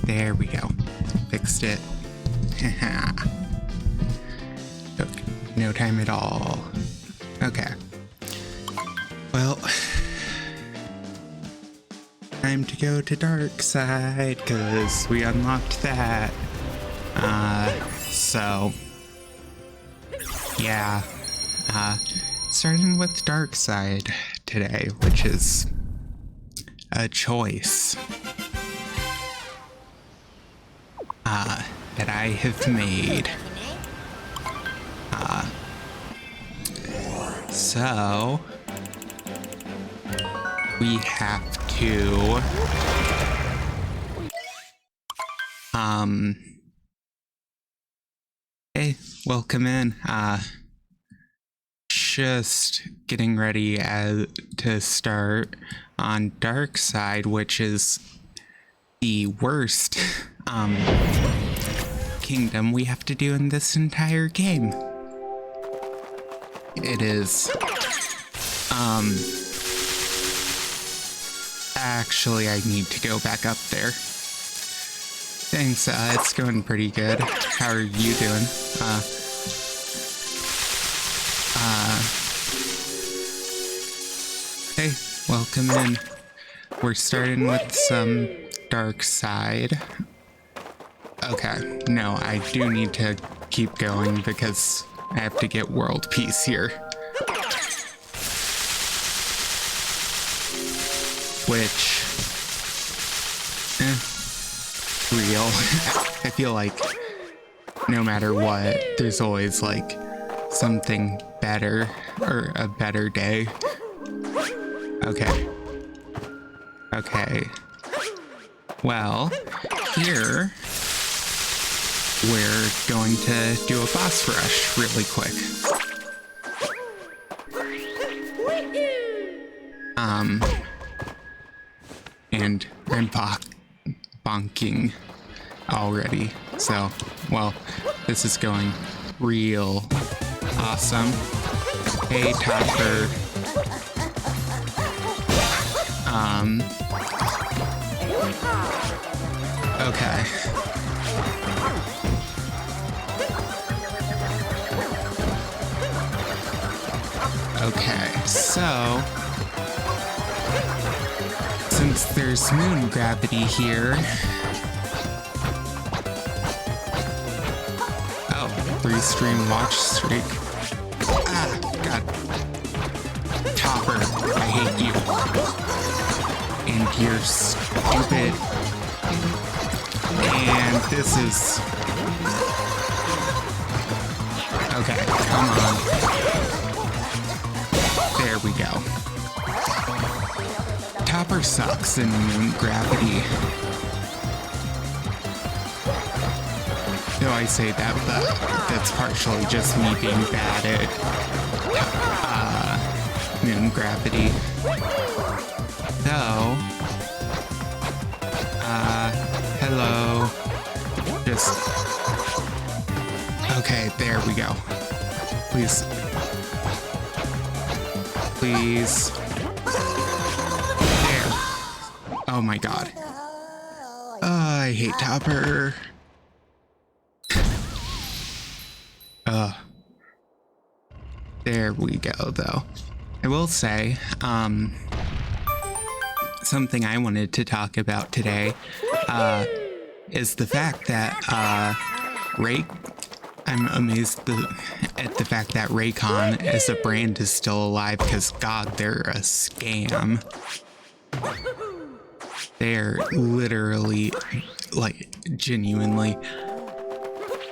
There we go. Fixed it. Took no time at all. Okay. Well, time to go to dark side because we unlocked that. So yeah, starting with dark side today, which is a choice that I have made. So we have to hey, welcome in. Just getting ready to start on dark side, which is the worst kingdom we have to do in this entire game. It is actually I need to go back up there. Thanks, it's going pretty good. How are you doing? Hey, welcome in. We're starting with some dark side. Okay, no, I do need to keep going because I have to get world peace here. Which, real. I feel like no matter what, there's always like something better or a better day. Okay. Okay. Well, here we're going to do a boss rush really quick. And I'm bonking already. So, well, this is going real awesome. Hey, Topper. Okay. Okay, so since there's moon gravity here. Oh, 3-stream watch streak. Ah, God. Topper, I hate you. And you're stupid. And this is... Okay, come on. There we go. Topper sucks in moon gravity. Though I say that, but that's partially just me being bad at moon gravity. So, hello. Just, okay, there we go. Please. Please. There. Oh my God. I hate Topper. There we go, though. I will say, something I wanted to talk about today, is the fact that, I'm amazed at the fact that Raycon as a brand is still alive, because God, they're a scam. They're literally, like, genuinely,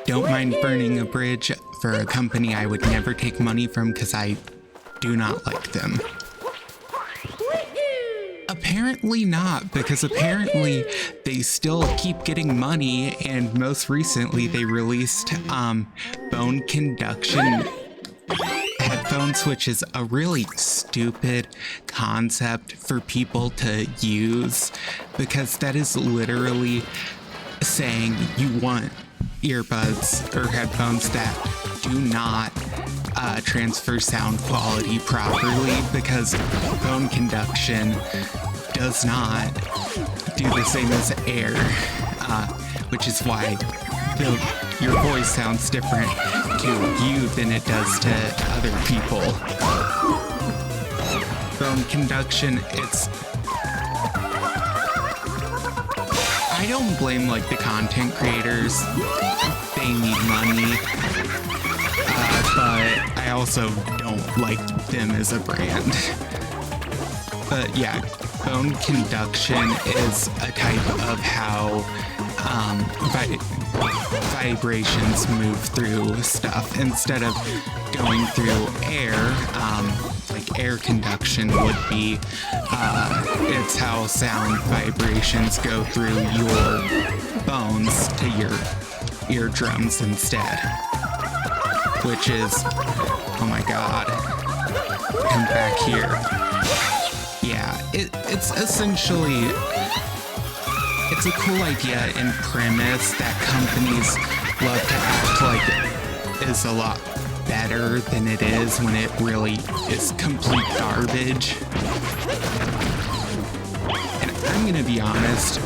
don't mind burning a bridge for a company I would never take money from because I do not like them. Apparently not, because apparently they still keep getting money, and most recently they released bone conduction headphones, which is a really stupid concept for people to use, because that is literally saying you want earbuds or headphones that do not transfer sound quality properly, because bone conduction does not do the same as air. which is why your voice sounds different to you than it does to other people. Bone conduction, I don't blame like the content creators. They need money. But I also don't like them as a brand. But yeah, bone conduction is a type of how vibrations move through stuff instead of going through air. Like air conduction would be, it's how sound vibrations go through your bones to your eardrums instead. Which is, oh my god, come back here. Yeah, it's essentially, it's a cool idea in premise that companies love to act like is a lot better than it is when it really is complete garbage. And I'm gonna be honest,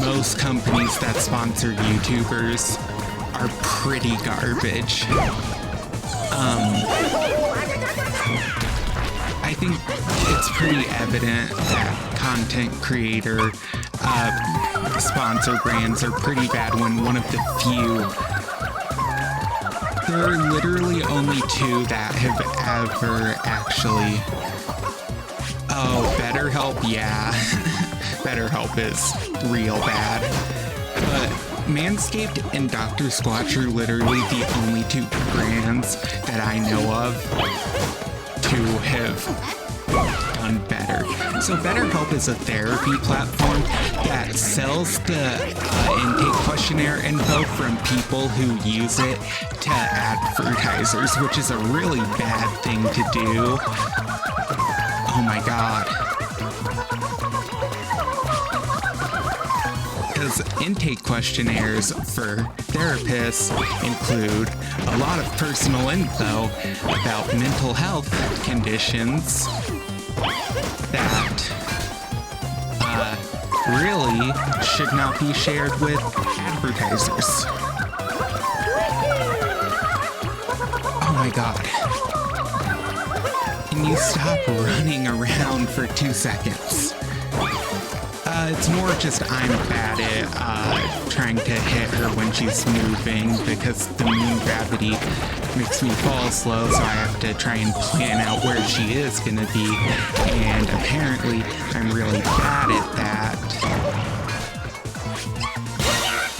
most companies that sponsor YouTubers are pretty garbage. I think it's pretty evident that content creator sponsor brands are pretty bad when one of the few, there are literally only two that have ever actually, BetterHelp, yeah. BetterHelp is real bad. But Manscaped and Dr. Squatch are literally the only two brands that I know of to have done better. So BetterHelp is a therapy platform that sells the intake questionnaire info from people who use it to advertisers, which is a really bad thing to do. Oh my god. Because intake questionnaires for therapists include a lot of personal info about mental health conditions that really should not be shared with advertisers. Oh my god. Can you stop running around for 2 seconds? It's more just I'm bad at trying to hit her when she's moving because the moon gravity makes me fall slow, so I have to try and plan out where she is gonna be, and apparently I'm really bad at that.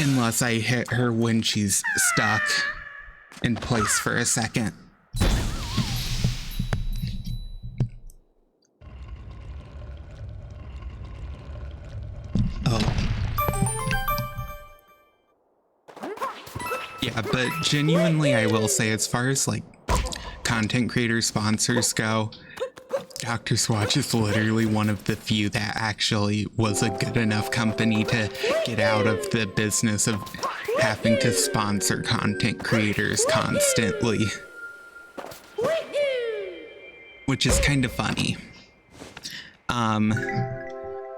Unless I hit her when she's stuck in place for a second. Yeah, but genuinely I will say, as far as like content creator sponsors go, Dr. Squatch is literally one of the few that actually was a good enough company to get out of the business of having to sponsor content creators constantly. Which is kind of funny.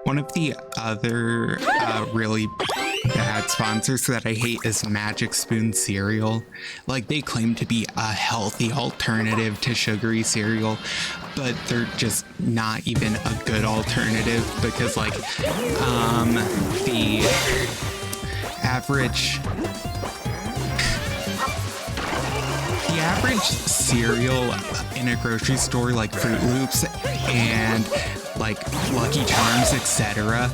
One of the other really bad sponsors that I hate is Magic Spoon cereal. Like, they claim to be a healthy alternative to sugary cereal, but they're just not even a good alternative because, like, the average cereal in a grocery store, like Fruit Loops and like Lucky Charms, etc.,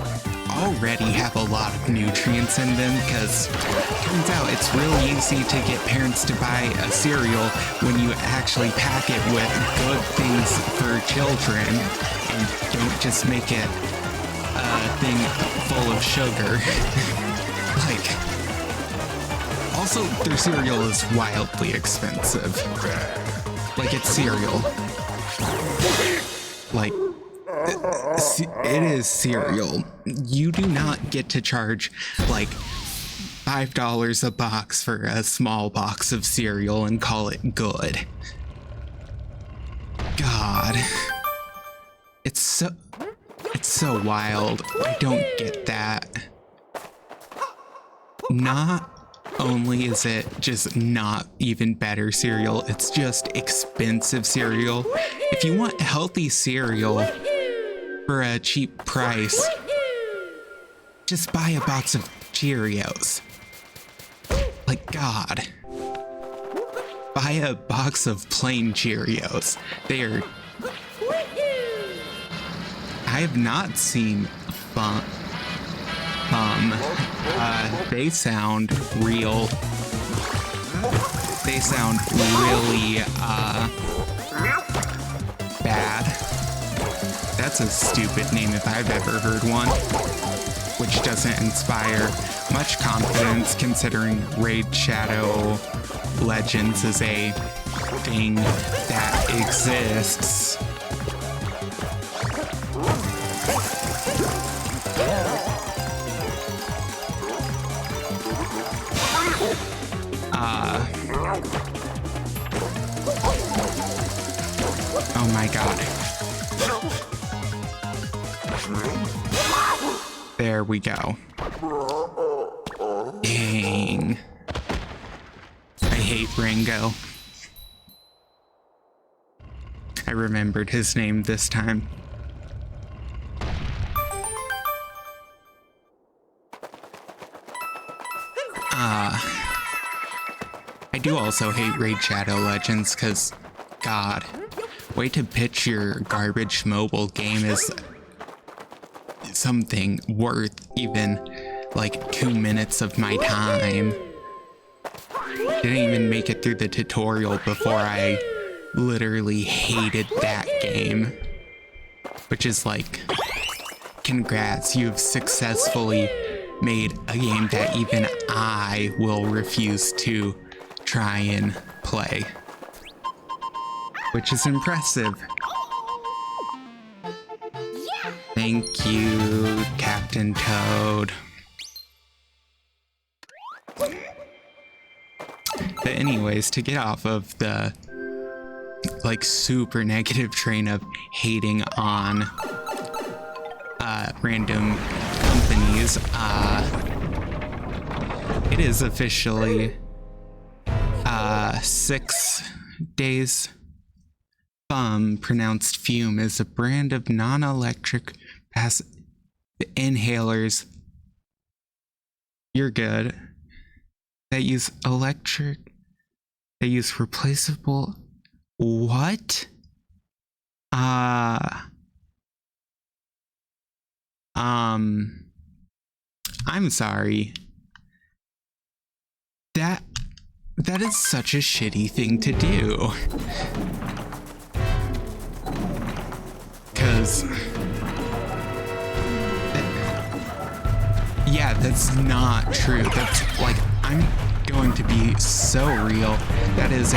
already have a lot of nutrients in them, because turns out it's really easy to get parents to buy a cereal when you actually pack it with good things for children and don't just make it a thing full of sugar. Like, also their cereal is wildly expensive. Like, it's cereal. Like, it is cereal. You do not get to charge like $5 a box for a small box of cereal and call it good. God. It's so wild. I don't get that. not only is it just not even better cereal, it's just expensive cereal. If you want healthy cereal for a cheap price, just buy a box of Cheerios. Like, God. Buy a box of plain Cheerios. I have not seen they sound real. They sound really, bad. That's a stupid name if I've ever heard one, which doesn't inspire much confidence considering Raid Shadow Legends is a thing that exists. Oh my God. There we go. Dang. I hate Rango. I remembered his name this time. I do also hate Raid Shadow Legends because, God, way to pitch your garbage mobile game as something worth even like 2 minutes of my time. Didn't even make it through the tutorial before I literally hated that game. Which is like, congrats, you've successfully made a game that even I will refuse to try and play. Which is impressive. Thank you, Captain Toad. But anyways, to get off of the like super negative train of hating on random companies, it is officially 6 days. Pronounced Fume is a brand of non-electric inhalers. You're good. That use replaceable. What? I'm sorry. That is such a shitty thing to do. 'Cause yeah, that's not true. That's like, I'm going to be so real. That is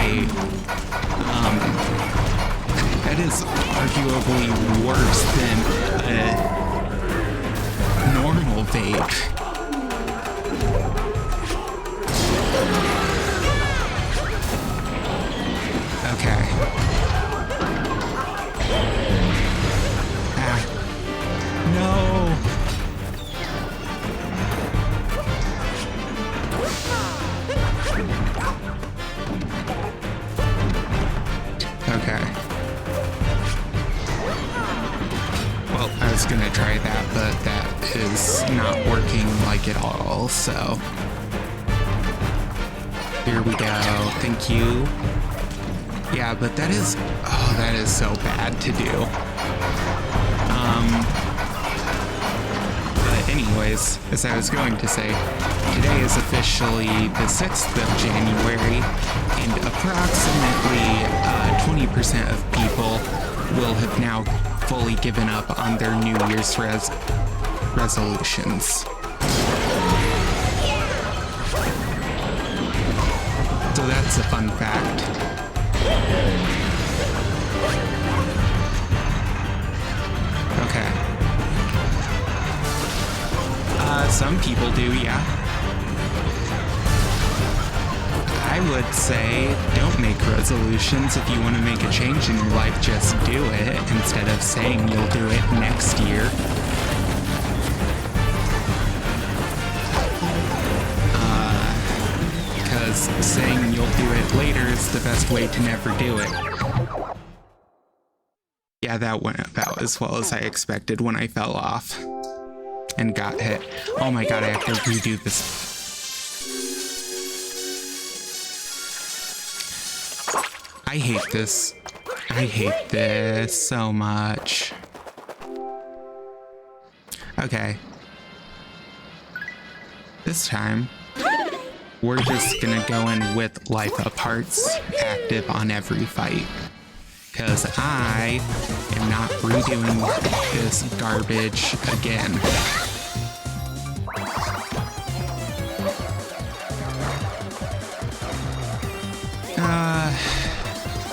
arguably worse than a normal vape. Okay. No. Okay. Well, I was gonna try that, but that is not working like at all, so. Here we go. Thank you. Yeah, but that is so bad to do. But anyways, as I was going to say, today is officially the 6th of January, and approximately 20% of people will have now fully given up on their New Year's resolutions. So that's a fun fact. Okay. Some people do, yeah. I would say don't make resolutions. If you want to make a change in your life, just do it instead of saying you'll do it next year. saying you'll do it later is the best way to never do it. Yeah, that went about as well as I expected when I fell off and got hit. Oh my god, I have to redo this. I hate this. I hate this so much. Okay. This time, we're just gonna go in with life up hearts active on every fight. Because I am not redoing this garbage again.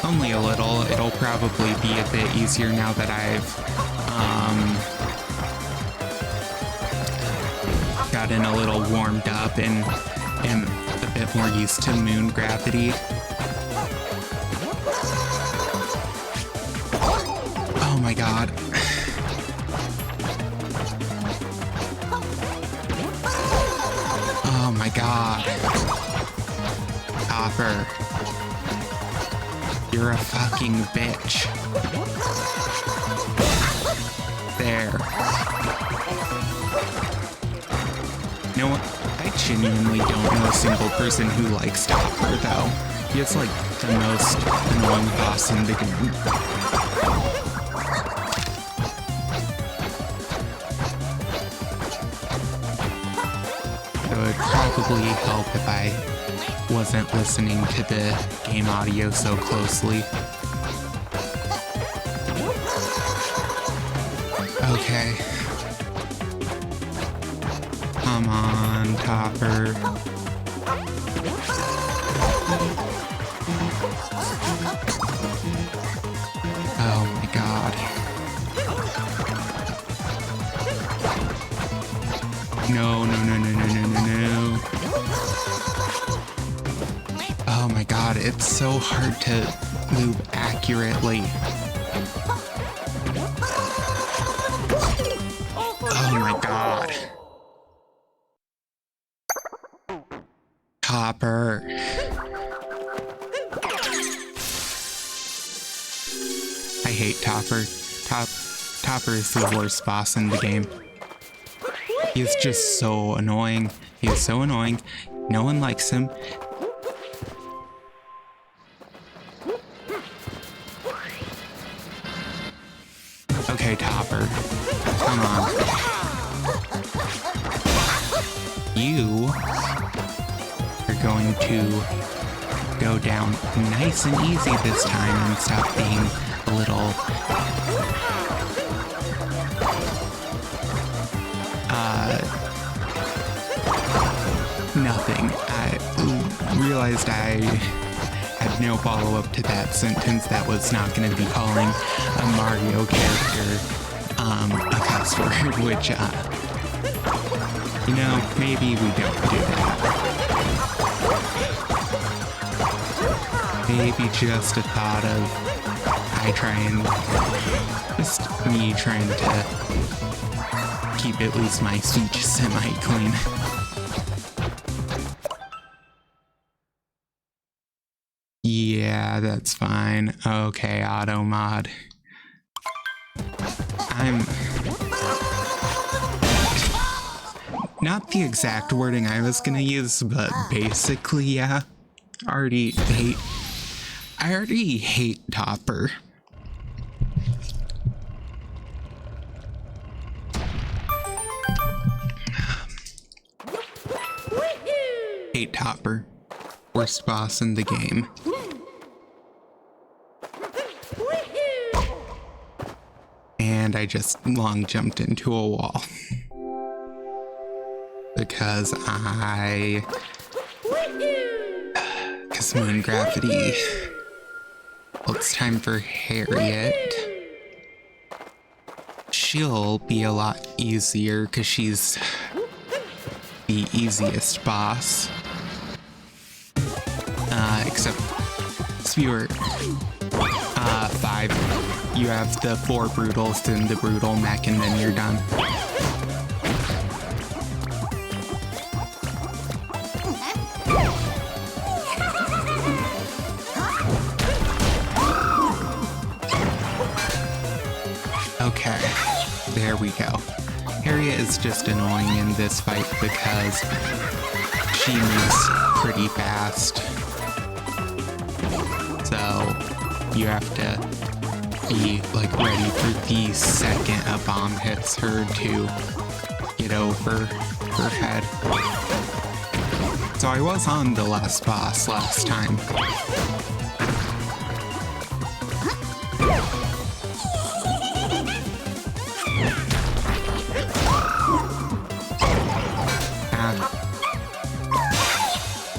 Only a little. It'll probably be a bit easier now that I've gotten a little warmed up and am a bit more used to moon gravity. Oh my god. Oh my god. Hopper. You're a fucking bitch. There. You know what? I genuinely don't know a single person who likes Topper, though. He is like the most annoying boss in the game. It would probably help if I wasn't listening to the game audio so closely. Okay. Come on, Topper. Oh my god. No, no, no, no, no, no, no, no. Oh my god, it's so hard to move accurately. Oh my god. Topper. I hate Topper. Topper is the worst boss in the game. He is just so annoying. He is so annoying. No one likes him. Okay, Topper. Come on. You are going to go down nice and easy this time and stop being a little nothing. I realized I had no follow-up to that sentence. That was not going to be calling a Mario character a cuss word, which you know, maybe we don't do that. Maybe just a thought of just me trying to keep at least my speech semi-clean. Yeah, that's fine. Okay, auto mod. I'm not the exact wording I was gonna use, but basically, yeah. I already hate Topper. Hate Topper. Worst boss in the game. And I just long jumped into a wall. Because moon gravity. Well, it's time for Harriet. She'll be a lot easier because she's the easiest boss. Except Spewart. 5. You have the 4 brutals and the brutal mech, and then you're done. There we go. Harriet is just annoying in this fight because she moves pretty fast. So you have to be like ready for the second a bomb hits her to get over her head. So I was on the last boss last time.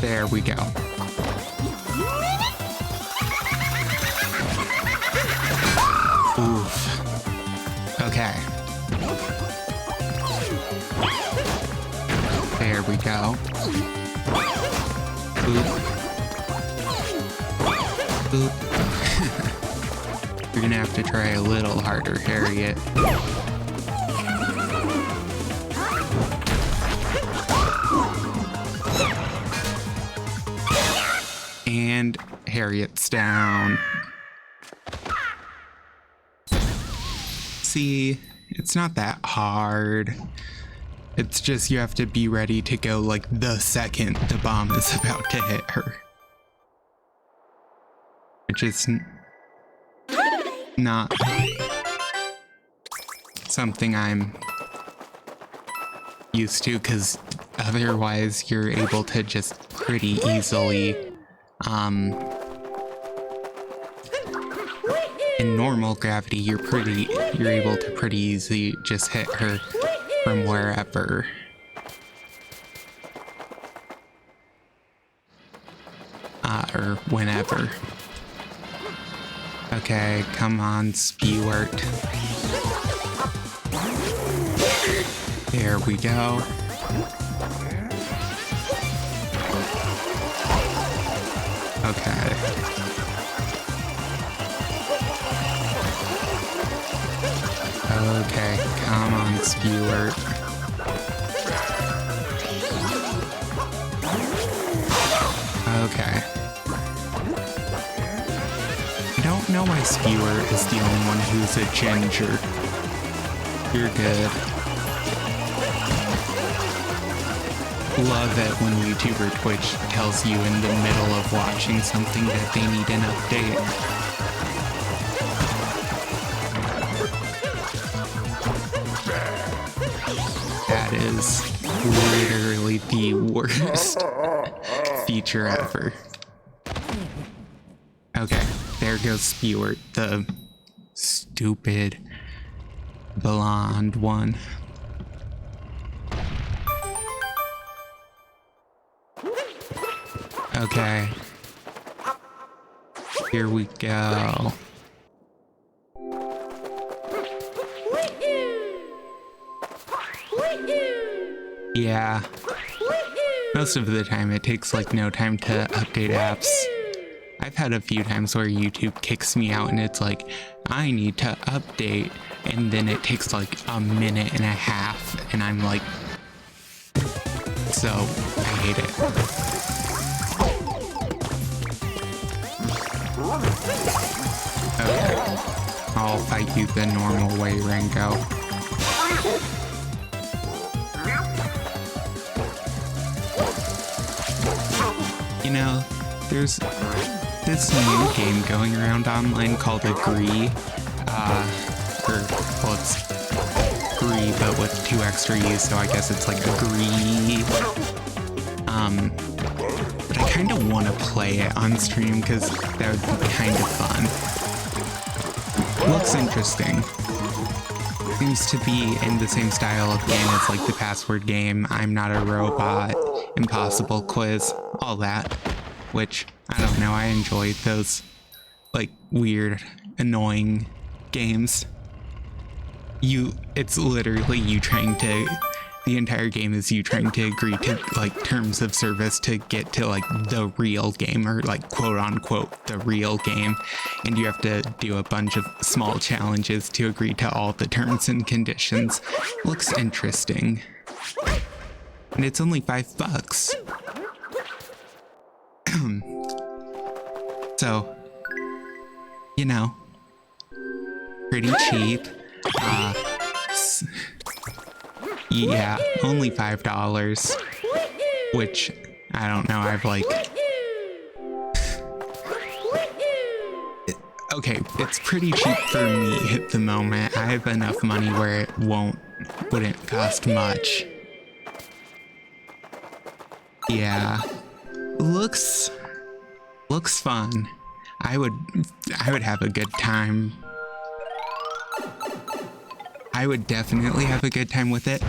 There we go. Oof. Okay. There we go. Boop. Boop. You're gonna have to try a little harder, Harriet. And Harriet's down. See, it's not that hard. It's just you have to be ready to go like the second the bomb is about to hit her. Which is not something I'm used to, because otherwise you're able to just pretty easily in normal gravity you're able to pretty easily just hit her from wherever. Or whenever. Okay, come on, Spewart. There we go. Okay. Okay, come on, Spewart. Okay. I don't know why Spewart is the only one who's a ginger. You're good. Love it when YouTuber Twitch tells you in the middle of watching something that they need an update. That is literally the worst feature ever. Okay, there goes Spewart, the stupid blonde one. Okay. Here we go. Yeah. Most of the time it takes like no time to update apps. I've had a few times where YouTube kicks me out and it's like, I need to update, and then it takes like a minute and a half, and I'm like, so I hate it. Okay, I'll fight you the normal way, Ringo. You know, there's this new game going around online called Agree, well, it's Agree, but with 2 extra E's, so I guess it's like Agree. But I kind of want to play it on stream because that would be kind of fun. Looks interesting. Seems to be in the same style of game as like the Password game, I'm Not a Robot, Impossible Quiz, all that. Which, I don't know, I enjoy those like weird, annoying games. It's literally you trying to, the entire game is you trying to agree to like terms of service to get to like the real game, or like quote unquote the real game, and you have to do a bunch of small challenges to agree to all the terms and conditions. Looks interesting. And it's only $5. So, you know, pretty cheap. Yeah, only $5, which I don't know. I've like, okay, it's pretty cheap for me at the moment. I have enough money where it wouldn't cost much. Yeah, looks fun. I would have a good time. I would definitely have a good time with it.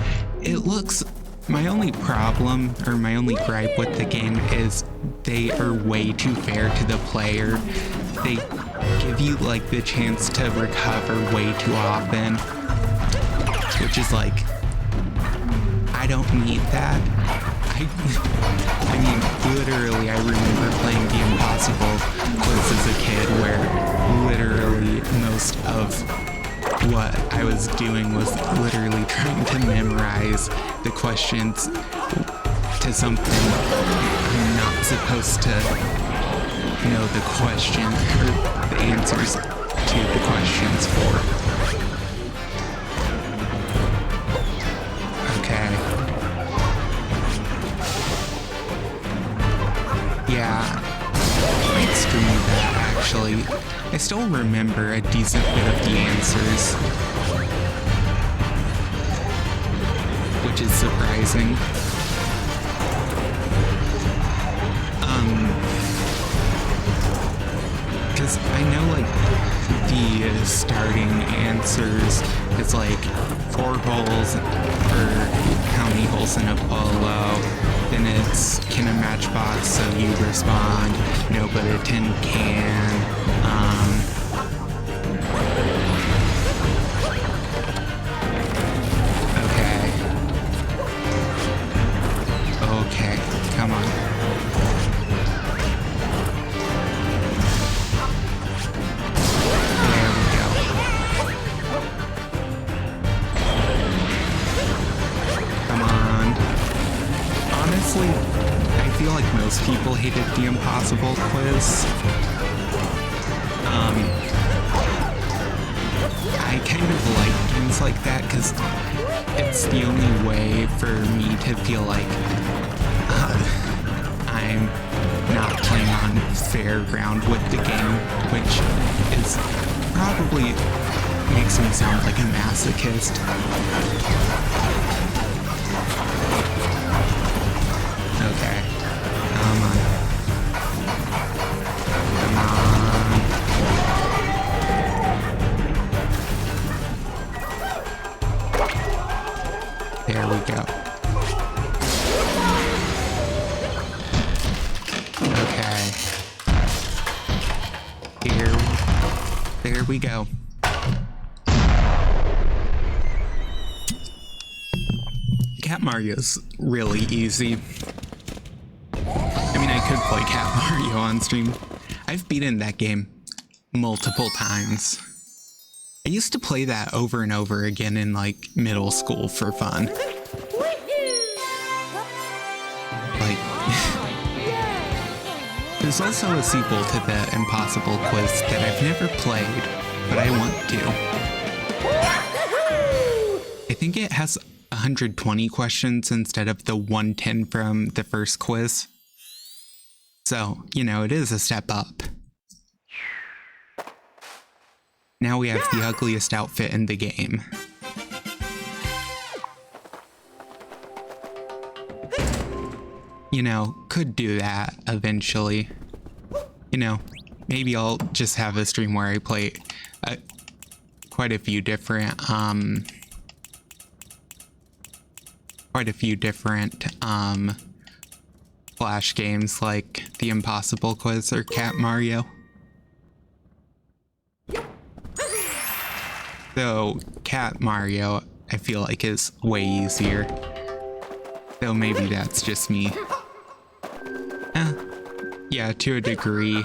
My only problem, or my only gripe with the game is they are way too fair to the player. They give you like the chance to recover way too often, which is like, I don't need that. I mean, literally, I remember playing The Impossible Quiz as a kid, where literally most of what I was doing was literally trying to memorize the questions to something I'm not supposed to know the question or the answers to the questions for. Okay. Yeah, I might stream that actually. I still remember a decent bit of the answers, which is surprising. Because I know like the starting answers is like 4 holes for how many holes in a polo. Then it's can a matchbox, so you respond no, but a tin can. Okay, come on. There we go. Come on. Honestly, I feel like most people hated The Impossible Quiz. I kind of like games like that because it's the only way for me to feel like I'm not playing on fair ground with the game, which is probably makes me sound like a masochist. Okay, come on. Come on. There we go. Okay. There we go. Cat Mario's really easy. I mean, I could play Cat Mario on stream. I've beaten that game multiple times. I used to play that over and over again in like middle school for fun. Like, there's also a sequel to the Impossible Quiz that I've never played, but I want to. I think it has 120 questions instead of the 110 from the first quiz. So, you know, it is a step up. Now we have the ugliest outfit in the game. You know, could do that eventually. You know, maybe I'll just have a stream where I play quite a few different Flash games like The Impossible Quiz or Cat Mario. Though Cat Mario, I feel like is way easier. Though maybe that's just me. Yeah, to a degree.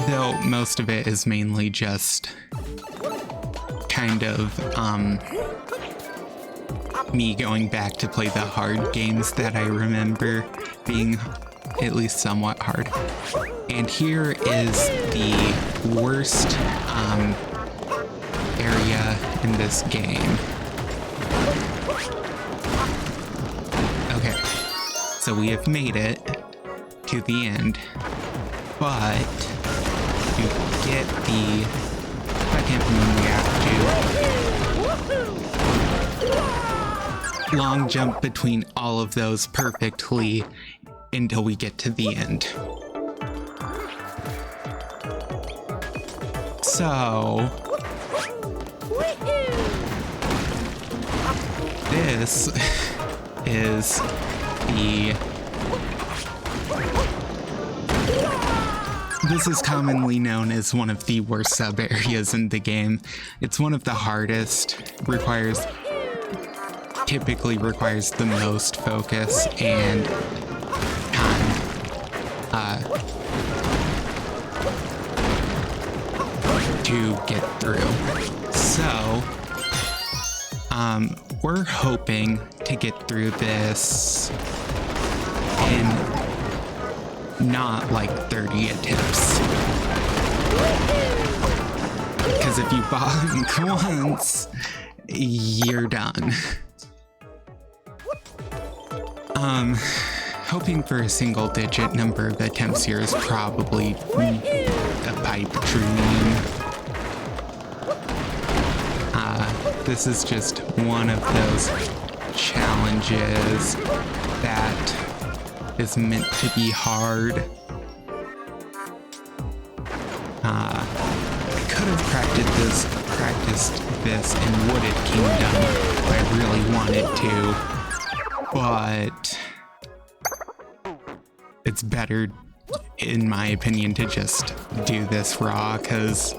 Though most of it is mainly just kind of me going back to play the hard games that I remember being at least somewhat hard. And here is the worst area in this game. Okay, so we have made it to the end, but to get the second moon we have to long jump between all of those perfectly until we get to the end. So this is This is commonly known as one of the worst sub areas in the game. It's one of the hardest, typically requires the most focus and time to get through. So, we're hoping to get through this in not like 30 attempts. Because if you bonk once, you're done. Hoping for a single digit number of attempts here is probably a pipe dream. This is just one of those challenges that is meant to be hard. I could have practiced this in Wooded Kingdom if I really wanted to, but it's better, in my opinion, to just do this raw, because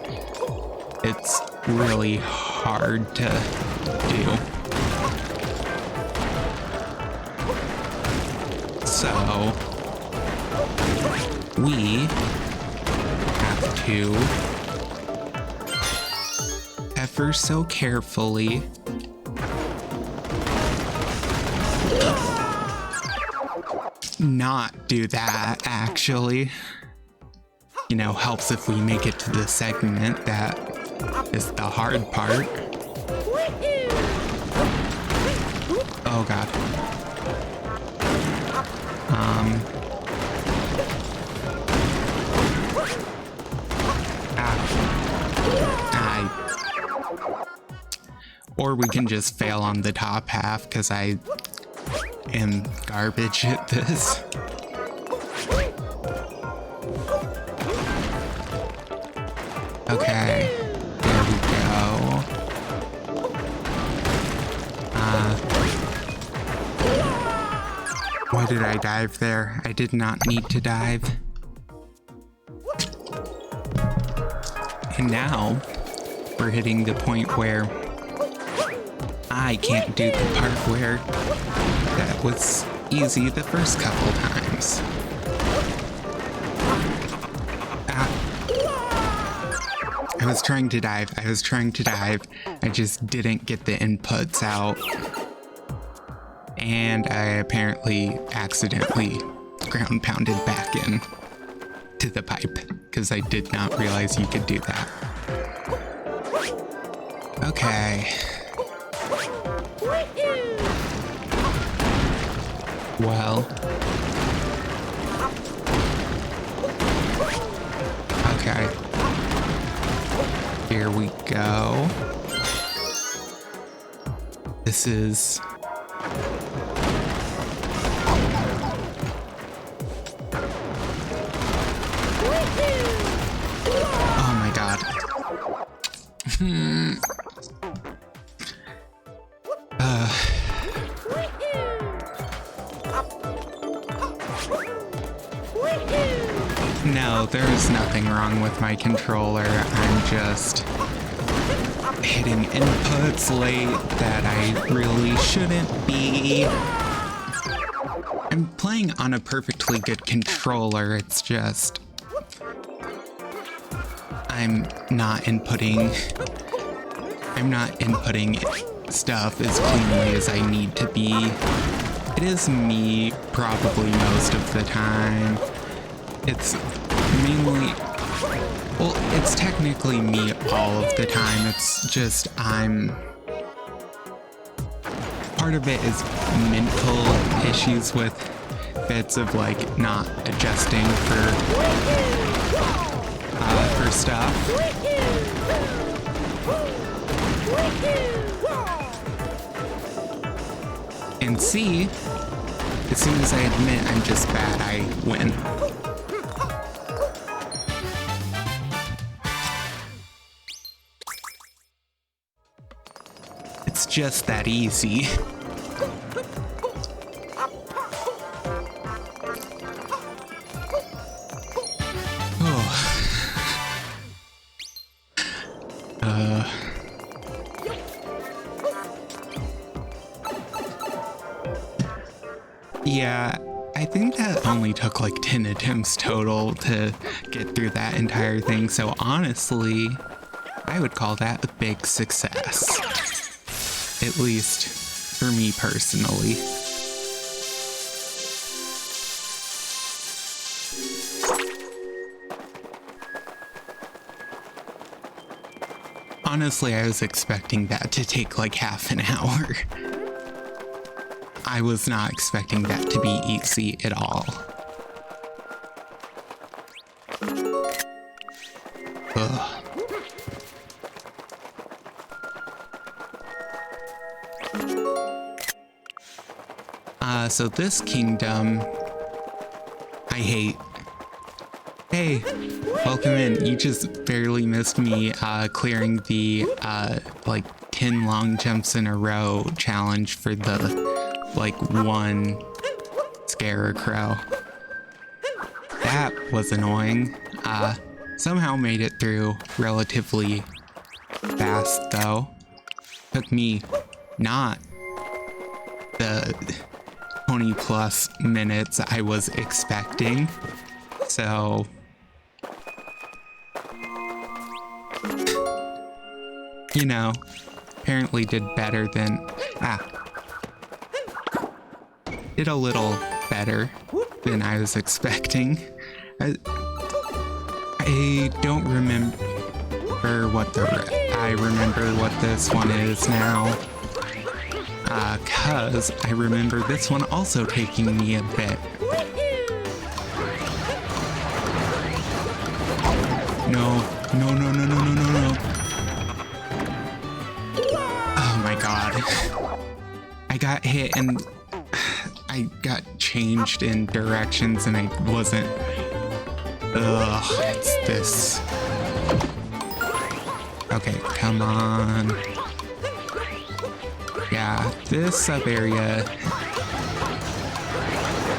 it's really hard to do. So we have to ever so carefully not do that, actually. You know, helps if we make it to the segment that is the hard part. Oh god. Or we can just fail on the top half, because I am garbage at this. Okay, there we go. Why did I dive there? I did not need to dive. And now we're hitting the point where I can't do the part where that was easy the first couple times. I was trying to dive. I just didn't get the inputs out. And I apparently accidentally ground pounded back in to the pipe, because I did not realize you could do that. Okay. Well. Okay. Here we go. This is... Oh my god. No, there's nothing wrong with my controller. I'm just hitting inputs late that I really shouldn't be. I'm playing on a perfectly good controller. It's just I'm not inputting stuff as cleanly as I need to be. It is me probably most of the time. It's mainly Well, it's technically me all of the time. It's just part of it is mental issues with bits of like not adjusting for stuff. And C, as soon as I admit I'm just bad, I win. It's just that easy. Yeah, I think that only took like 10 attempts total to get through that entire thing, so honestly, I would call that a big success. At least for me personally. Honestly, I was expecting that to take like half an hour. I was not expecting that to be easy at all. Ugh. So this kingdom, I hate. Hey, welcome in. You just barely missed me clearing the like 10 long jumps in a row challenge for the like one scarecrow. That was annoying. Somehow made it through relatively fast though. Took me not the 20 plus minutes I was expecting. So you know, apparently did better than did a little better than I was expecting. I don't remember what I remember what this one is now. 'Cause I remember this one also taking me a bit. No. Oh my god. I got hit and I got changed in directions and I wasn't. Ugh, it's this. Okay, come on. Yeah, this sub area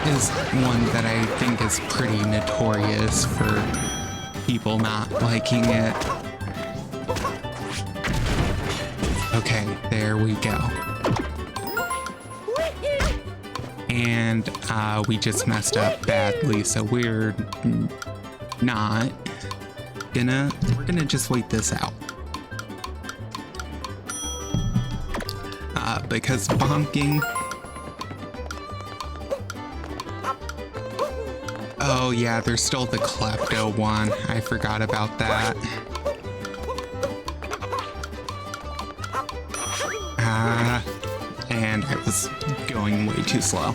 is one that I think is pretty notorious for people not liking it. Okay, there we go. And we just messed up badly, so we're not we're gonna just wait this out. Because bonking. Oh yeah, there's still the klepto one. I forgot about that. And I was going way too slow.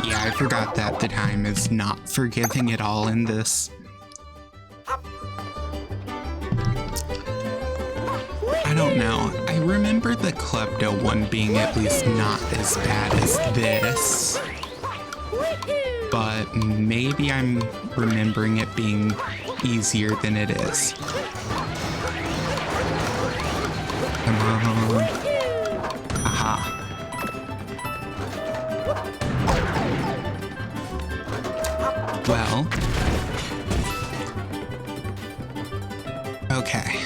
Yeah, I forgot that the time is not forgiving at all in this. I don't know. I remember the klepto one being at least not as bad as this. But maybe I'm remembering it being easier than it is. Come on. Aha. Well. Okay.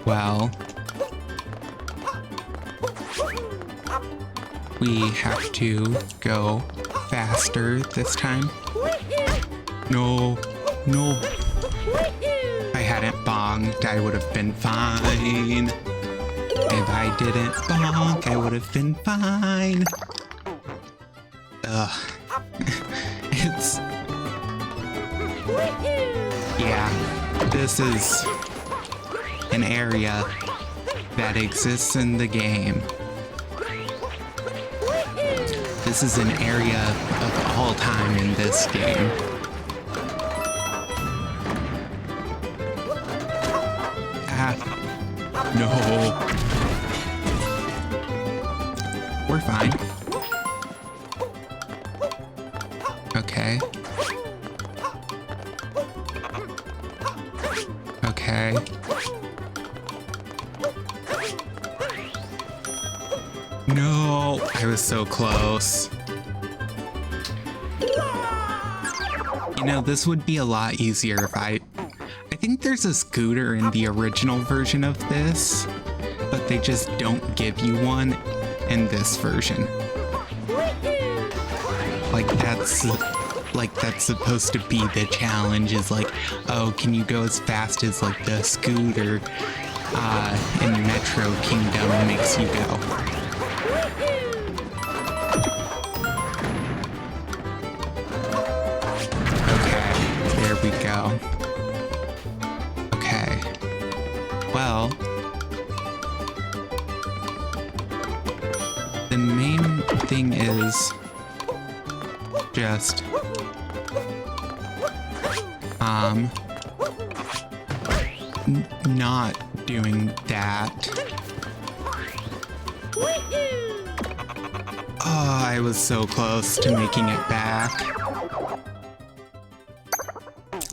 Well. We have to go faster this time. No. If I hadn't bonked, I would have been fine. If I didn't bonk, I would have been fine. Ugh. Yeah, this is an area that exists in the game. This is an area of all time in this game. Ah, no. We're fine. Okay. Okay. No, I was so close. You know, this would be a lot easier if I think there's a scooter in the original version of this, but they just don't give you one in this version. Like that's supposed to be the challenge, is like, oh, can you go as fast as like the scooter in Metro Kingdom makes you go. Okay, there we go. Okay. Well, the main thing is just not doing that. Oh, I was so close to making it back.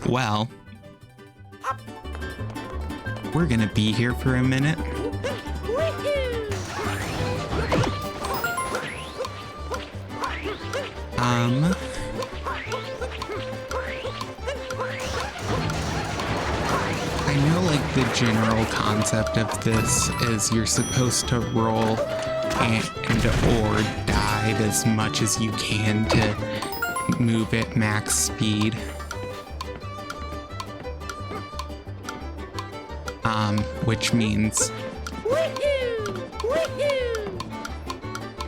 Well, we're gonna be here for a minute. I know, like, the general concept of this is you're supposed to roll and or dive as much as you can to move at max speed. Which means...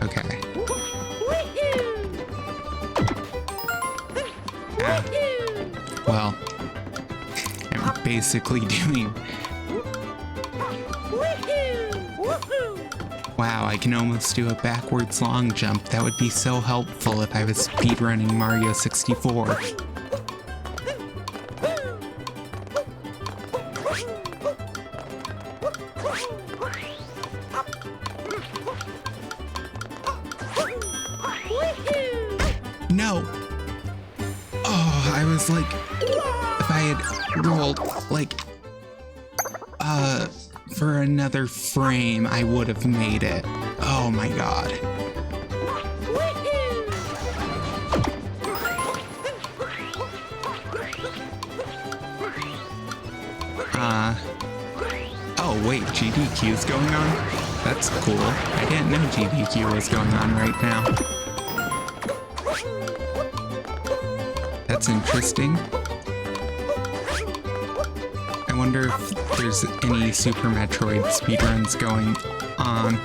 Okay. Well, I'm basically doing... Wow, I can almost do a backwards long jump. That would be so helpful if I was speedrunning Mario 64. No! Oh, I was like, if I had rolled, like, for another frame, I would have made it. Oh my god. Oh wait, GDQ's going on? That's cool. I didn't know GDQ was going on right now. That's interesting. I wonder if there's any Super Metroid speedruns going on.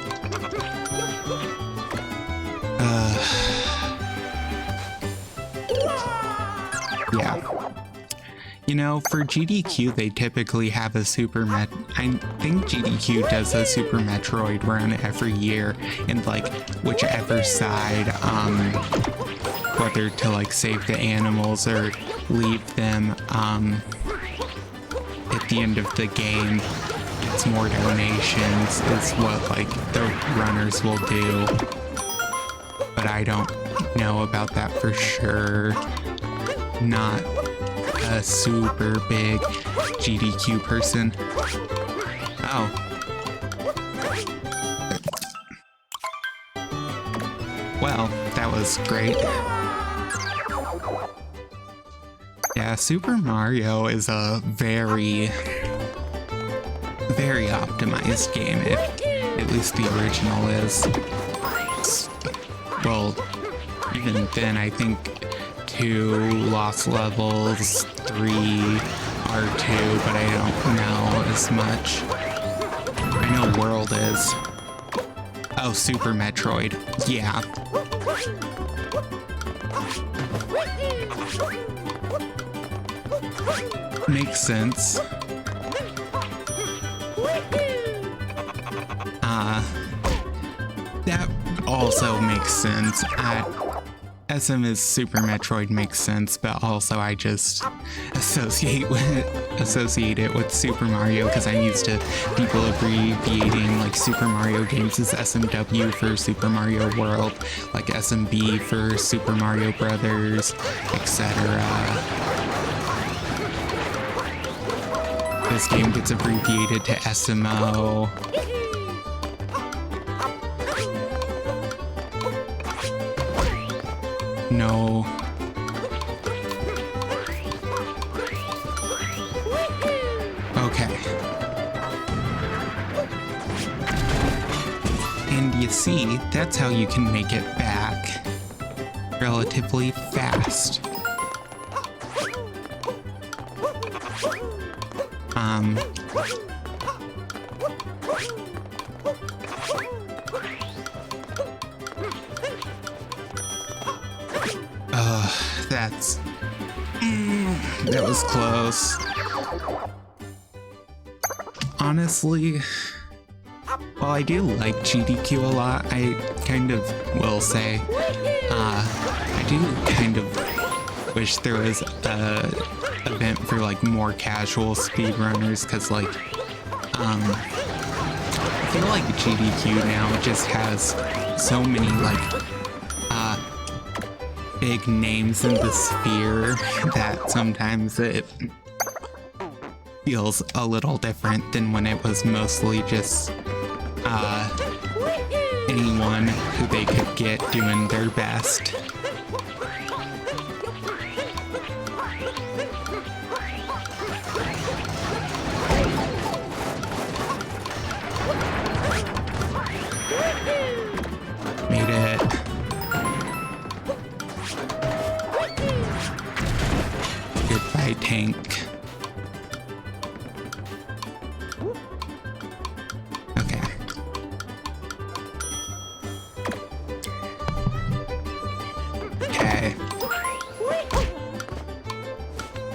Yeah. You know, for GDQ, they typically have a I think GDQ does a Super Metroid run every year in, like, whichever side, whether to, like, save the animals or leave them, at the end of the game. It's more donations is what, like, the runners will do. But I don't know about that for sure. Not a super big GDQ person. Oh. Well, that was great. Yeah, Super Mario is a very, very optimized game, at least the original is. Well, even then, I think 2 Lost Levels, 3 R2, but I don't know as much. I know World is. Oh, Super Metroid. Yeah. Makes sense. That also makes sense. SM is Super Metroid makes sense, but also I just associate it with Super Mario because I'm used to people abbreviating like Super Mario games as SMW for Super Mario World, like SMB for Super Mario Brothers, etc. This game gets abbreviated to SMO. No. Okay. And you see, that's how you can make it back relatively fast. That was close. Honestly, while I do like GDQ a lot, I kind of will say, I do kind of wish there was a event for like more casual speedrunners, because like, I feel like GDQ now just has so many like, big names in the sphere that sometimes it feels a little different than when it was mostly just anyone who they could get doing their best. Made it. Goodbye, tank. Okay. Okay.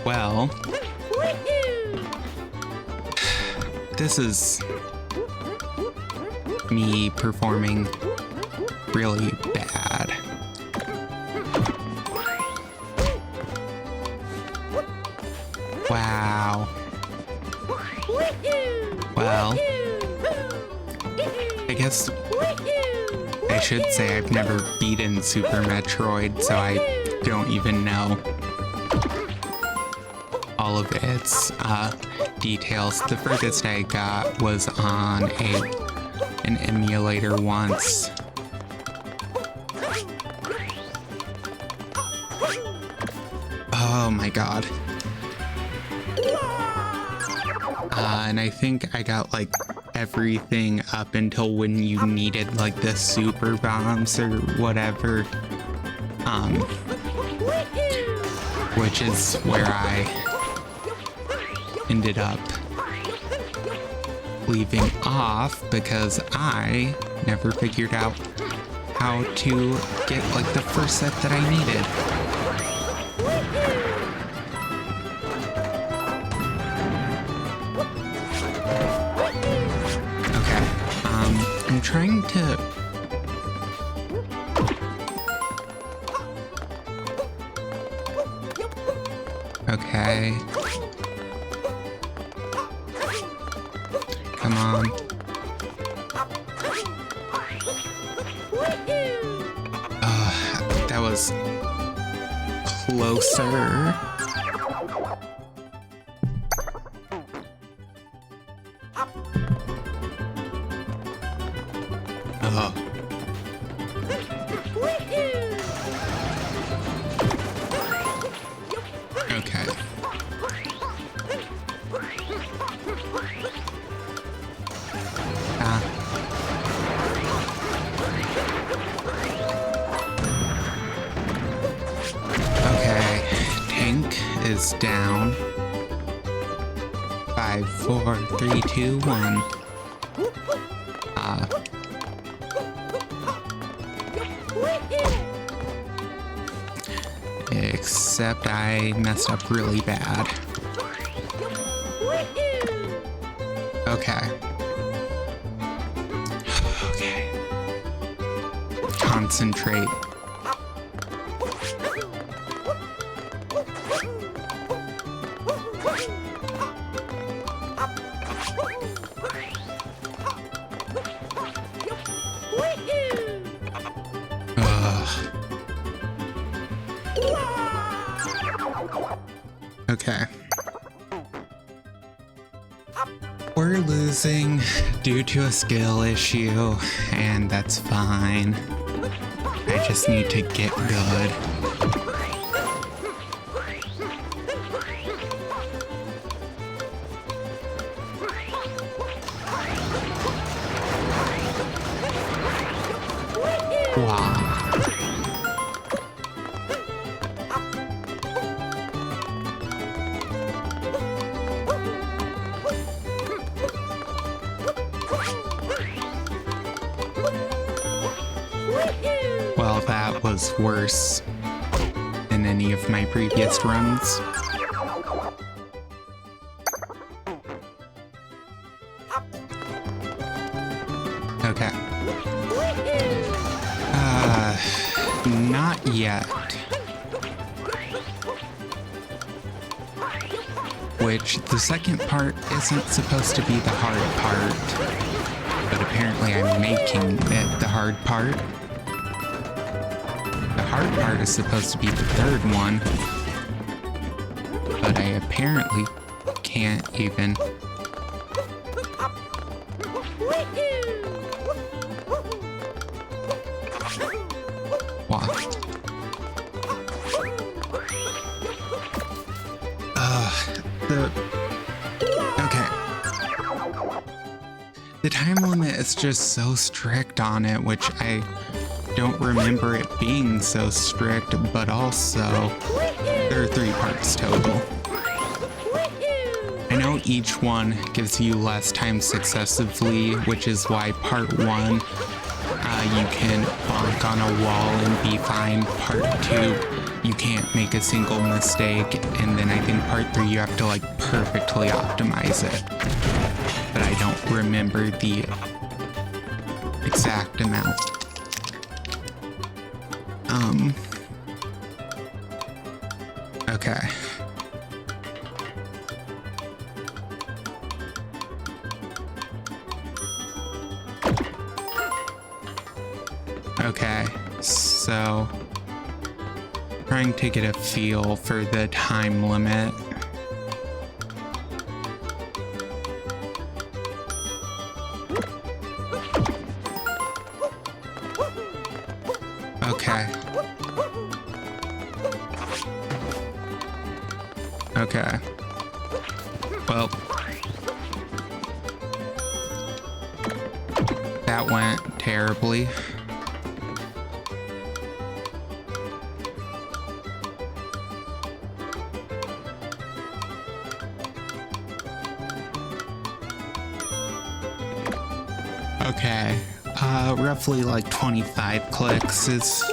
Well, this is me performing really bad. Wow. Well, I guess I should say I've never beaten Super Metroid, so I don't even know all of its details. The furthest I got was on an emulator once. Oh my god. And I think I got like everything up until when you needed like the super bombs or whatever. Which is where I ended up leaving off because I never figured out how to get like the first set that I needed. I'm trying to... Okay. Come on. That was closer. Oh. Okay. Okay. Tank is down. 5, 4, 3, 2, 1. Except I messed up really bad. Okay. Okay. Concentrate. Okay. We're losing due to a skill issue, and that's fine. I just need to get good. Wow. Well, that was worse than any of my previous runs. Okay. Not yet. Which, the second part isn't supposed to be the hard part, but apparently I'm making it the hard part. The hard part is supposed to be the third one, but I apparently can't even. Wow. Okay. The time limit is just so strict on it, which I don't remember it being so strict, but also there are 3 parts total. I know each one gives you less time successively, which is why part 1 you can bonk on a wall and be fine. Part 2, you can't make a single mistake, and then I think part 3 you have to like perfectly optimize it. But I don't remember the exact amount. Okay. Okay, so trying to get a feel for the time limit. Okay. Okay. Well, that went terribly. Okay, roughly like 25 clicks is...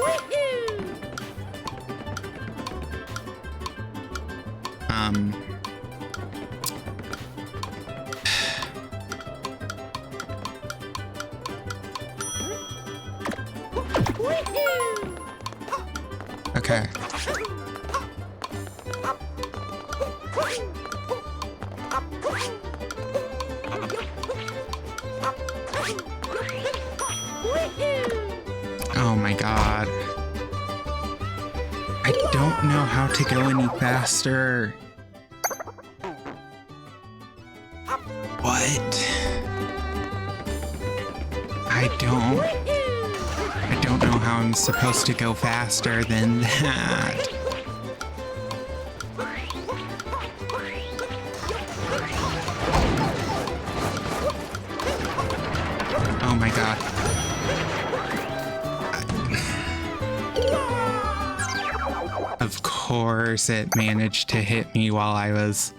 Okay. Oh my god. I don't know how to go any faster. What? I don't know how I'm supposed to go faster than that. Oh my god. Of course it managed to hit me while I was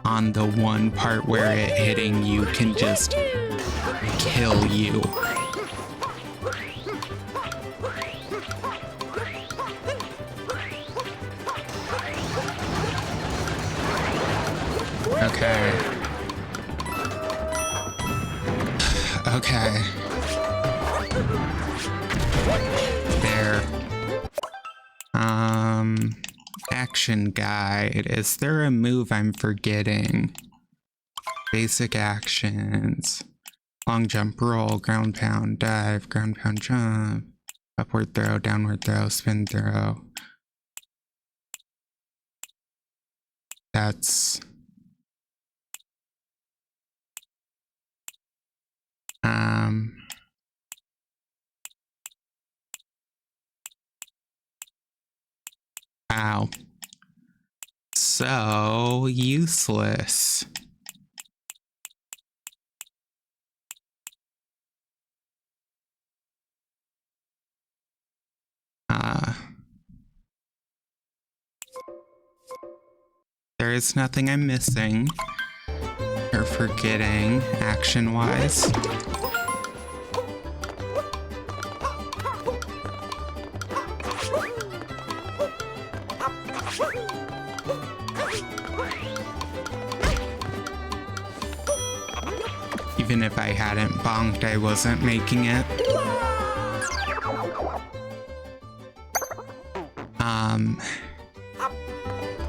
on the one part where it hitting you can just kill you. Okay. Okay. There. Action guide. Is there a move I'm forgetting? Basic actions. Long jump, roll, ground pound, dive, ground pound, jump, upward throw, downward throw, spin throw. That's... Ow. So useless. There is nothing I'm missing or forgetting action-wise. Even if I hadn't bonked, I wasn't making it.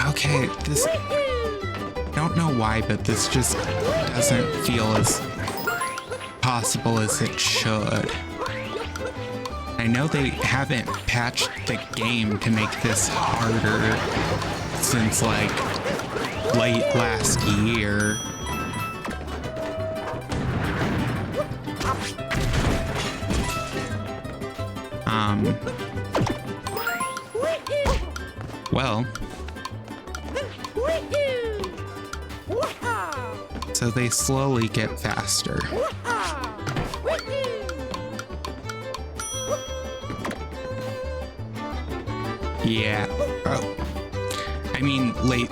Okay, this... I don't know why, but this just doesn't feel as possible as it should. I know they haven't patched the game to make this harder since, like, late last year. Well, so they slowly get faster. Yeah. Oh. I mean, late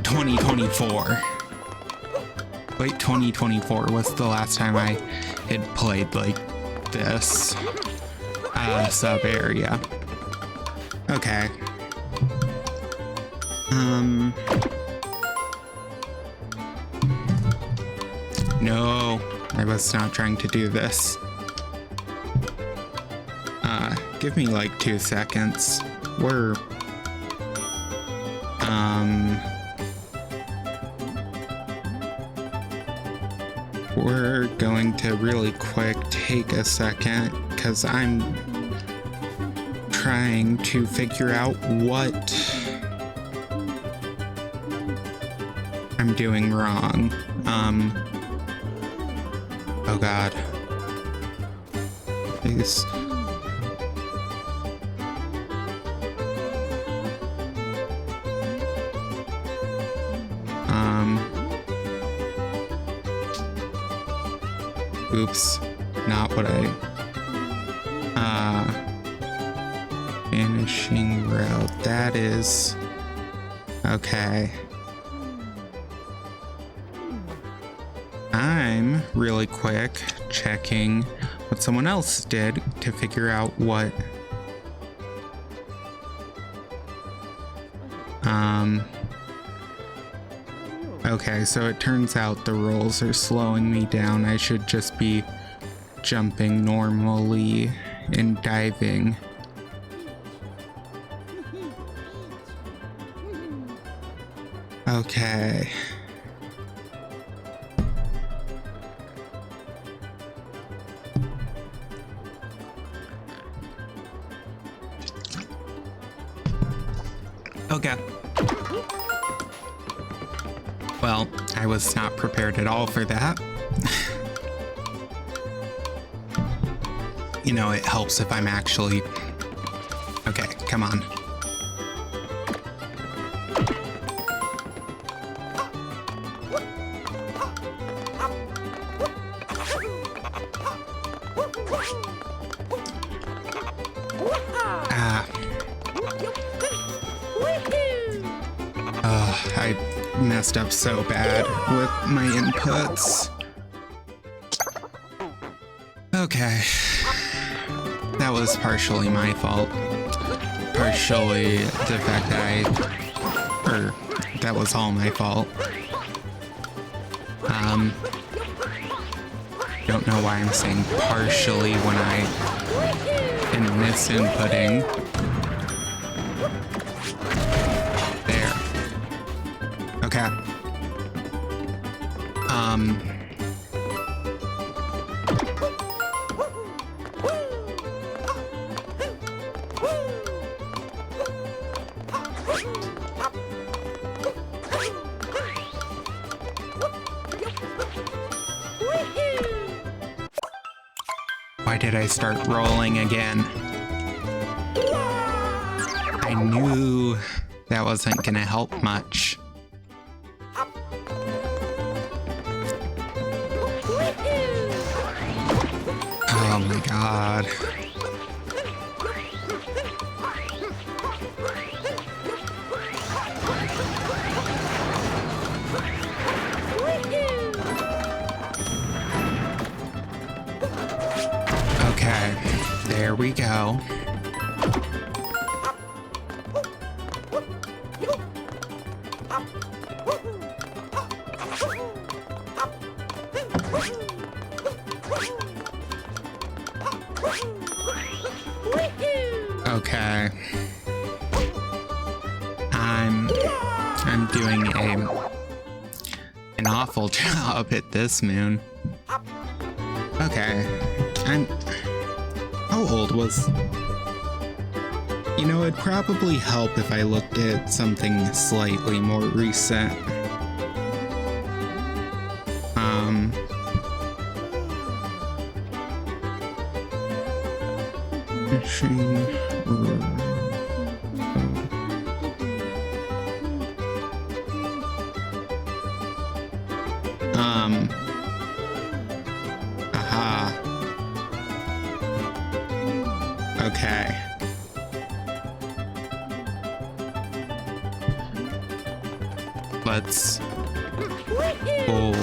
2024. Late 2024 was the last time I had played like this sub area. Okay. No, I was not trying to do this. Give me like 2 seconds. We're going to really quick take a second because I'm trying to figure out what I'm doing wrong. Oh god. Please. Oops, not what I, vanishing route, that is, okay. I'm really quick checking what someone else did to figure out what, okay, so it turns out the rolls are slowing me down. I should just be jumping normally and diving. Okay. Okay. Well, I was not prepared at all for that. You know, it helps if I'm actually... Okay, come on. I messed up so bad with my inputs. Okay. That was partially my fault. Partially the fact that That was all my fault. Don't know why I'm saying partially when I am misinputting. There. Okay. Why did I start rolling again? I knew that wasn't gonna help much. Oh my god. Okay, there we go. Okay. I'm doing an awful job at this, Moon. Okay. How old was... You know, it'd probably help if I looked at something slightly more recent. Machine... Aha. Okay. Let's... Oh.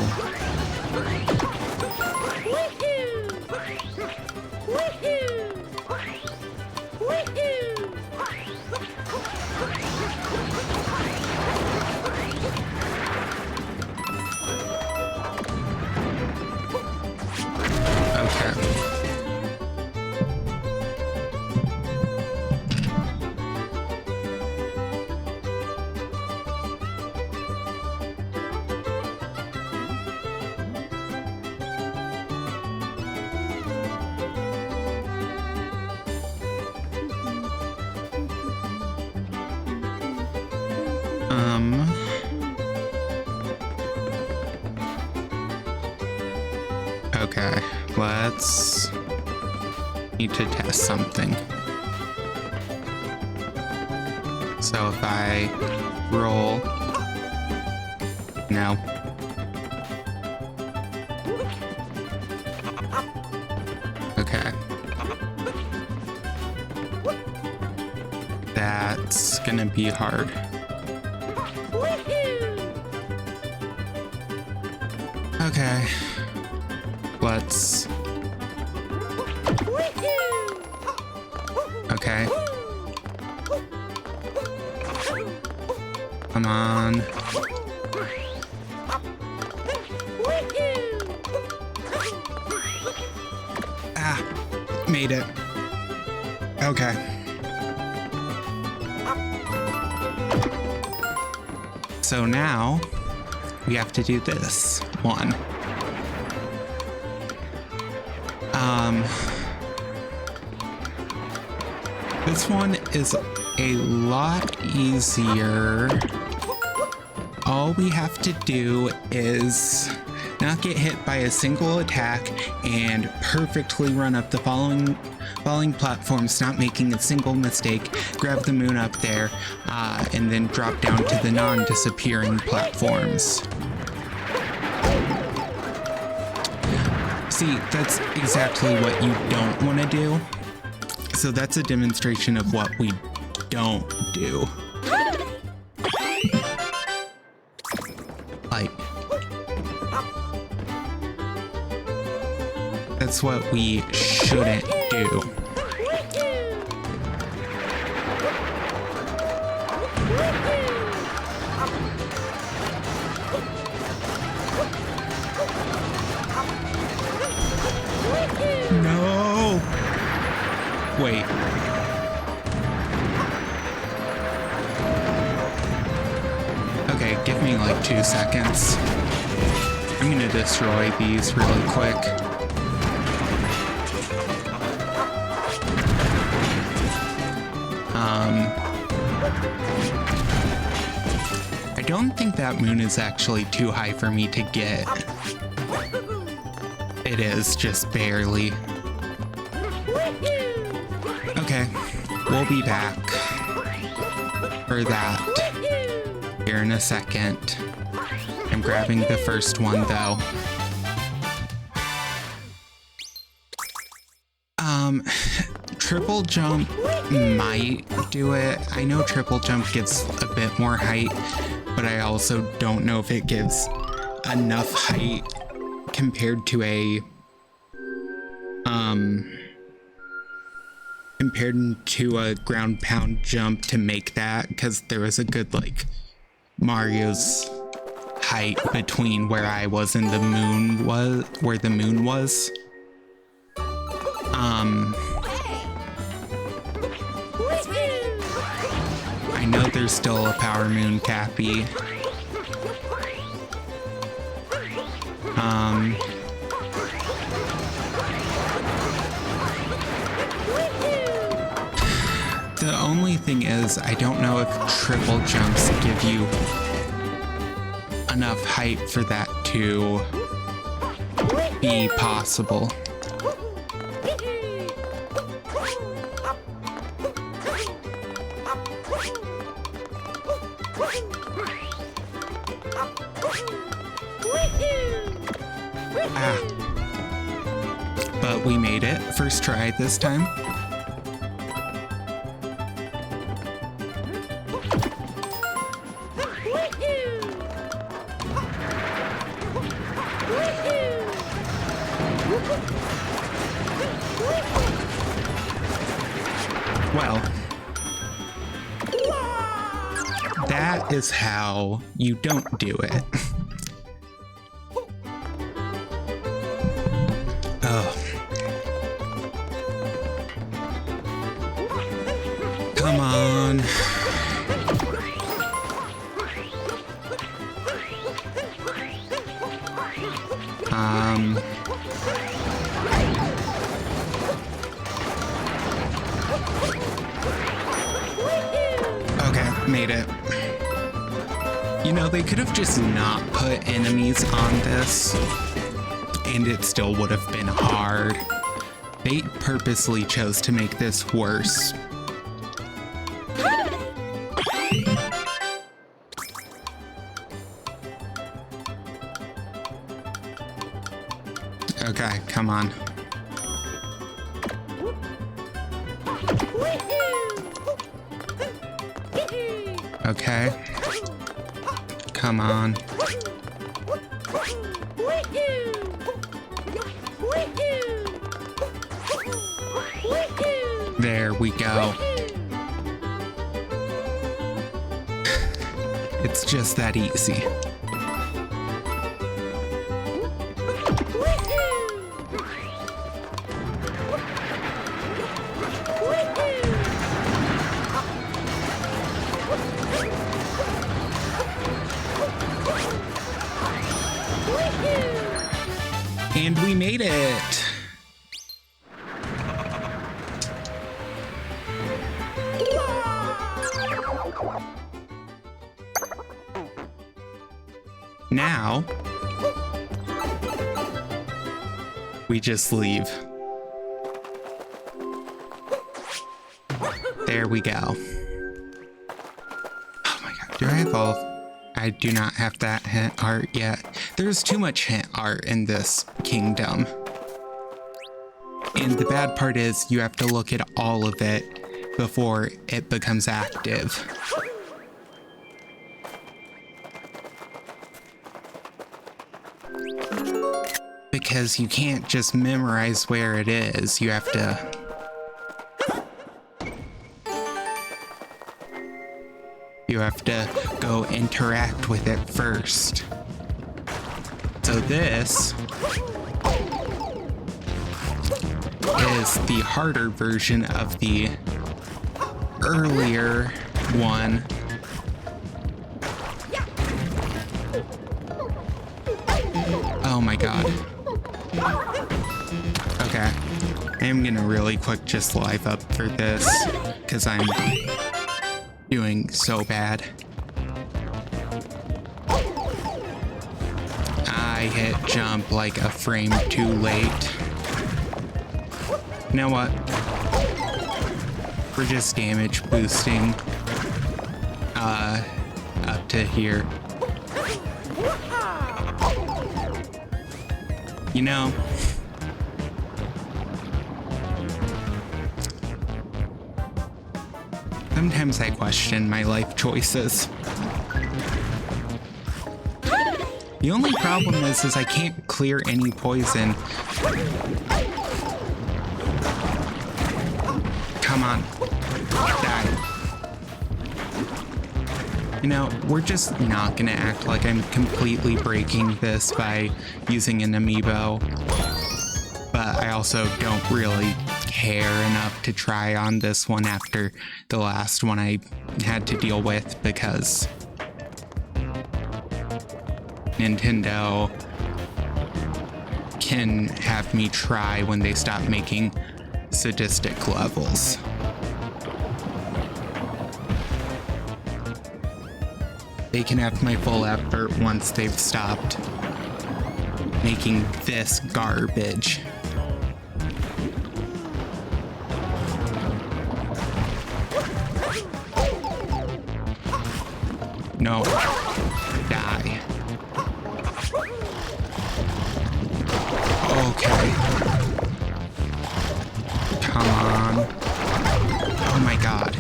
Okay, let's... Need to test something. So if I roll... No. Okay. That's gonna be hard. Okay. Let's... Okay. Come on. Ah, made it. Okay. So now we have to do this one. This one is a lot easier. All we have to do is not get hit by a single attack and perfectly run up the falling platforms, not making a single mistake, grab the moon up there, and then drop down to the non-disappearing platforms. See, that's exactly what you don't want to do. So that's a demonstration of what we don't do. Like, that's what we shouldn't do. Wait. Okay, give me like 2 seconds. I'm gonna destroy these really quick. I don't think that moon is actually too high for me to get. It is, just barely. Okay, we'll be back for that here in a second. I'm grabbing the first one though. Triple jump might do it. I know triple jump gives a bit more height, but I also don't know if it gives enough height compared to a ground pound jump to make that, because there was a good like Mario's height between where I was and the moon was, where the moon was. I know there's still a power moon, Cappy. The only thing is, I don't know if triple jumps give you enough height for that to be possible. But we made it. First try this time. Well, that is how you don't do it. Oh. Come on. Okay, made it. You know, they could have just not put enemies on this, and it still would have been hard. They purposely chose to make this worse. Okay, come on. Okay. Come on. There we go. It's just that easy. And we made it! Now, we just leave. There we go. Oh my god, do I have all... I do not have that hint art yet. There's too much hint art in this kingdom. And the bad part is you have to look at all of it before it becomes active. Because you can't just memorize where it is. You have to... You have to go interact with it first. So this is the harder version of the earlier one. Oh my god. Okay. I'm gonna really quick just live up for this because I'm doing so bad. I hit jump like a frame too late. You know what? We're just damage boosting up to here. You know, sometimes I question my life choices. The only problem is I can't clear any poison. Come on. Die. You know, we're just not gonna act like I'm completely breaking this by using an amiibo. But I also don't really care enough to try on this one after the last one I had to deal with because Nintendo can have me try when they stop making sadistic levels. They can have my full effort once they've stopped making this garbage. No. Die. Okay. Come on. Oh my god.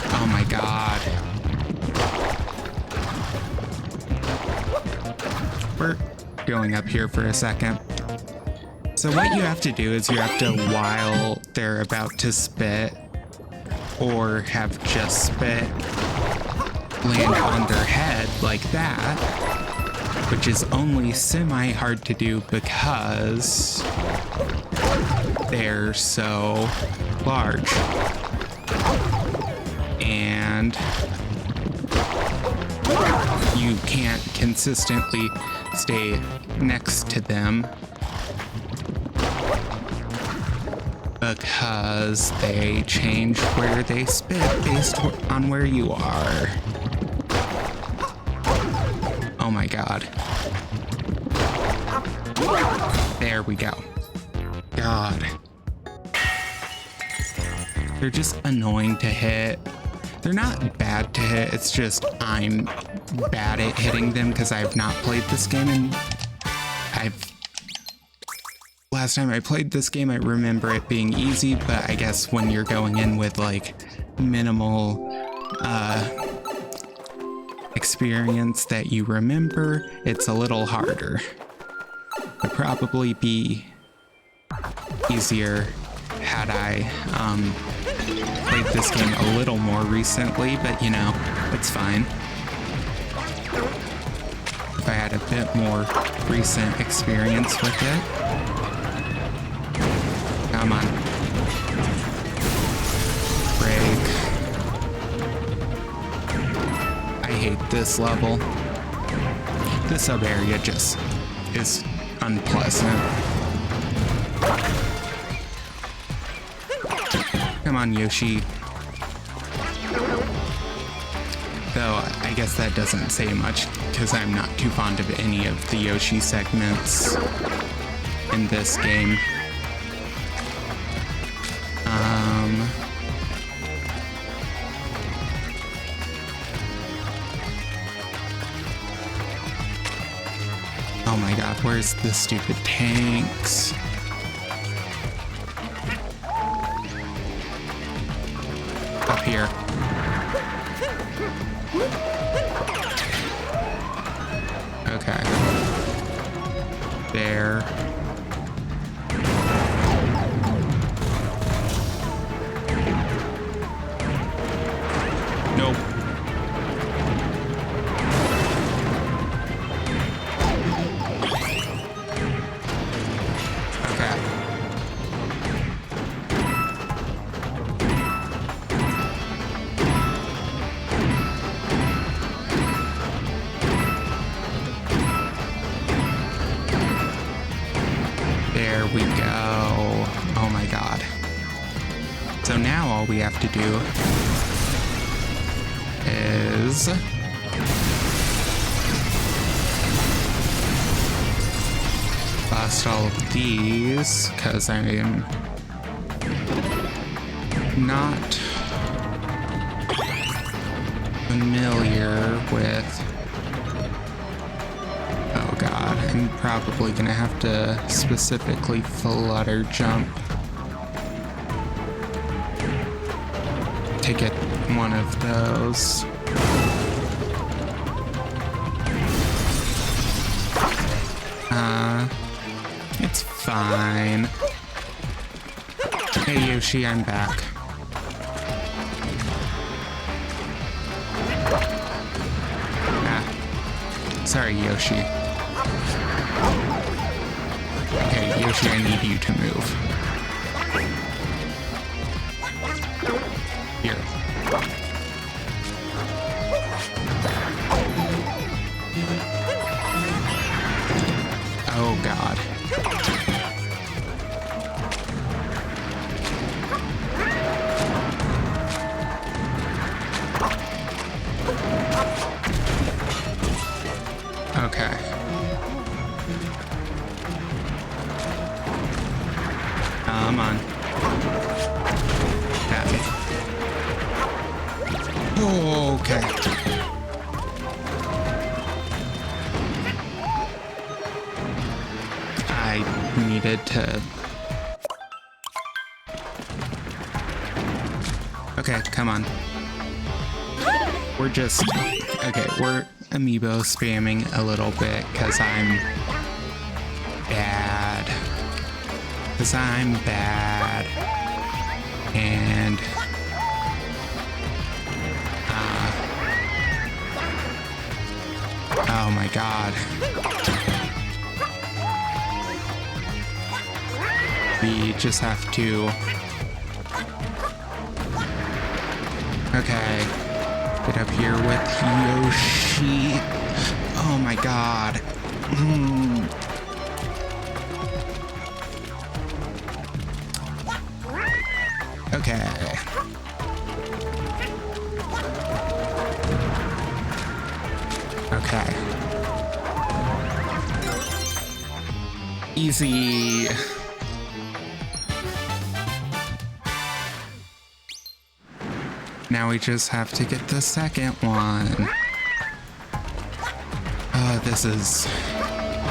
Oh my god. We're going up here for a second. So what you have to do is you have to, while they're about to spit, or have just spit, land on their head like that, which is only semi-hard to do because they're so large. And you can't consistently stay next to them because they change where they spit based on where you are. Oh my god. There we go. God. They're just annoying to hit. They're not bad to hit, it's just I'm bad at hitting them because I've not played this game and last time I played this game, I remember it being easy, but I guess when you're going in with like minimal experience that you remember, it's a little harder. Would probably be easier had I played this game a little more recently, but you know, it's fine. If I had a bit more recent experience with it. Come on. Break. I hate this level. This sub area just is unpleasant. Come on, Yoshi. Though, I guess that doesn't say much, because I'm not too fond of any of the Yoshi segments in this game. Oh my god, where's the stupid tanks? Up here. Okay. There. Nope. we have to do is bust all of these, because I am not familiar with... Oh god, I'm probably gonna have to specifically flutter jump to get one of those. It's fine. Hey Yoshi, I'm back. Sorry, Yoshi. Okay, Yoshi, I need you to move. Here. Oh, God. Okay. Come on. Got me. Okay. I needed to... Okay, come on. We're just... Okay, we're amiibo spamming a little bit because I'm bad. Because I'm bad. And... oh my god. We just have to... Okay. Get up here with Yoshi. Oh my god. Okay. Okay. Easy. Now we just have to get the second one. This is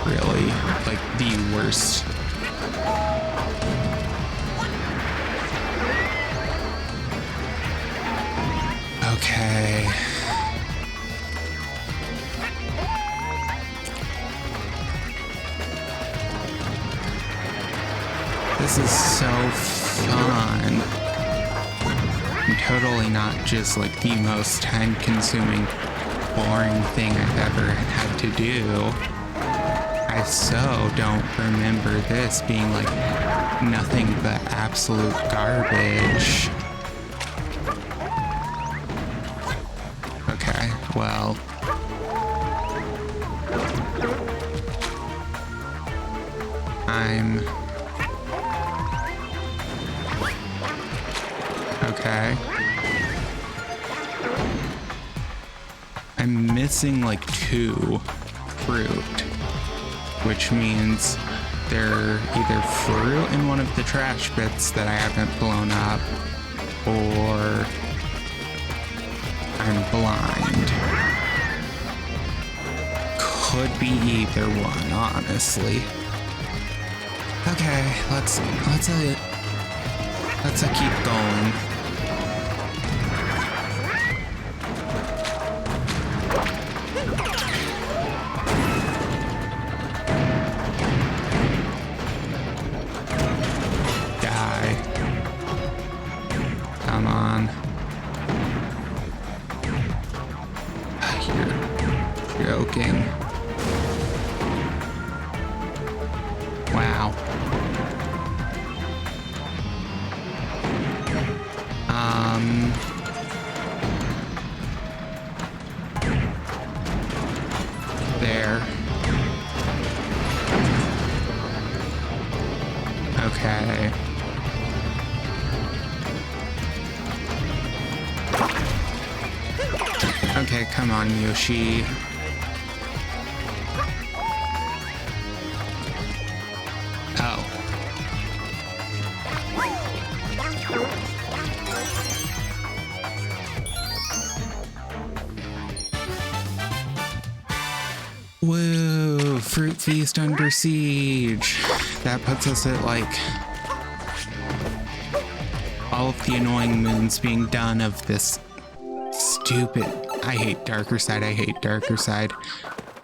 really, like, the worst. Okay. This is so fun. And totally not just like the most time-consuming, boring thing I've ever had to do. I so don't remember this being like nothing but absolute garbage. Okay, well. Okay. I'm missing like 2 fruit, which means they're either fruit in one of the trash bits that I haven't blown up, or I'm blind. Could be either one, honestly. Okay, let's keep going. Die. Come on. You're joking. Wow. There. Okay. Okay, come on, Yoshi. Oh. Whoa, Fruit Feast under siege. That puts us at like all of the annoying moons being done of this stupid. I hate Darker Side, I hate Darker Side.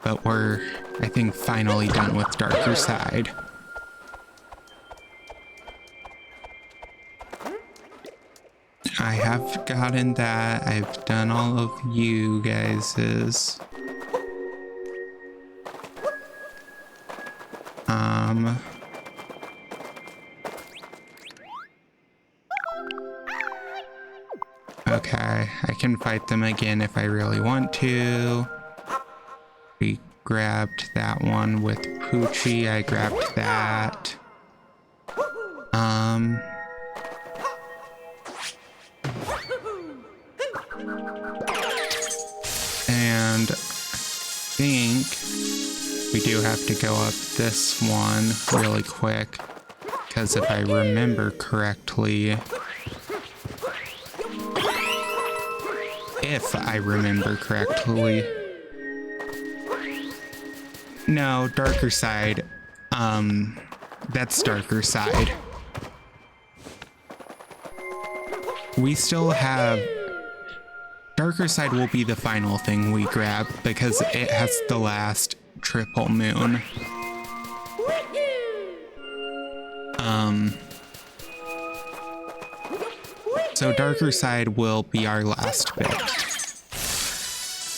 But we're, I think, finally done with Darker Side. I have gotten that. I've done all of you guys's. Okay, I can fight them again if I really want to. We grabbed that one with Poochie. I grabbed that. And I think we do have to go up this one really quick, because if I remember correctly, no, Darker Side, that's Darker Side. We still have, Darker Side will be the final thing we grab because it has the last triple moon. So Darker Side will be our last bit.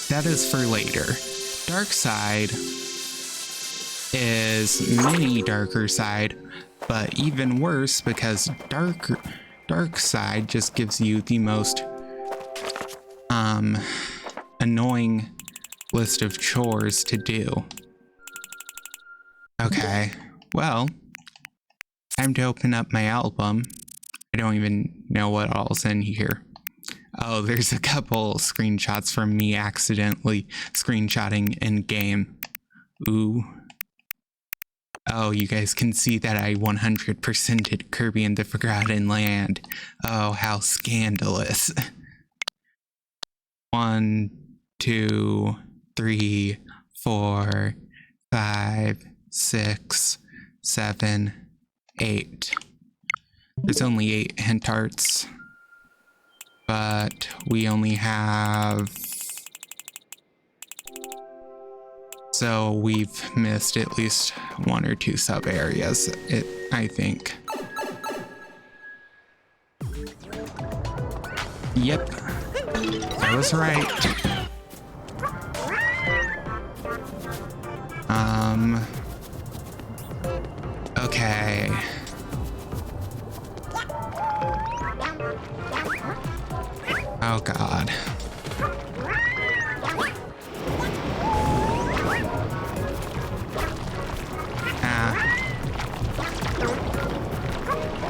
That is for later. Dark Side is mini Darker Side, but even worse because Dark Side just gives you the most annoying list of chores to do. Okay, well, time to open up my album. I don't even know what all's in here. Oh, there's a couple screenshots from me accidentally screenshotting in game. Ooh. Oh, you guys can see that I 100%ed Kirby and the Forgotten Land. Oh, how scandalous. 1, 2, 3, 4, 5, 6, 7, 8. There's only 8 hint arts, but we only have, so we've missed at least 1 or 2 sub areas, I think. Yep, I was right. Okay. Oh God.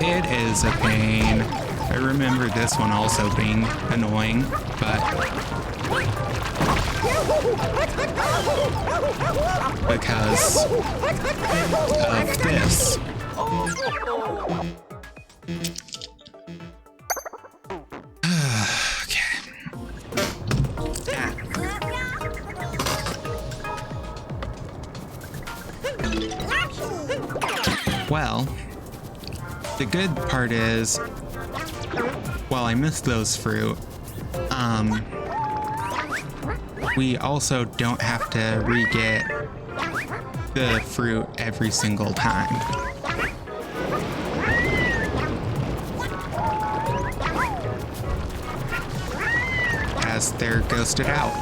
It is a pain. I remember this one also being annoying, but because of this. Well, the good part is, while I missed those fruit, we also don't have to re-get the fruit every single time. As they're ghosted out.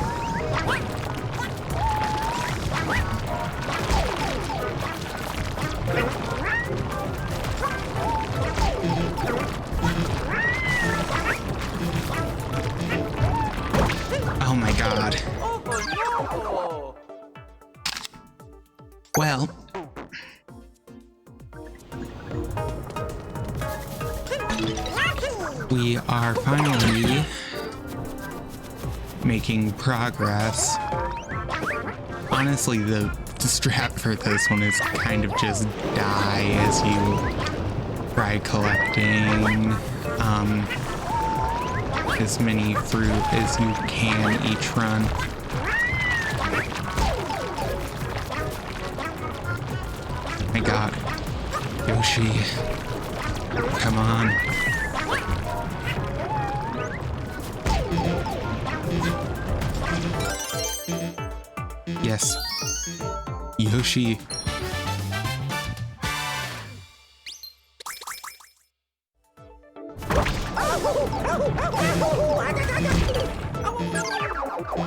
Oh my God. Well, we are finally making progress. Honestly, the strat for this one is kind of just die as you try collecting as many fruit as you can each run. My god. Yoshi. Come on. Yes. Yoshi.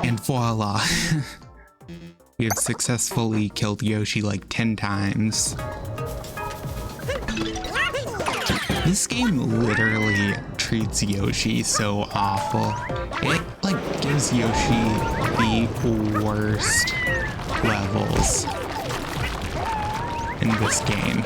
And voila. We have successfully killed Yoshi like 10 times. This game literally treats Yoshi so awful. It like gives Yoshi the worst levels in this game.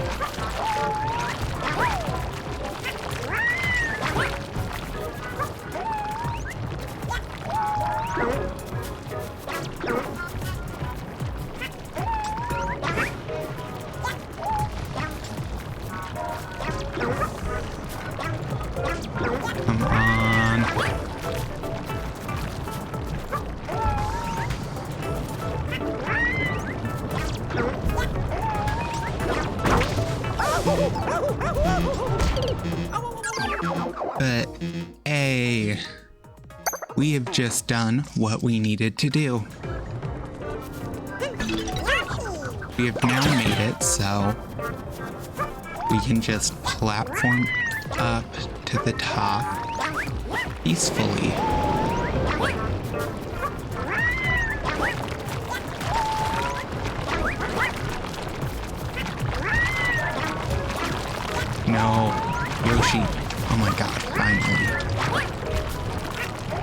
Come on. But, hey, we have just done what we needed to do. We have now made it so we can just platform up to the top peacefully. No, Yoshi. Oh my god, finally.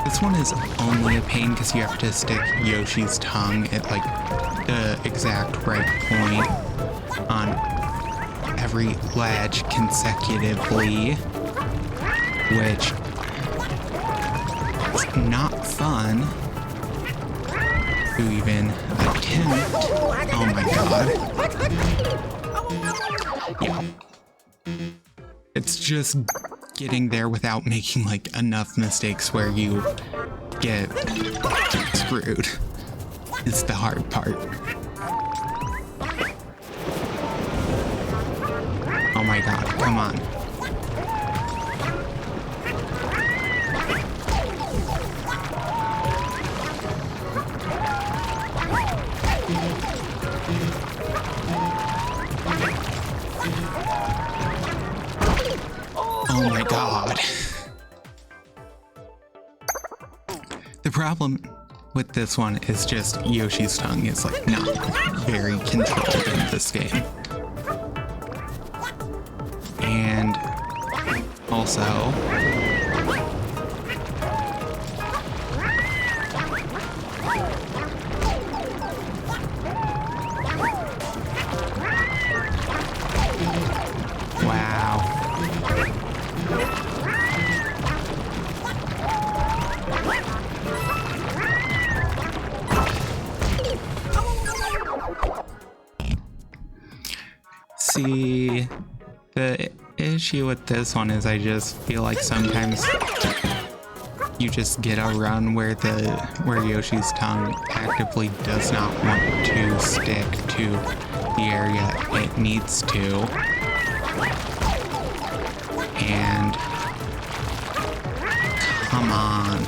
This one is only a pain because you have to stick Yoshi's tongue at like the exact right point on every ledge consecutively, which is not fun to even attempt. Oh my god. Yeah. It's just getting there without making like enough mistakes where you get screwed is the hard part. Oh my god, come on. Oh my god. The problem with this one is just Yoshi's tongue is like not very controlled in this game. And also wow. See, the issue with this one is I just feel like sometimes you just get a run where Yoshi's tongue actively does not want to stick to the area it needs to. And come on.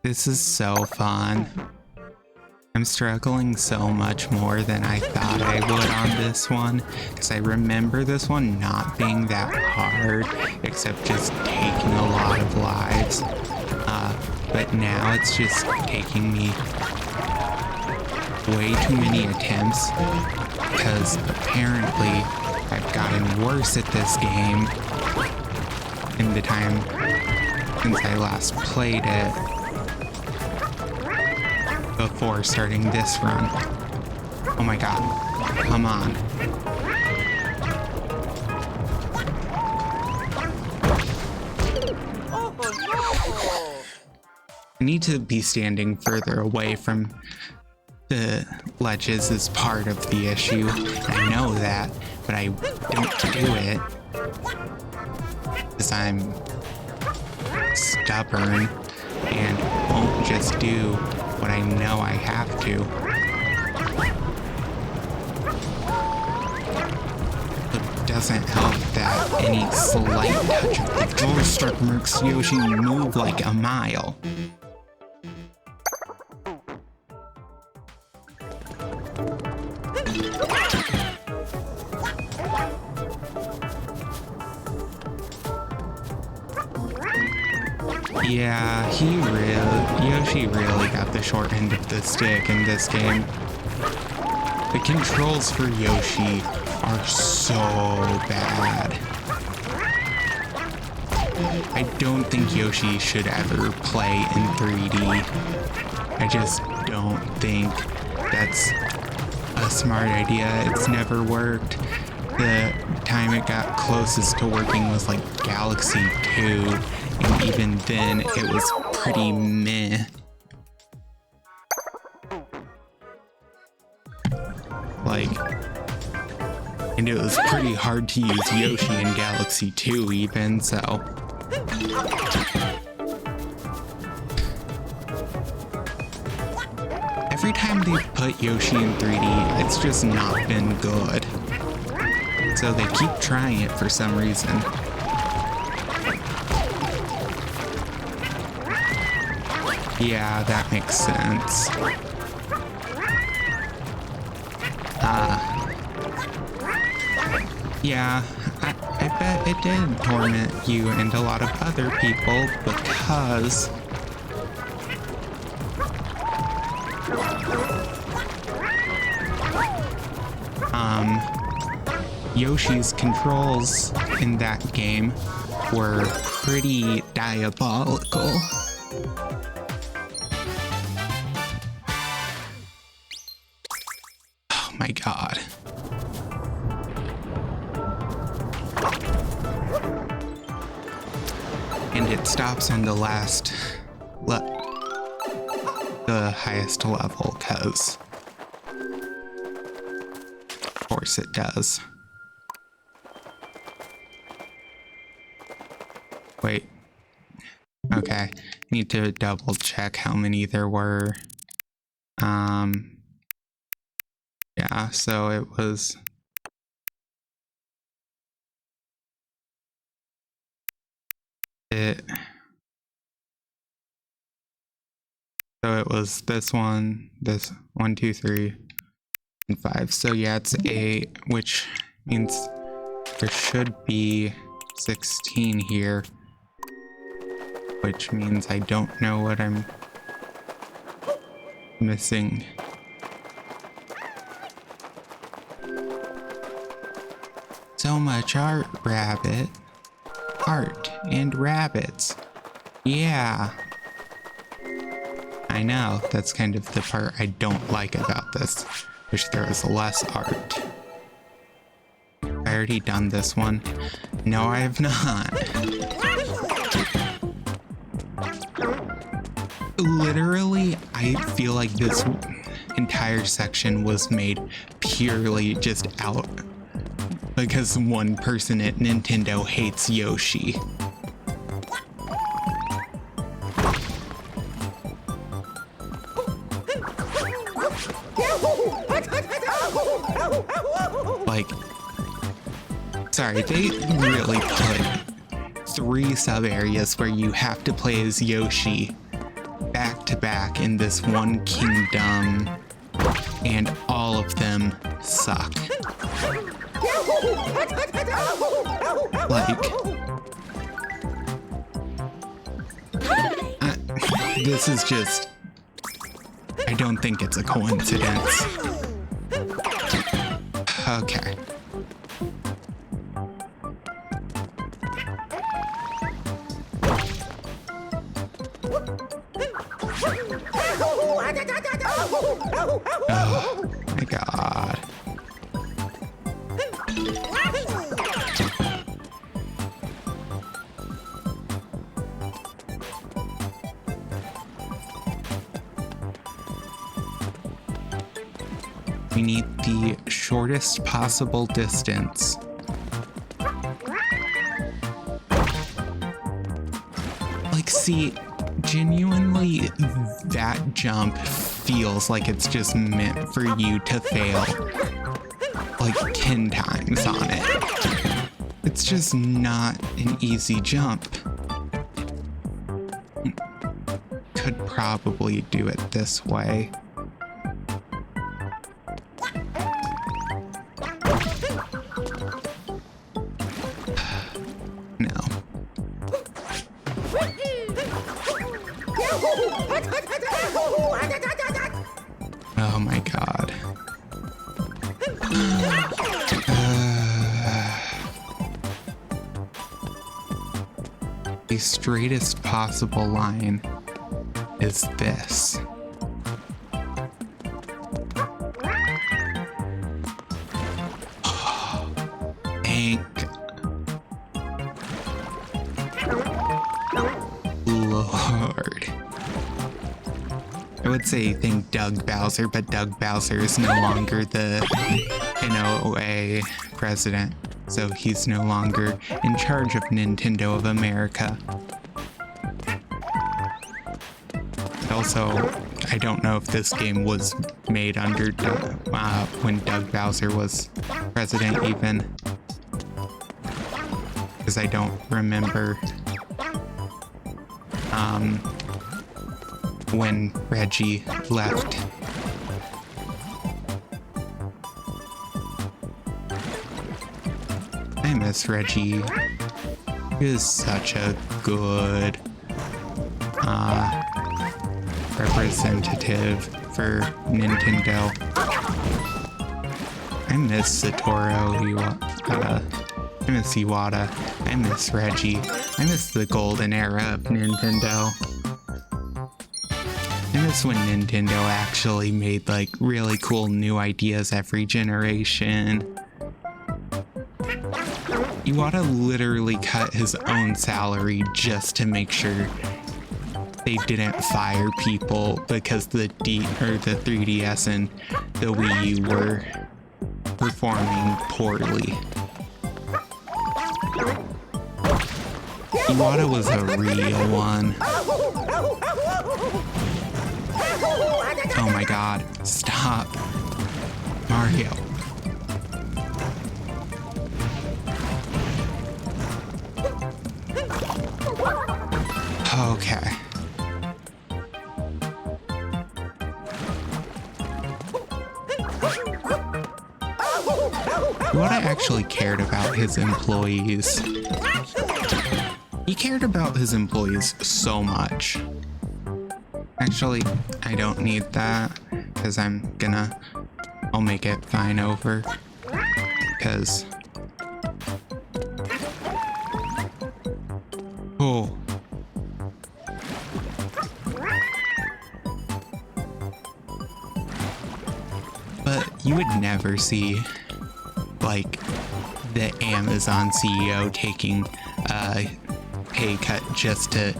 This is so fun. I'm struggling so much more than I thought I would on this one, because I remember this one not being that hard, except just taking a lot of lives. But now it's just taking me way too many attempts, because apparently I've gotten worse at this game in the time since I last played it before starting this run. Oh my god, come on. I need to be standing further away from the ledges is part of the issue. I know that, but I don't do it because I'm stubborn and won't just do what I know I have to. It doesn't help that any slight touch of the joystick makes Yoshi move like a mile. Yeah, Yoshi really got the short end of the stick in this game. The controls for Yoshi are so bad. I don't think Yoshi should ever play in 3D. I just don't think that's a smart idea. It's never worked. The time it got closest to working was like Galaxy 2. And even then, it was pretty meh. Like, and it was pretty hard to use Yoshi in Galaxy 2 even, so. Every time they put Yoshi in 3D, it's just not been good. So they keep trying it for some reason. Yeah, that makes sense. Yeah, I bet it did torment you and a lot of other people because Yoshi's controls in that game were pretty diabolical. Oh my god. And it stops on the the highest level, cause of course it does. Wait. Okay. Need to double check how many there were. Yeah, so it was so it was this 1, 2, 3, and 5. So yeah, it's 8, which means there should be 16 here. Which means I don't know what I'm missing. So much art, rabbit. Art and rabbits. Yeah. I know, that's kind of the part I don't like about this. Wish there was less art. I already done this one. No, I have not. Literally, I feel like this entire section was made purely just out because one person at Nintendo hates Yoshi. Like, sorry, they really put 3 sub-areas where you have to play as Yoshi back to back in this one kingdom, and all of them suck. Like, this is just, I don't think it's a coincidence. Okay. Oh my god. We need the shortest possible distance. Like, see, genuinely, that jump feels like it's just meant for you to fail like 10 times on it. It's just not an easy jump. Could probably do it this way. No. Oh my god. The straightest possible line is this. Thank Lord. I would say thank Doug Bowser, but Doug Bowser is no longer the NOA president, so he's no longer in charge of Nintendo of America. Also, I don't know if this game was made under when Doug Bowser was president even, because I don't remember when Reggie left. I miss Reggie. He is such a good representative for Nintendo. I miss Satoru Iwata. I miss Iwata. I miss Reggie. I miss the golden era of Nintendo. I miss when Nintendo actually made like really cool new ideas every generation. Iwata literally cut his own salary just to make sure they didn't fire people because the 3DS and the Wii U were performing poorly. Iwata was a real one. Oh my god, stop. Mario. Okay. Iwata actually cared about his employees. He cared about his employees so much. Actually, I don't need that, because I'll make it fine over, because... Oh. But you would never see, like, the Amazon CEO taking a pay cut just to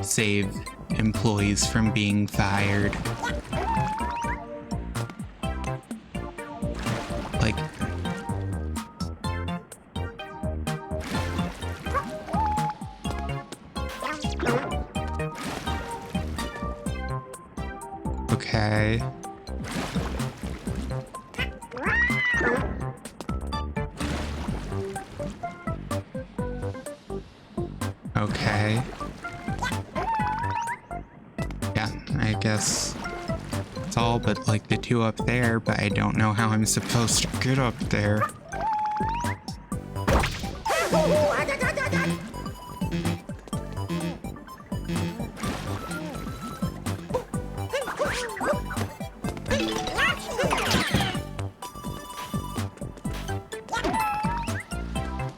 save employees from being fired. Like, okay. Okay. Yeah, I guess it's all but like the two up there, but I don't know how I'm supposed to get up there.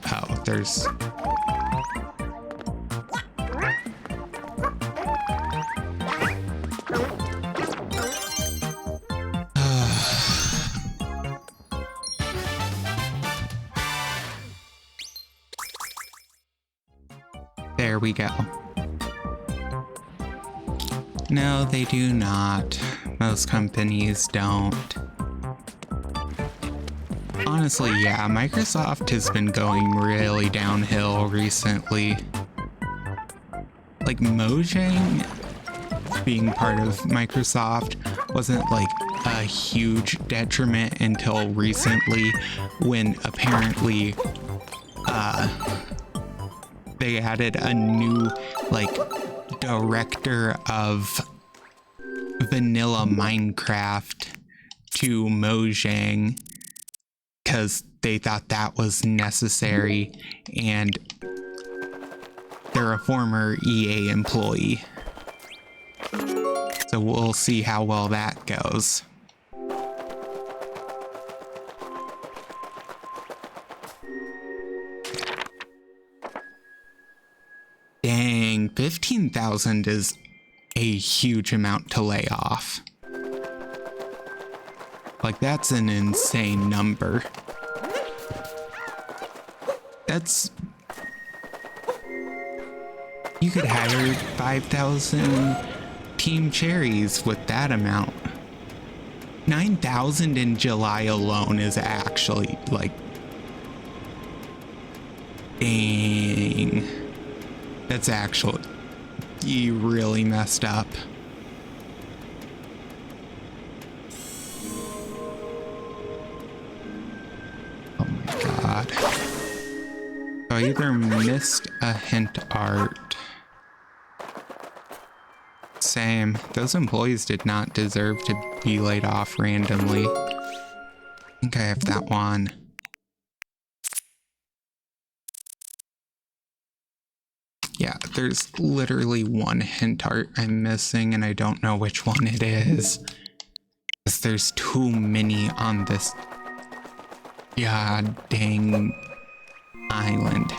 Oh, there's... There we go. No, they do not. Most companies don't. Honestly, yeah, Microsoft has been going really downhill recently. Like, Mojang being part of Microsoft wasn't like a huge detriment until recently, when apparently they added a new like director of vanilla Minecraft to Mojang because they thought that was necessary, and they're a former EA employee. So we'll see how well that goes. Dang, 15,000 is a huge amount to lay off. Like, that's an insane number. That's... You could hire 5,000 Team Cherries with that amount. 9,000 in July alone is actually, like... Dang. That's actually... You really messed up. Oh my god. So I either missed a hint art. Same. Those employees did not deserve to be laid off randomly. I think I have that one. Yeah, there's literally one hint art I'm missing, and I don't know which one it is. Because there's too many on this god dang island.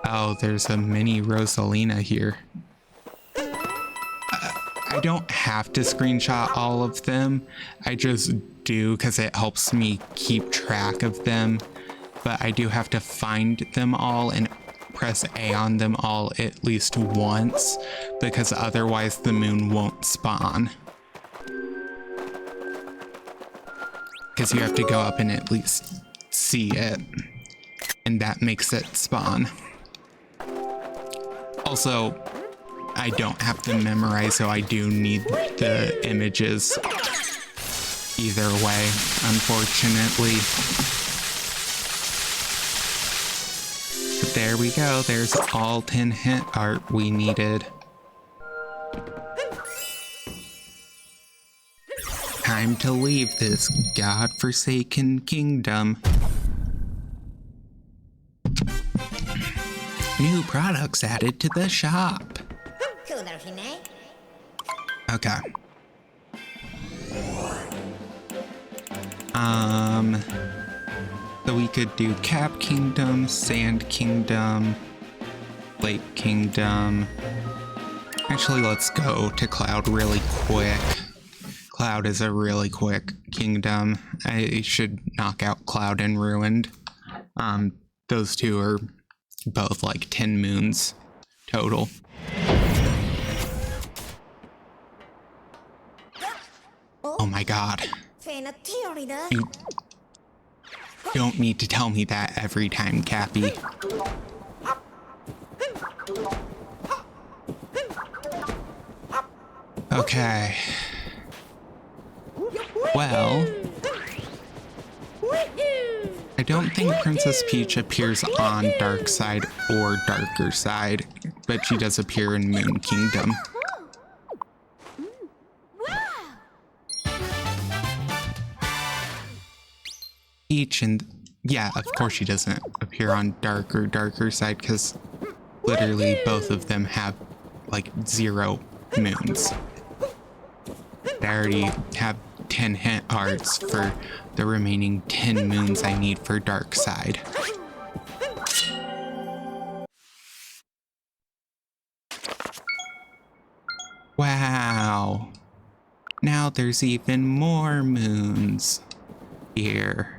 Oh, there's a mini Rosalina here. I don't have to screenshot all of them. I just do because it helps me keep track of them. But I do have to find them all and press A on them all at least once, because otherwise the moon won't spawn. Because you have to go up and at least see it, and that makes it spawn. Also, I don't have them memorized, so I do need the images either way, unfortunately. But there we go, there's all 10 hint art we needed. Time to leave this godforsaken kingdom. New products added to the shop. Okay. So we could do Cap Kingdom, Sand Kingdom, Lake Kingdom. Actually, let's go to Cloud really quick. Cloud is a really quick kingdom. I should knock out Cloud and Ruined. Those two are both like 10 moons total. Oh my god. You don't need to tell me that every time, Cappy. Okay. Well, I don't think Princess Peach appears on Dark Side or Darker Side, but she does appear in Moon Kingdom. Peach and... Yeah, of course she doesn't appear on Darker Side, because literally both of them have, like, 0 moons. I already have 10 hint arts for the remaining 10 moons I need for Dark Side. Wow. Now there's even more moons here.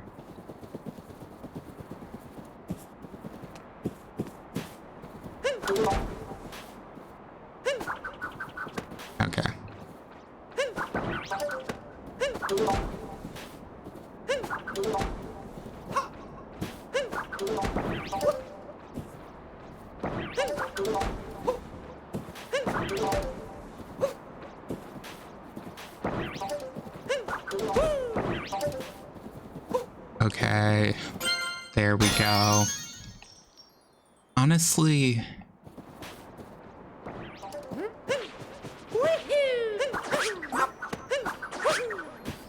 Okay, there we go. Honestly,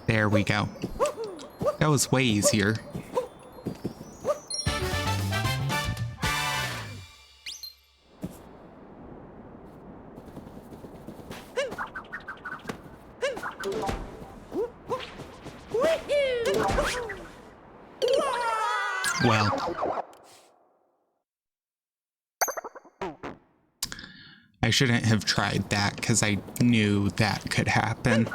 there we go. That was way easier. Well, I shouldn't have tried that because I knew that could happen.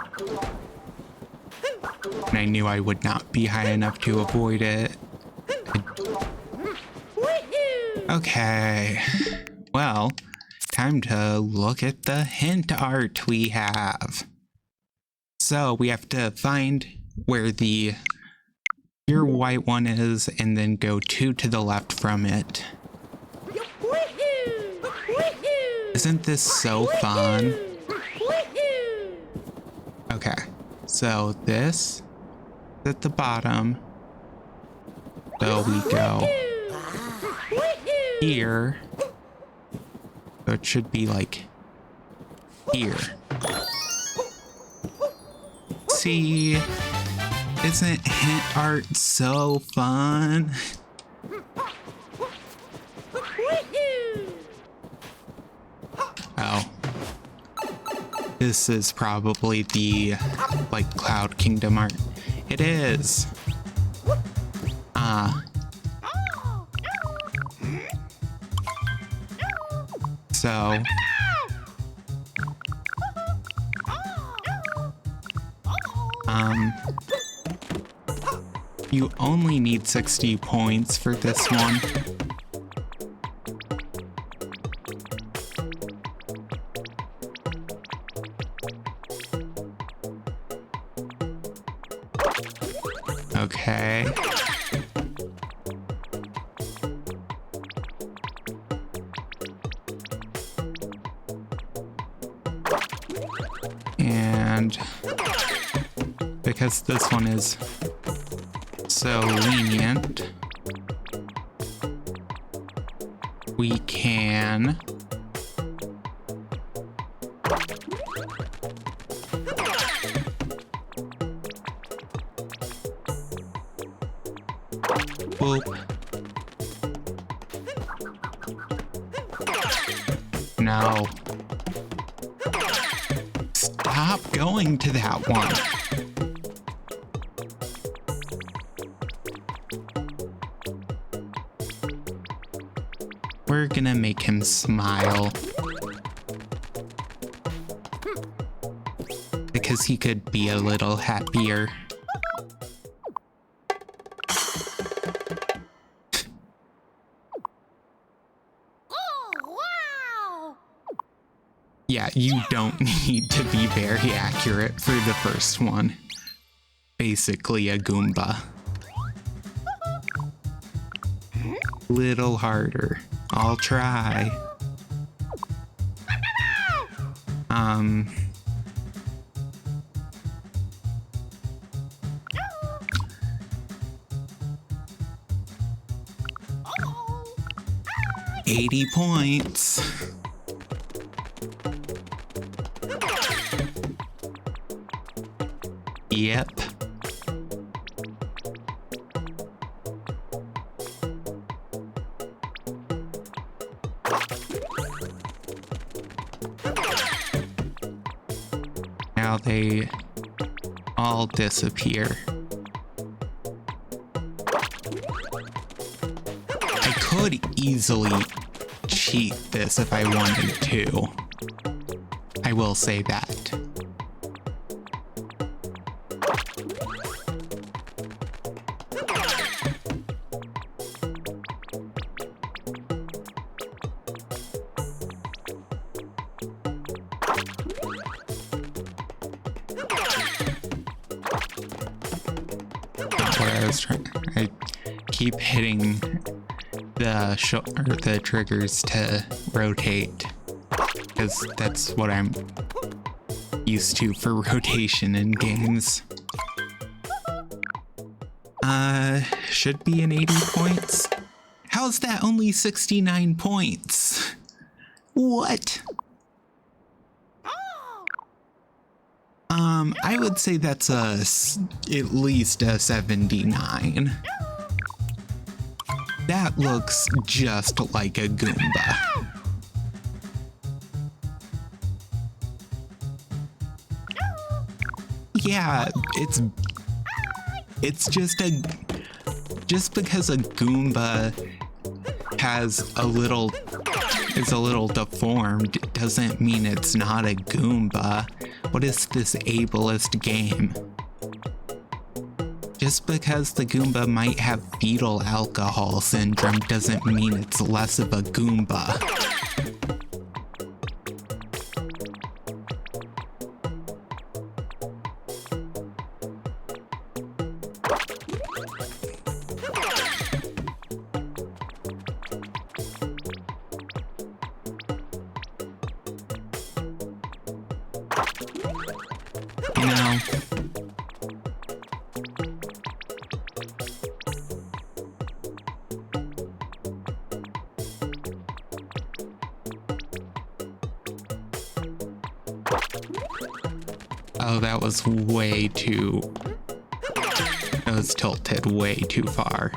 And I knew I would not be high enough to avoid it. Okay. Well, time to look at the hint art we have. So we have to find where the pure white one is and then go 2 to the left from it. Isn't this so fun? Okay, so this is at the bottom. So we go here. So it should be like here. See? Isn't hint art so fun? Oh. This is probably the, like, Cloud Kingdom art. It is. So. You only need 60 points for this one. Okay. And because this one is so lenient, we can boop. No. Stop going to that one. We're gonna make him smile. Because he could be a little happier. Yeah, you don't need to be very accurate for the first one. Basically a Goomba. Little harder. I'll try. 80 points. Yep. Now they all disappear. I could easily cheat this if I wanted to. I will say that. Not where I I keep hitting the triggers to rotate, because that's what I'm used to for rotation in games. Should be an 80 points. How's that only 69 points? What? I would say that's at least a 79. That looks just like a Goomba. Yeah, it's just because a Goomba is a little deformed doesn't mean it's not a Goomba. What is this ableist game? Just because the Goomba might have fetal alcohol syndrome doesn't mean it's less of a Goomba. You know, oh, that was tilted way too far.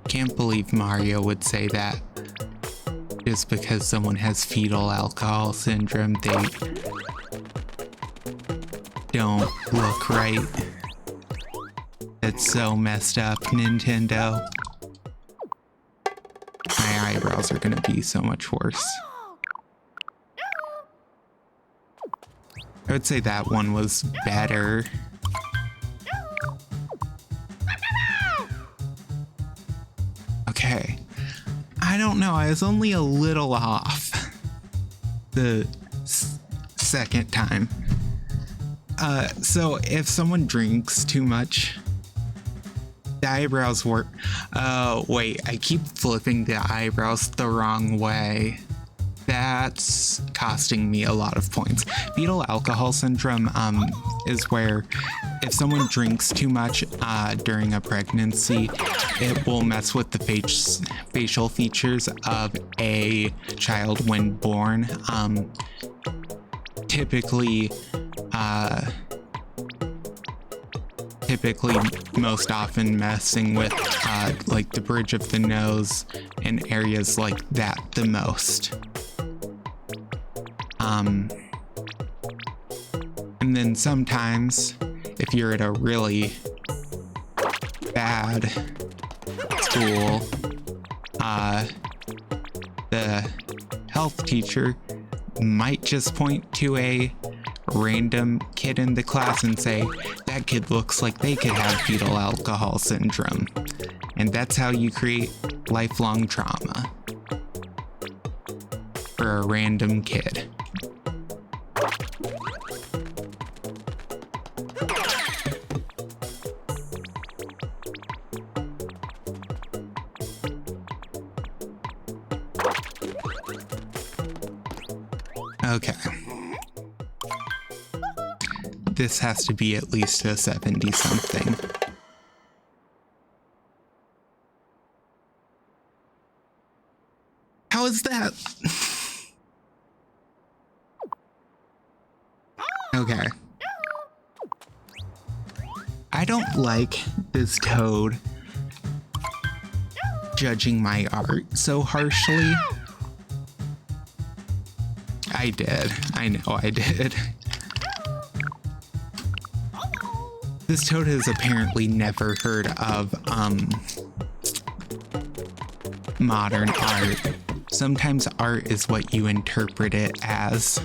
Can't believe Mario would say that. Just because someone has fetal alcohol syndrome, they don't look right. That's so messed up, Nintendo. My eyebrows are gonna be so much worse. I would say that one was better. Okay. I don't know, I was only a little off the second time. So if someone drinks too much, the eyebrows work. Oh, wait, I keep flipping the eyebrows the wrong way. That's costing me a lot of points. Fetal alcohol syndrome is where if someone drinks too much during a pregnancy, it will mess with the facial features of a child when born. Typically most often messing with like the bridge of the nose and areas like that the most. And then sometimes, if you're at a really bad school, the health teacher might just point to a random kid in the class and say, that kid looks like they could have fetal alcohol syndrome. And that's how you create lifelong trauma for a random kid. Okay. This has to be at least a 70 something. How is that? Okay. I don't like this Toad judging my art so harshly. I did. I know I did. This Toad has apparently never heard of modern art. Sometimes art is what you interpret it as.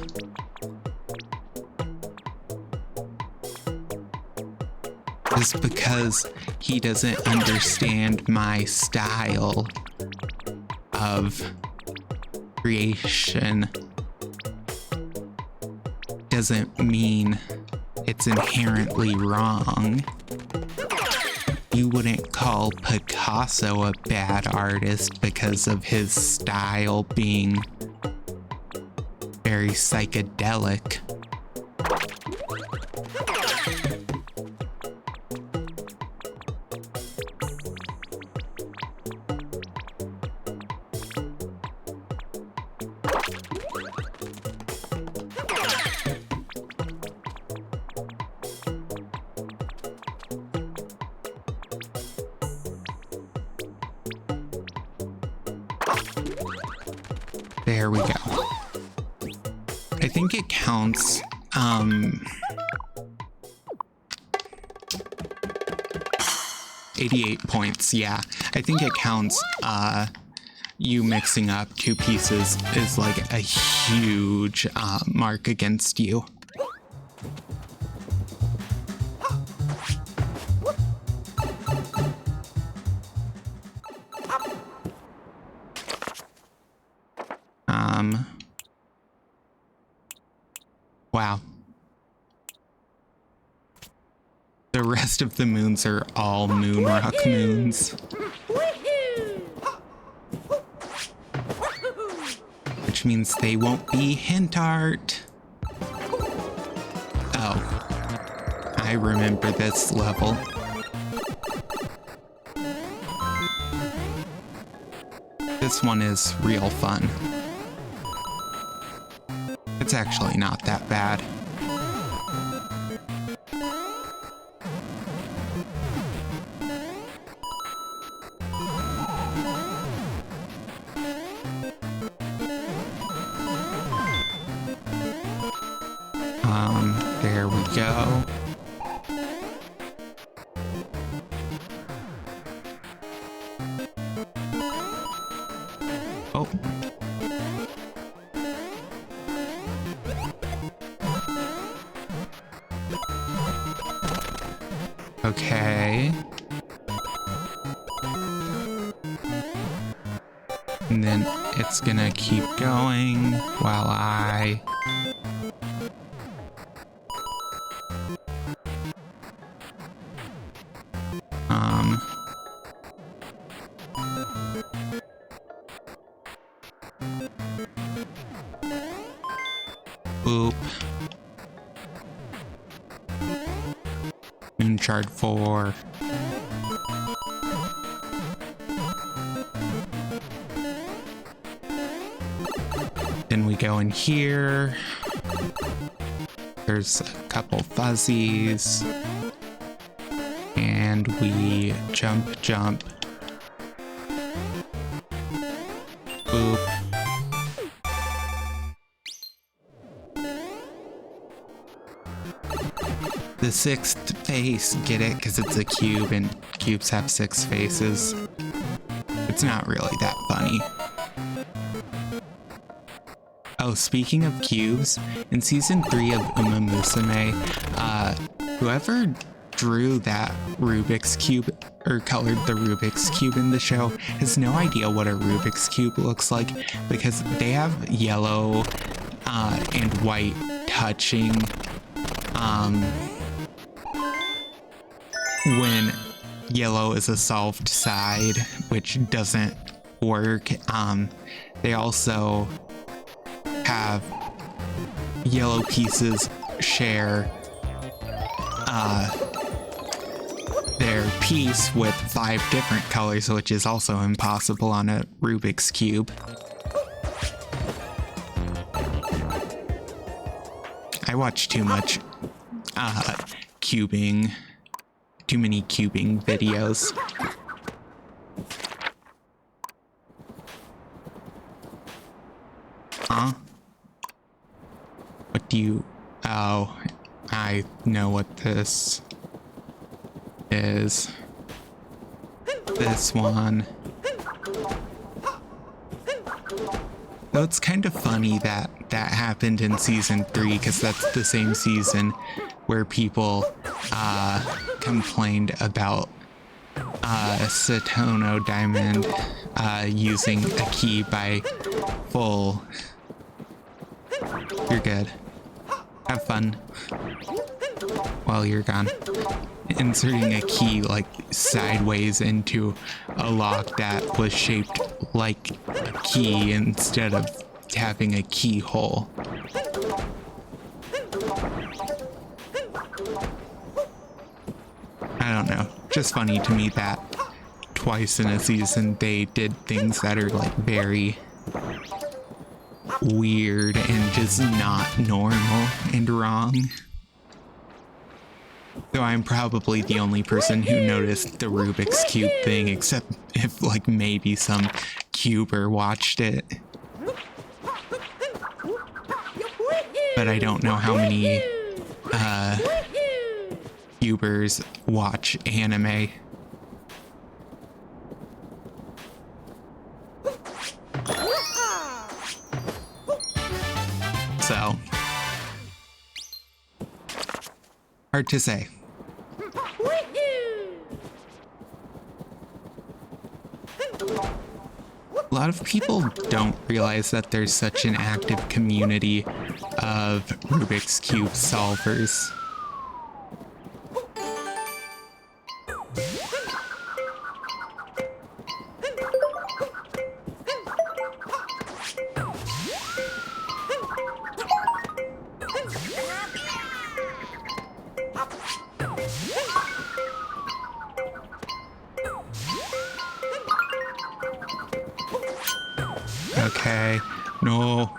Just because he doesn't understand my style of creation doesn't mean it's inherently wrong. You wouldn't call Picasso a bad artist because of his style being very psychedelic. There we go. I think it counts, 88 points, yeah. I think it counts, you mixing up two pieces is like a huge, mark against you. Wow. The rest of the moons are all moon rock moons. Which means they won't be hint art. Oh. I remember this level. This one is real fun. It's actually not that bad. There we go. Oh. Okay. And then it's gonna keep going while I... Boop. Moonshard 4. Then we go in here. There's a couple fuzzies. And we jump. Boop. The sixth face, get it? Because it's a cube and cubes have 6 faces. It's not really that funny. Oh, speaking of cubes, in season 3 of Uma Musume, whoever drew that Rubik's Cube, or colored the Rubik's Cube in the show, has no idea what a Rubik's Cube looks like, because they have yellow and white touching when yellow is a solved side, which doesn't work. They also have yellow pieces share their piece with 5 different colors, which is also impossible on a Rubik's Cube. I watch too much cubing, too many cubing videos. Huh? What do you... Oh, I know what this is. This one. Though it's kind of funny that that happened in season 3, because that's the same season where people complained about Satono Diamond using a key by full. You're good. Have fun. while you're gone. Inserting a key like sideways into a lock that was shaped like a key instead of having a keyhole. I don't know. Just funny to me that twice in a season they did things that are like very weird and just not normal and wrong. So I'm probably the only person who noticed the Rubik's Cube thing, except if like maybe some cuber watched it. But I don't know how many cubers watch anime. So, hard to say. A lot of people don't realize that there's such an active community of Rubik's Cube solvers. Okay, no.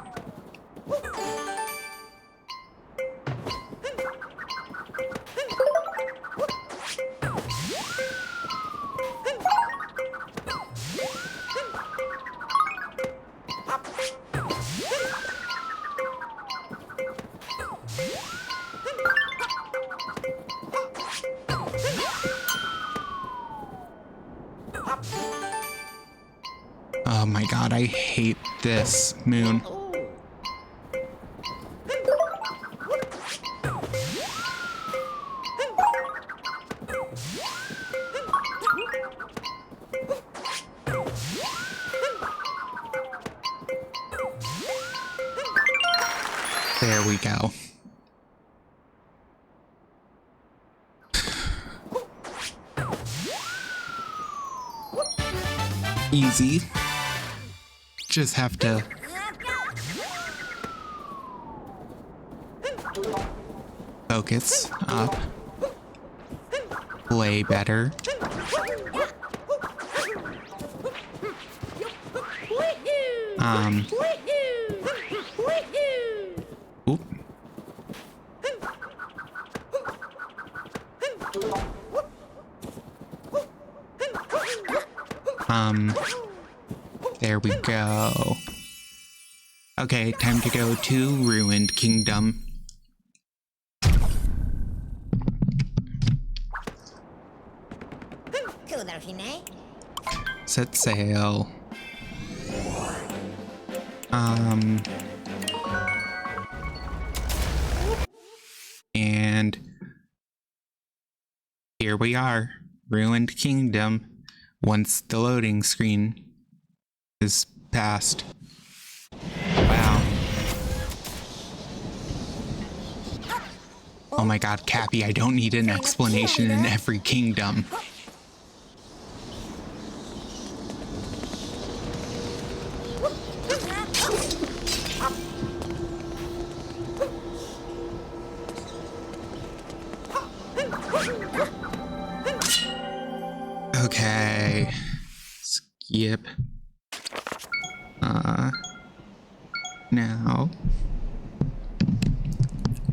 Oh my god, I hate this, Moon. There we go. Easy. Just have to focus up, play better. Oop. There we go. Okay, time to go to Ruined Kingdom. Set sail. And here we are, Ruined Kingdom, once the loading screen is passed. Wow. Oh my god, Cappy, I don't need an explanation in every kingdom. Okay. Skip. Now.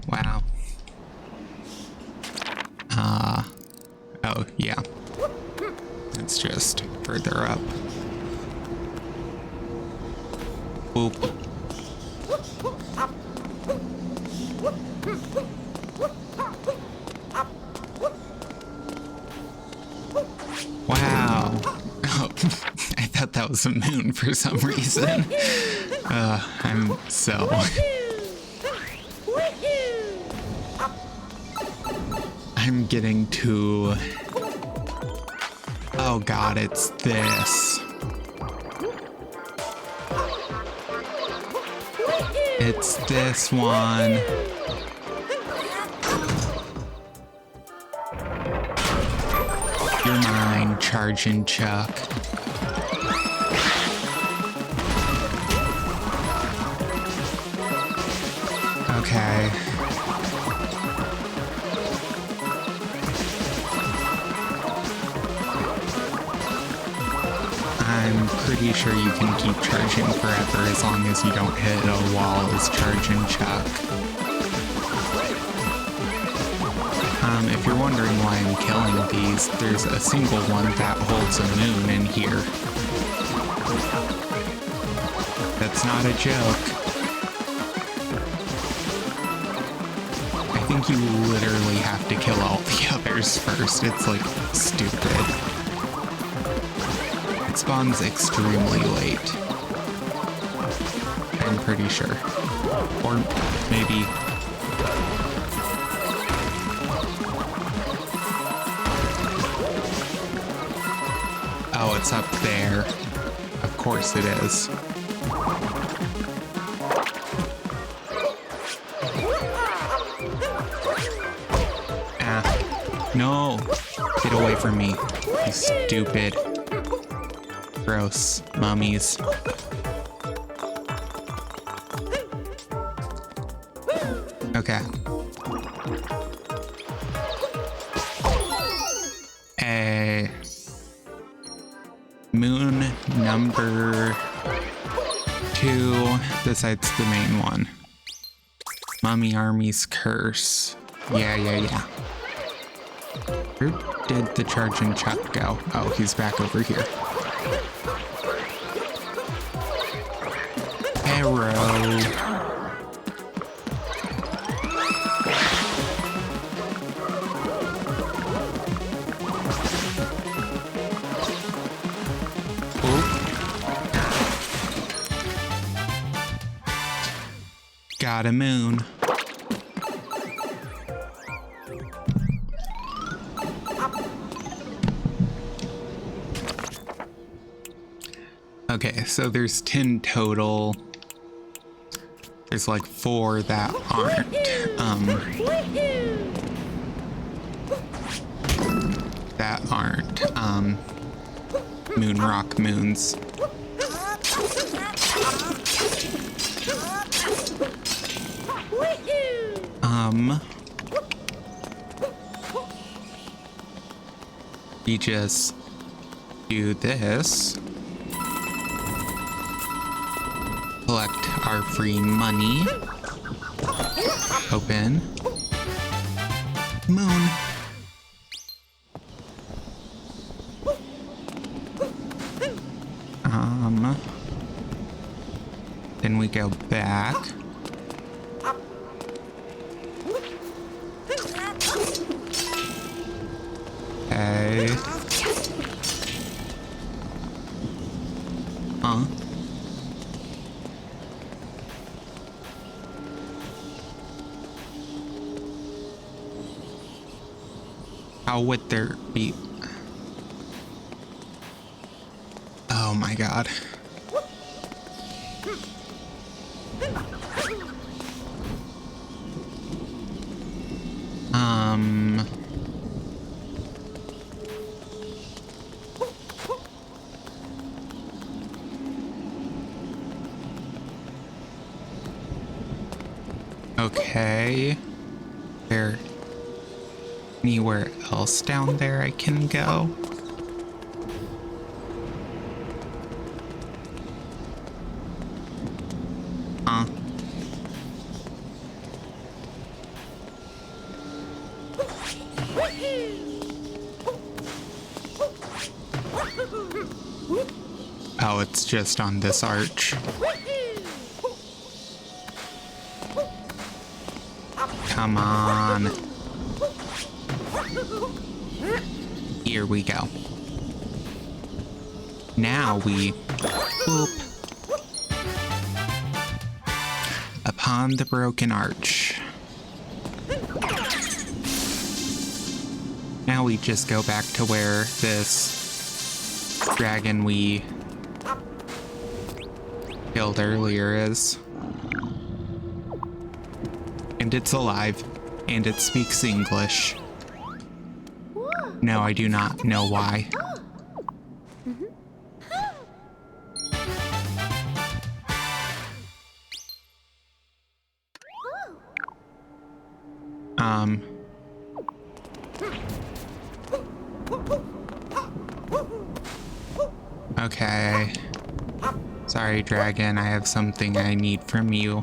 Wow. Oh, yeah. It's just further up. Boop. Wow. Oh, I thought that was a moon for some reason. I'm so... I'm getting too... Oh god, it's this. It's this one. You're mine, Chargin' Chuck. Okay. I'm pretty sure you can keep charging forever as long as you don't hit a wall as Chargin' Chuck. If you're wondering why I'm killing these, there's a single one that holds a moon in here. That's not a joke. I think you literally have to kill all the others first. It's like stupid. It spawns extremely late. I'm pretty sure. Or maybe... Oh, it's up there. Of course it is. Ah. No! Get away from me, you stupid. Gross mummies. Okay. Moon number 2 besides the main one. Mummy Army's Curse. Yeah. Where did the Chargin' Chuck go? Oh, he's back over here. Arrow. Got a moon. Okay, so there's 10 total. There's like 4 that aren't. Moon rock moons. We just do this. Collect our free money. Open. Moon. Then we go back. Okay. Huh? How would there be... Oh my god. Okay. There anywhere else down there I can go? Huh? Oh, it's just on this arch. Come on. Here we go. Now we boop upon the broken arch. Now we just go back to where this dragon we killed earlier is. And it's alive, and it speaks English. No, I do not know why. Okay. Sorry, dragon, I have something I need from you.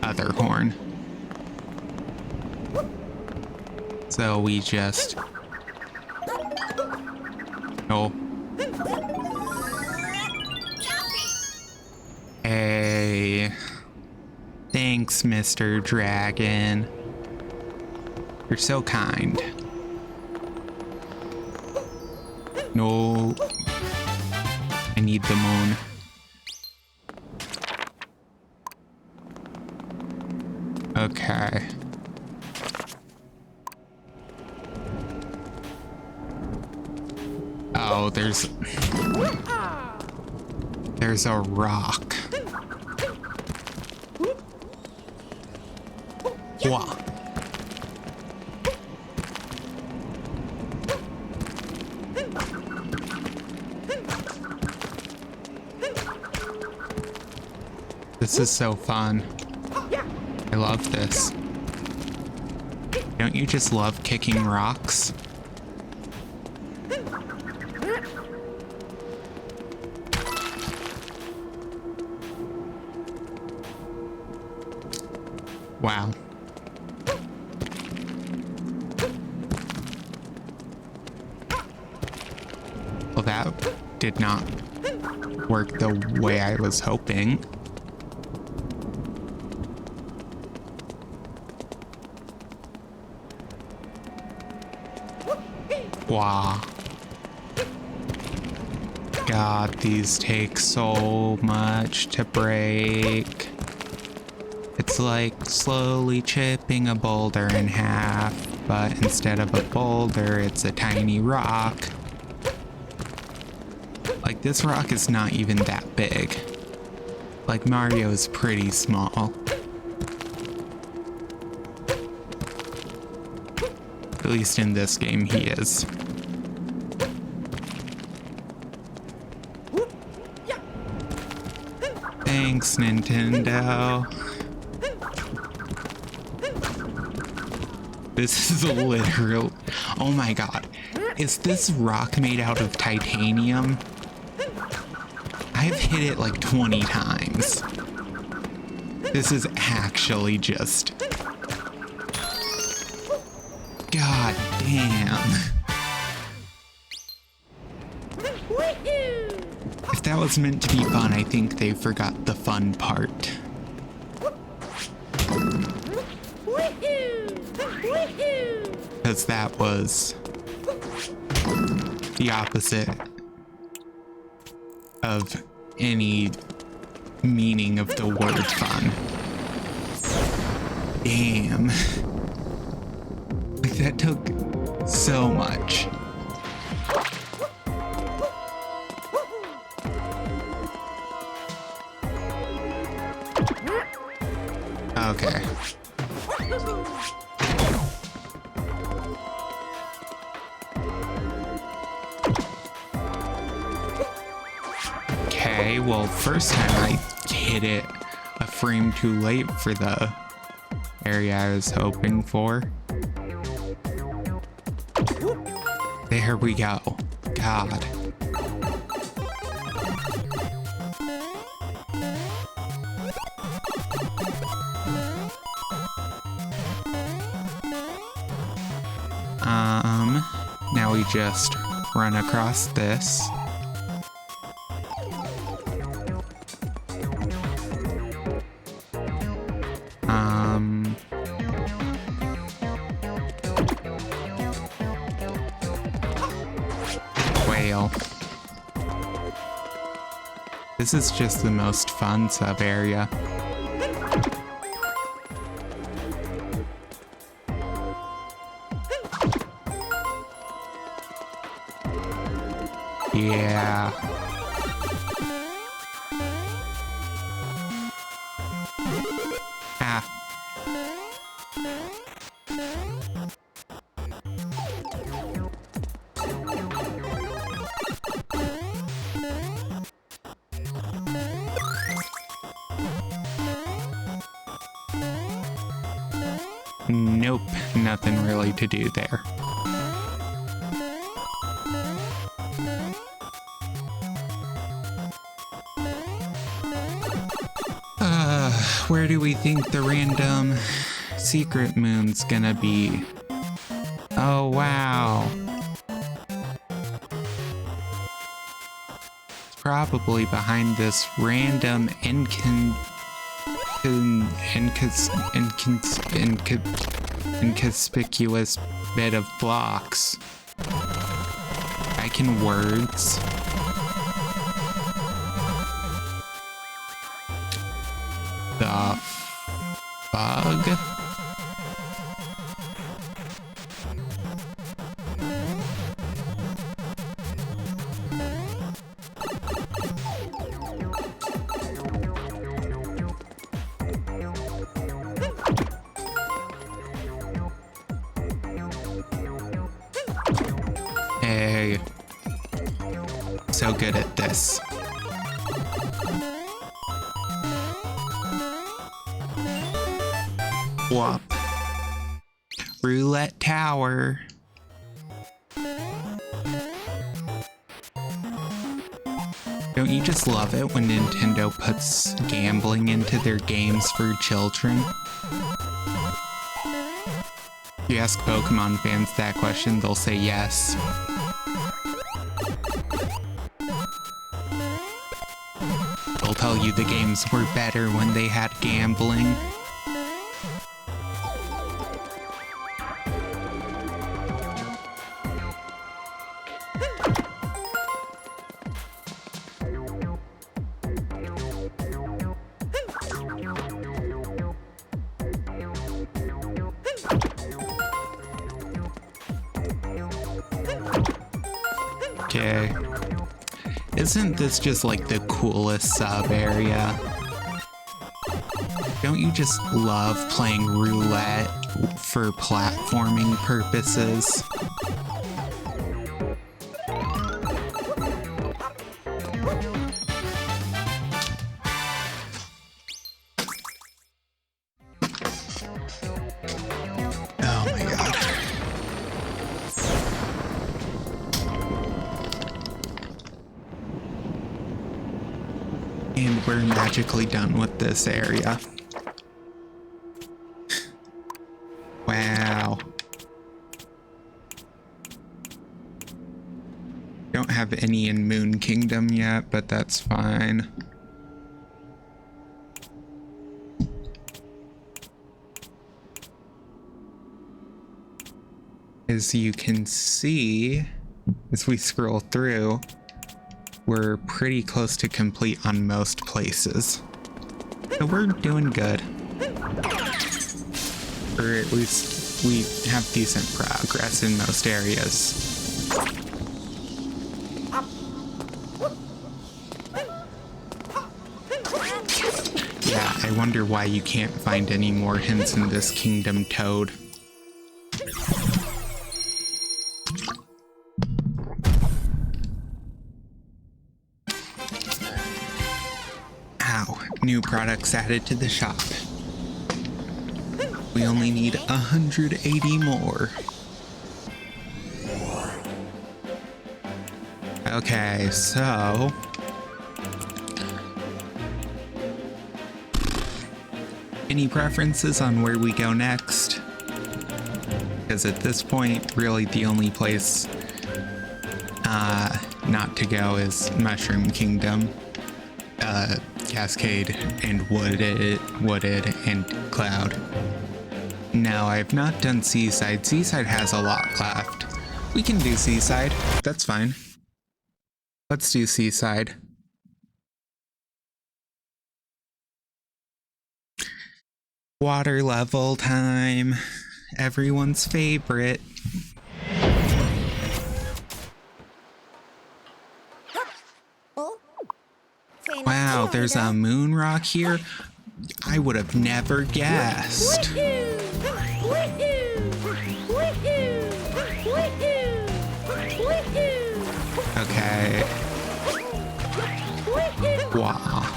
Other horn. So we just... Oh. Hey. Thanks, Mr. Dragon. You're so kind. No. I need the moon. Okay. Oh, there's a rock. Wow. This is so fun. I love this. Don't you just love kicking rocks? Wow. Well, that did not work the way I was hoping. Wow. God, these take so much to break. It's like slowly chipping a boulder in half, but instead of a boulder, it's a tiny rock. Like, this rock is not even that big. Like, Mario's pretty small. At least in this game, he is. Thanks, Nintendo. This is a literal... Oh my god. Is this rock made out of titanium? I've hit it like 20 times. This is actually just... God damn. If that was meant to be fun, I think they forgot the fun part. Because that was the opposite of any meaning of the word fun. Damn. Like, that took so much. Okay. Okay, well, first time I hit it a frame too late for the area I was hoping for. There we go. God. Now we just run across this. Whale. This is just the most fun sub-area. Yeah. Ah. Nope, nothing really to do there. Where do we think the random secret moon's gonna be? Oh, wow. It's probably behind this random inconspicuous bit of blocks. I can words. The bug? Hey, so good at this. Whoop. Roulette Tower. Don't you just love it when Nintendo puts gambling into their games for children? If you ask Pokemon fans that question, they'll say yes. They'll tell you the games were better when they had gambling. Okay. Isn't this just like the coolest sub area? Don't you just love playing roulette for platforming purposes? Oh my god. And we're magically done with this area. Wow. Don't have any in Moon Kingdom yet, but that's fine. As you can see, as we scroll through, we're pretty close to complete on most places. So we're doing good. Or at least we have decent progress in most areas. Yeah, I wonder why you can't find any more hints in this Kingdom Toad. Ow, new products added to the shop. We only need 180 more. Okay, so... any preferences on where we go next? Because at this point, really the only place not to go is Mushroom Kingdom, Cascade, and Wooded, and Cloud. No, I've not done Seaside. Seaside has a lot left. We can do Seaside. That's fine. Let's do Seaside. Water level time. Everyone's favorite. Wow, there's a moon rock here. I would have never guessed. Okay. Wow.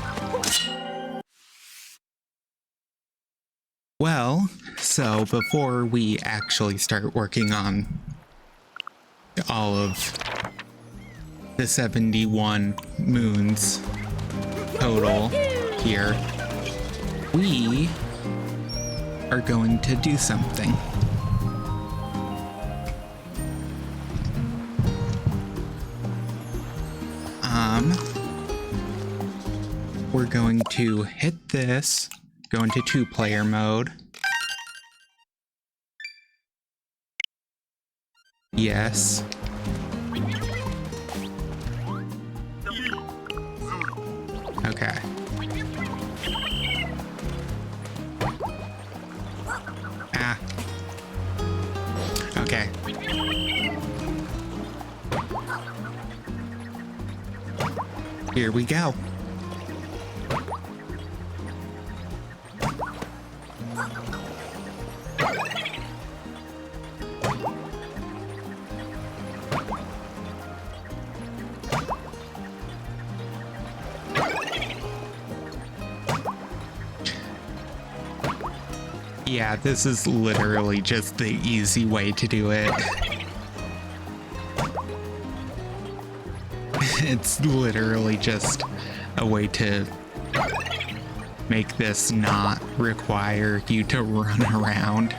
Well, so before we actually start working on all of the 71 moons total here, we are going to do something. We're going to hit this, go into 2-player mode. Yes. Okay. Ah. Okay. Here we go. Yeah, this is literally just the easy way to do it. It's literally just a way to make this not require you to run around.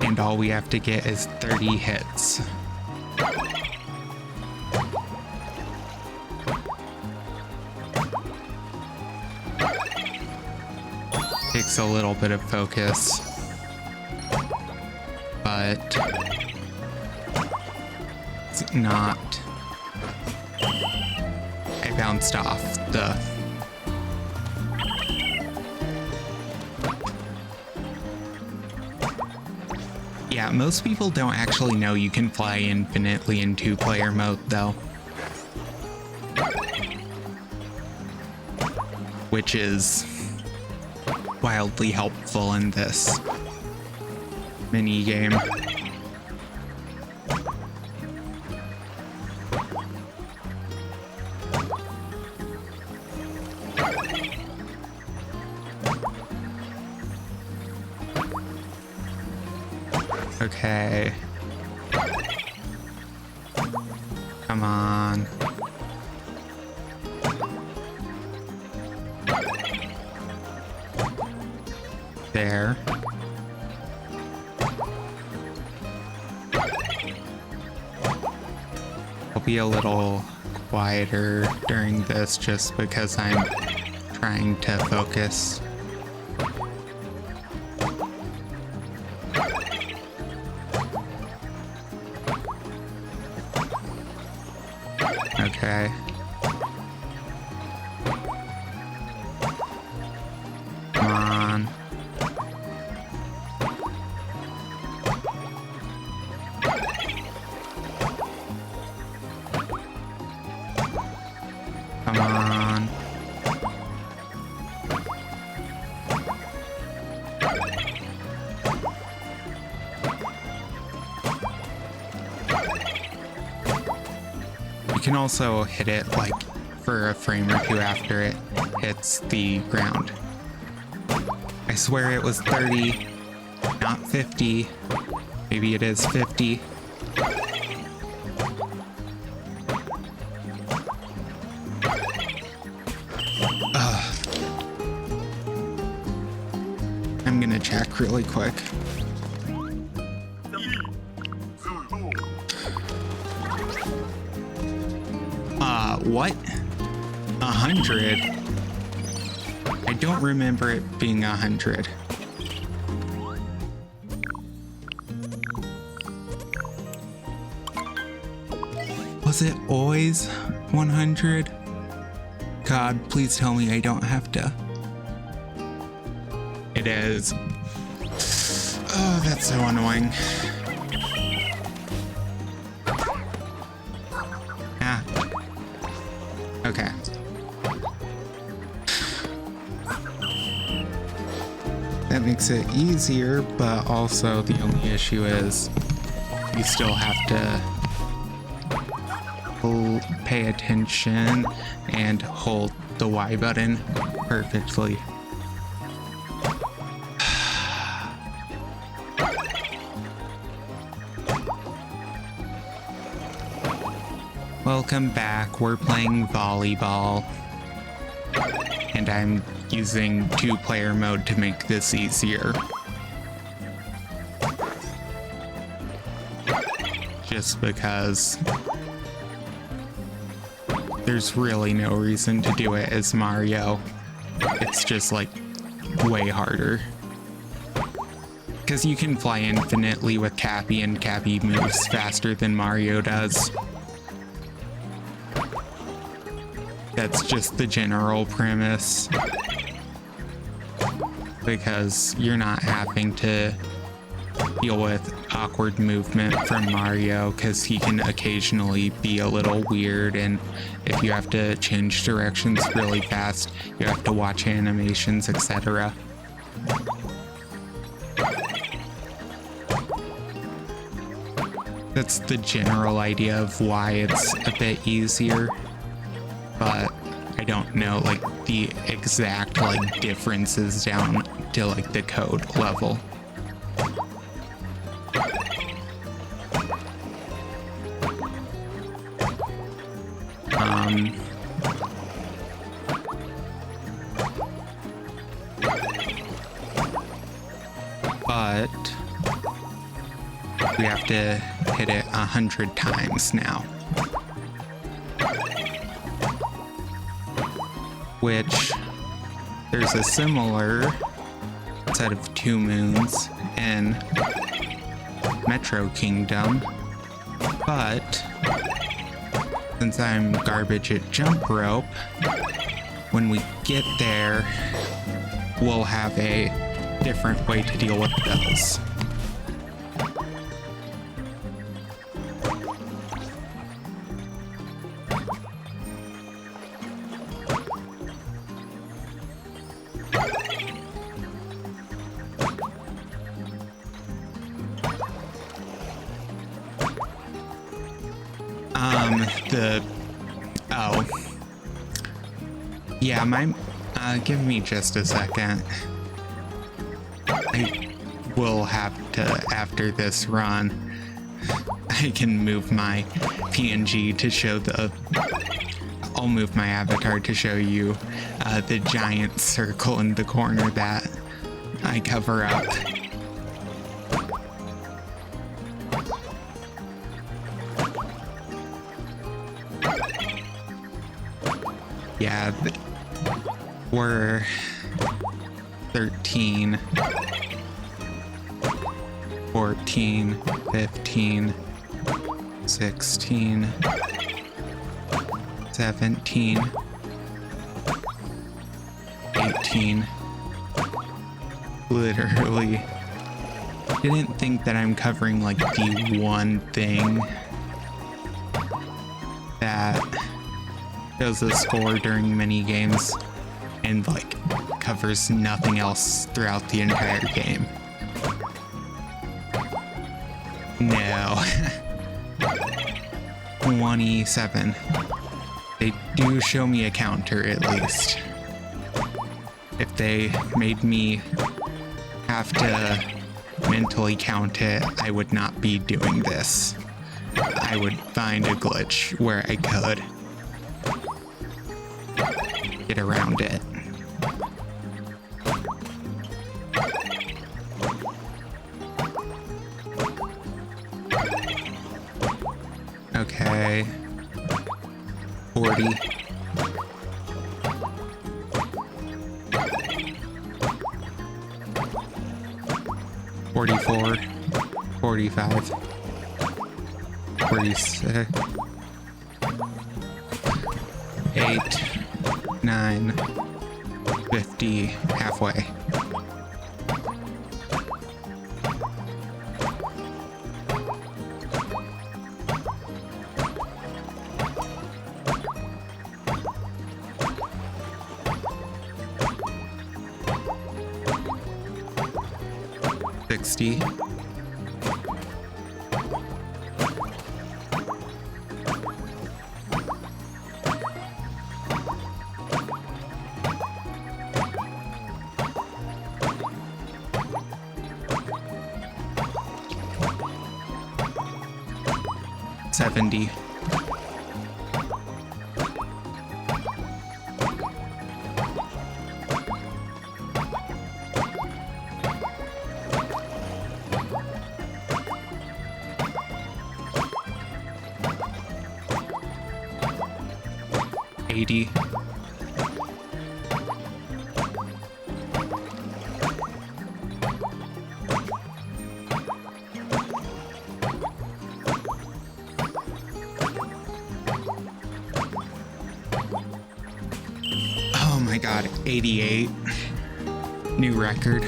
And all we have to get is 30 hits. Takes a little bit of focus, but it's not. I bounced off the. Yeah, most people don't actually know you can fly infinitely in 2-player mode, though. Which is wildly helpful in this mini game. Okay. Come on. There. I'll be a little quieter during this just because I'm trying to focus. Okay. Come on. Come on. You can also hit it like for a frame or two after it hits the ground. I swear it was 30, not 50. Maybe it is 50. I'm gonna check really quick. What? 100? I don't remember it being 100. Was it always 100? God, please tell me I don't have to. It is. Oh, that's so annoying. Ah. Okay. That makes it easier, but also the only issue is you still have to pay attention and hold the Y button perfectly. Welcome back. We're playing volleyball, and I'm using 2-player mode to make this easier. Just because there's really no reason to do it as Mario. It's just like way harder. Because you can fly infinitely with Cappy, and Cappy moves faster than Mario does. That's just the general premise. Because you're not having to deal with awkward movement from Mario, because he can occasionally be a little weird, and if you have to change directions really fast, you have to watch animations, etc. That's the general idea of why it's a bit easier, but I don't know like the exact like differences down to like the code level. But we have to hit it 100 times now. Which there's a similar set of 2 moons in Metro Kingdom, but since I'm garbage at jump rope, when we get there, we'll have a different way to deal with those. Yeah, give me just a second. I will have to, after this run, I can move my PNG to show I'll move my avatar to show you the giant circle in the corner that I cover up. Yeah, we're 13, 14, 15, 16, 17, 18. Literally didn't think that I'm covering like the one thing that shows a score during mini games and like covers nothing else throughout the entire game. No. 27. They do show me a counter at least. If they made me have to mentally count it, I would not be doing this. I would find a glitch where I could get around it. Okay. 40. $44, $45, $46, $8, $9, $50, halfway. 60. $70. $80. Oh my god, 88. New record.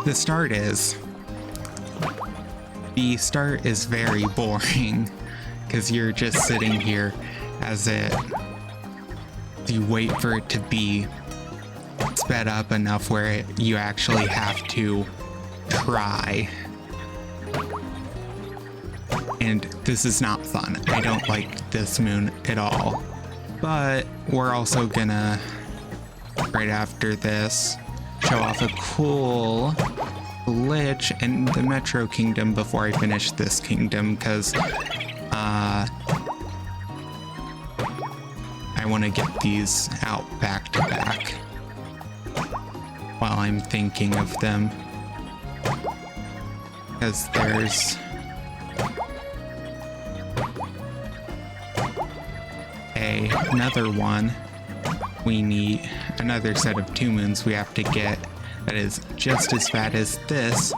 The start is very boring because you're just sitting here you wait for it to be sped up enough where you actually have to try. And this is not fun. I don't like this moon at all. But we're also gonna, right after this, show off a cool glitch in the Metro Kingdom before I finish this kingdom, because I want to get these out back to back while I'm thinking of them, because there's another one. We need another set of 2 moons we have to get that is just as bad as this,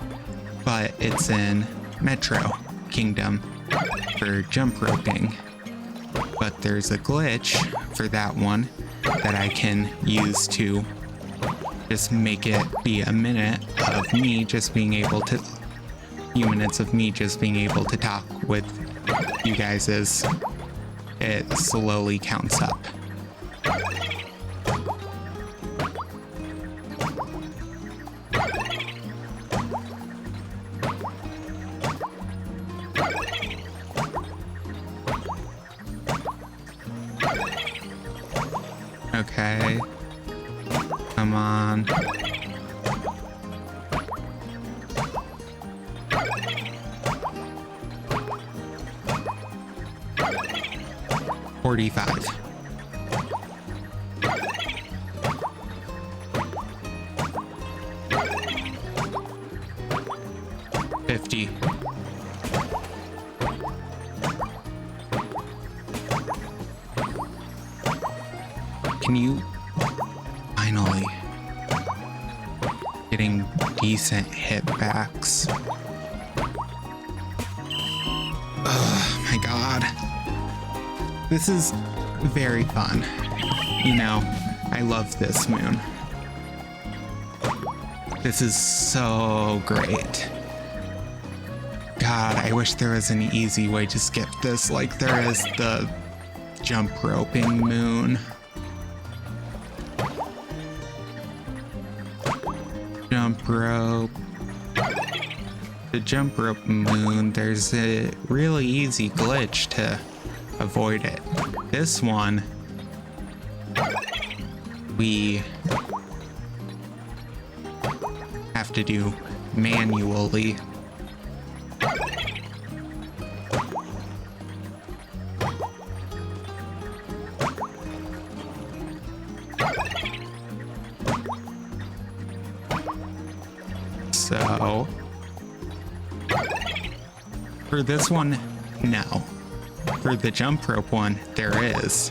but it's in Metro Kingdom for jump roping. But there's a glitch for that one that I can use to just make it be a minute of me just being able to, few minutes of me just being able to talk with you guys as it slowly counts up. Okay. Come on. $45. $50. Can you finally getting decent hitbacks? Oh my god. This is very fun. You know, I love this moon. This is so great. God, I wish there was an easy way to skip this like there is the jump roping moon. Jump rope. The jump rope moon, there's a really easy glitch to avoid it. This one, we have to do manually. So, for this one, no. For the jump rope one, there is.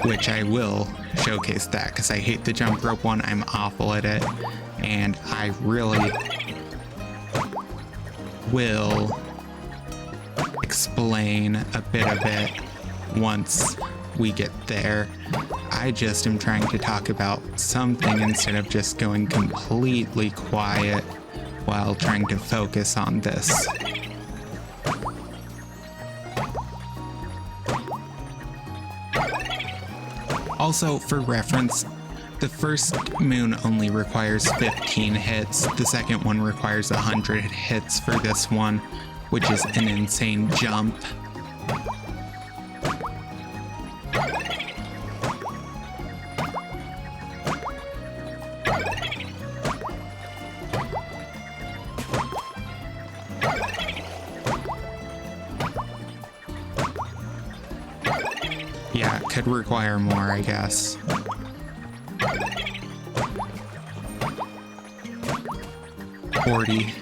Which I will showcase that, because I hate the jump rope one. I'm awful at it. And I really will explain a bit of it once we get there. I just am trying to talk about something instead of just going completely quiet while trying to focus on this. Also, for reference, the first moon only requires 15 hits. The second one requires 100 hits for this one, which is an insane jump. Yeah, it could require more, I guess. $40.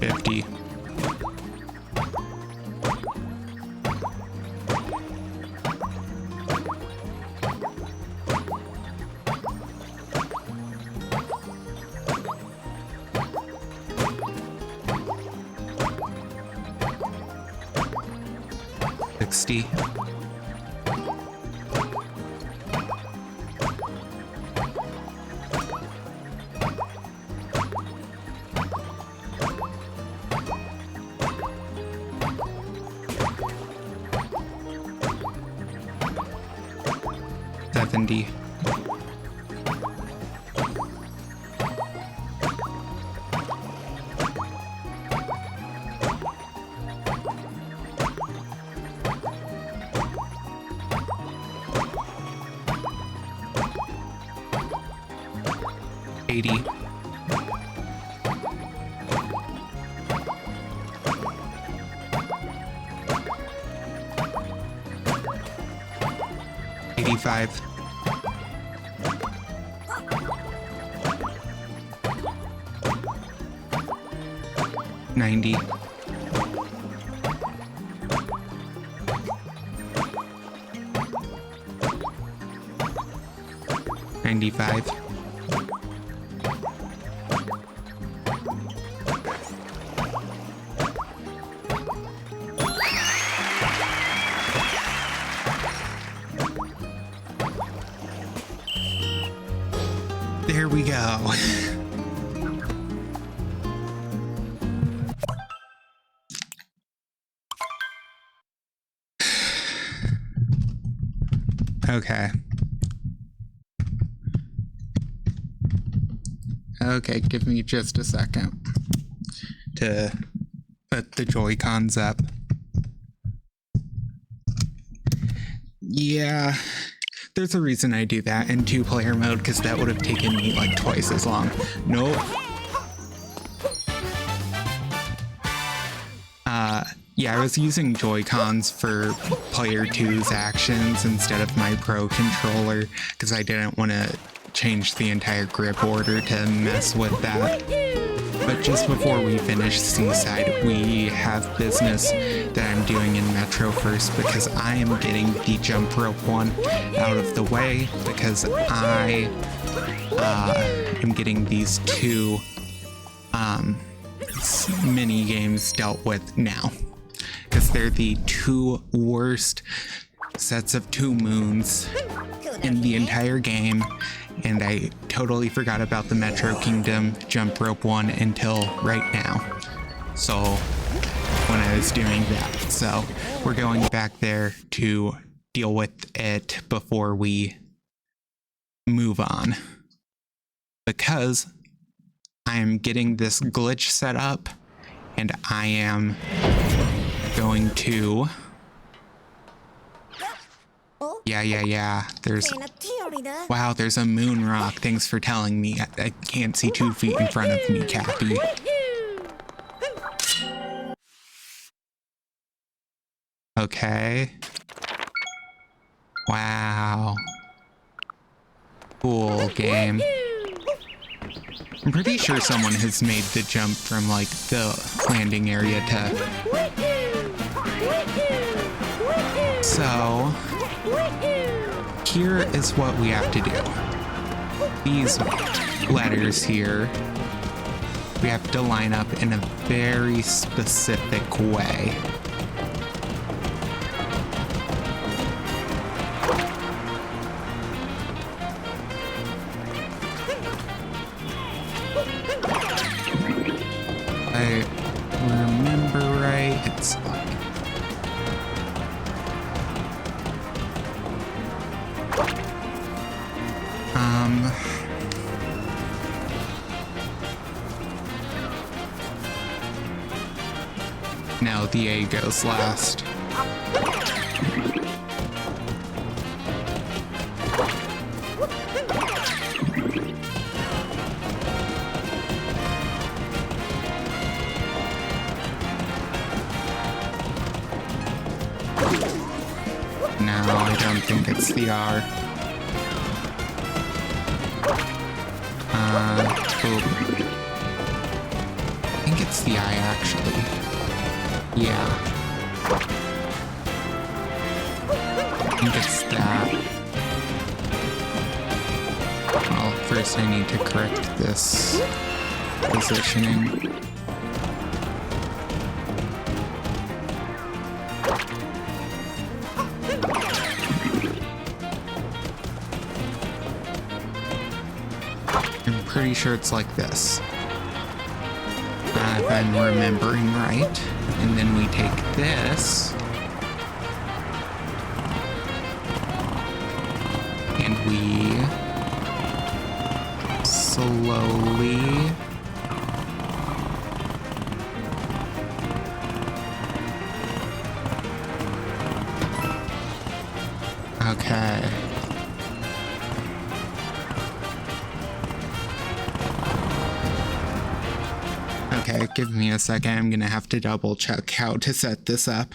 $50. $60. $70. $80. $85. $90. $95. There we go. Okay. Okay, give me just a second to put the Joy-Cons up. Yeah, there's a reason I do that in 2-player mode, because that would have taken me like twice as long. Nope. Yeah, I was using Joy-Cons for player 2's actions instead of my Pro controller, because I didn't want to change the entire grip order to mess with that. But just before we finish Seaside, we have business that I'm doing in Metro first, because I am getting the jump rope one out of the way, because I am getting these two mini games dealt with now, because they're the two worst sets of 2 moons in the entire game, and I totally forgot about the Metro Kingdom jump rope one until right now. So when I was doing that, so we're going back there to deal with it before we move on, because I am getting this glitch set up, and I am going to yeah, wow, there's a moon rock. Thanks for telling me. I can't see 2 feet in front of me, Cappy. Okay. Wow. Cool game. I'm pretty sure someone has made the jump from like the landing area to So here is what we have to do. These letters here, we have to line up in a very specific way. I remember right, it's like no, the A goes last. No, I don't think it's the R. Oh. I think it's the I, actually. Yeah. I think it's that. Well, first I need to correct this positioning. I'm pretty sure it's like this. If I'm remembering right. And then we take this. And we slowly okay. Okay, give me a second. I'm gonna have to double check how to set this up.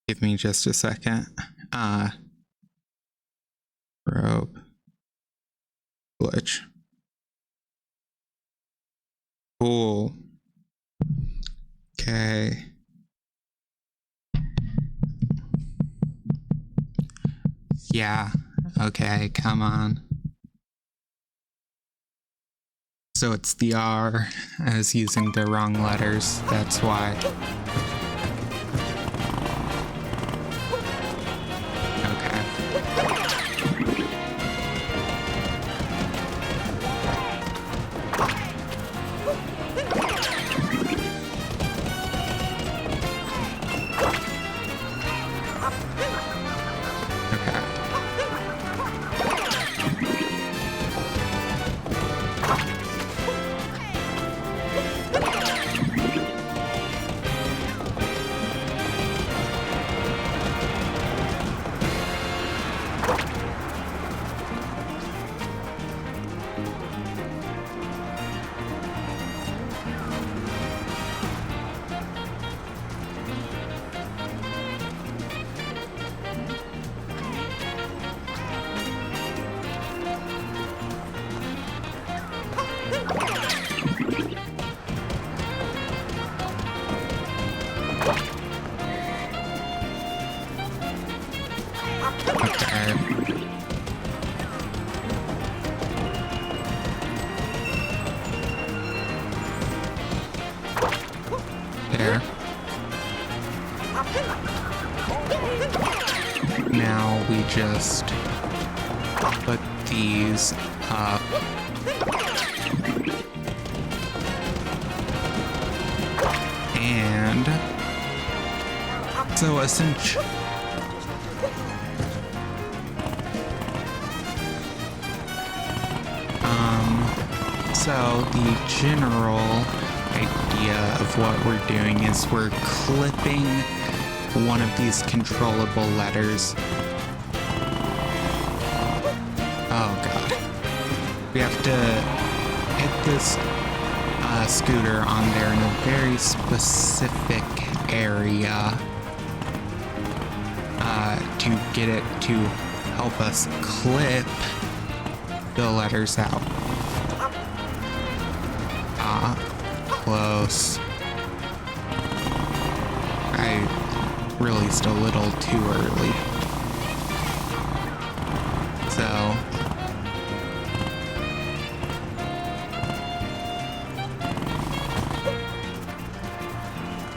Give me just a second. Rope. Glitch. Cool. Okay. Yeah. Okay, come on. So it's the R. I was using the wrong letters. That's why. There. Now we just put these up. And so essentially, so the general idea of what we're doing is we're clipping one of these controllable letters. Oh god. We have to hit this scooter on there in a very specific area to get it to help us clip the letters out. Close. I released a little too early. So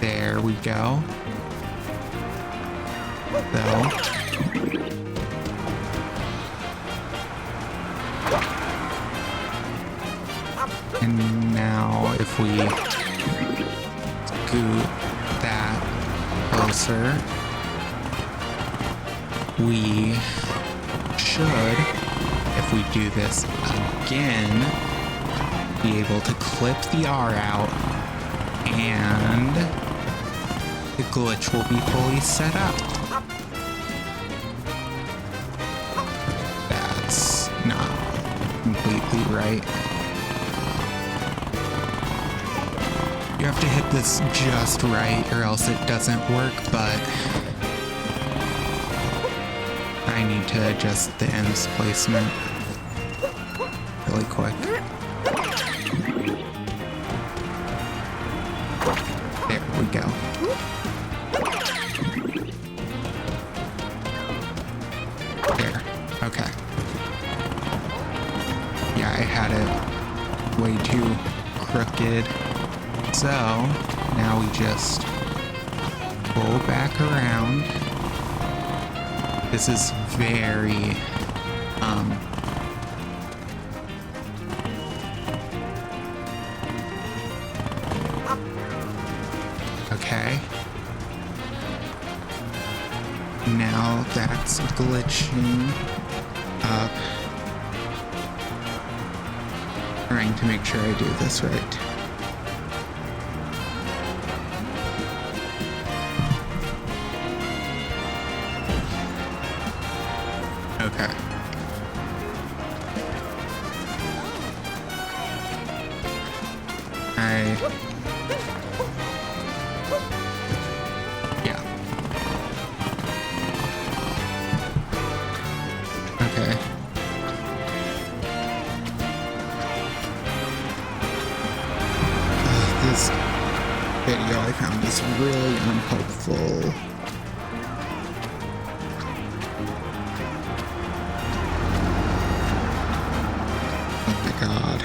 there we go. So and now if we scoot that closer, we should, if we do this again, be able to clip the R out and the glitch will be fully set up. That's not completely right. You have to hit this just right or else it doesn't work, but I need to adjust the ends placement really quick. There we go. There. Okay. Yeah, I had it way too crooked. So now we just pull back around. This is very okay. Now that's glitching up. Trying to make sure I do this right. Okay. Yeah. Okay. This video I found is really unhelpful. God.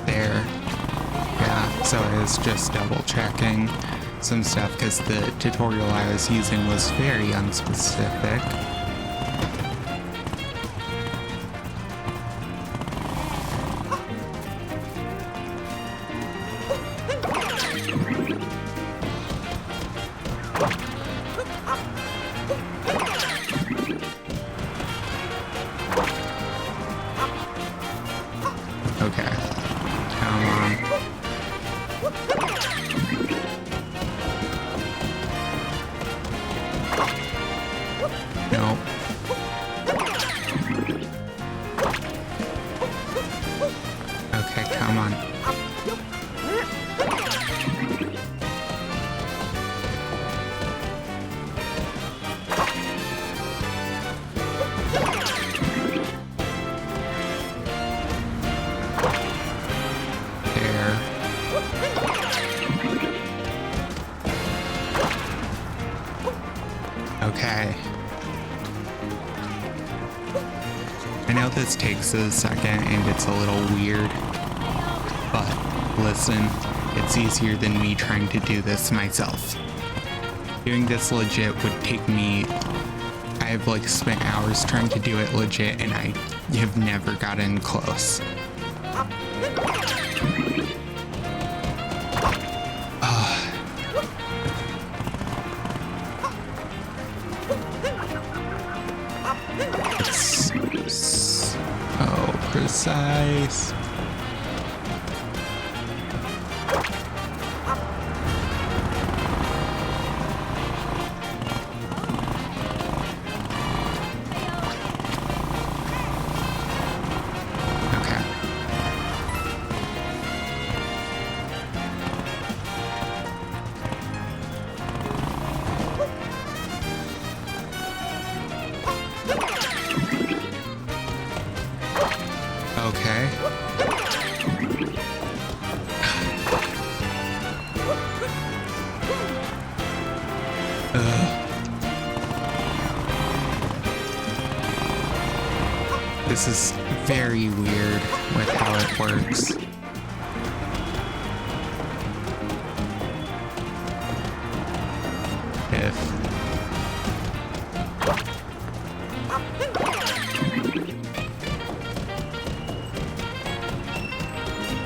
There. Yeah, so I was just double checking some stuff because the tutorial I was using was very unspecific. Okay. Come on. Nope. Okay, come on. Okay. I know this takes a second and it's a little weird, but listen, it's easier than me trying to do this myself. Doing this legit would take me, I've like spent hours trying to do it legit and I have never gotten close. It's so precise. This is very weird with how it works. If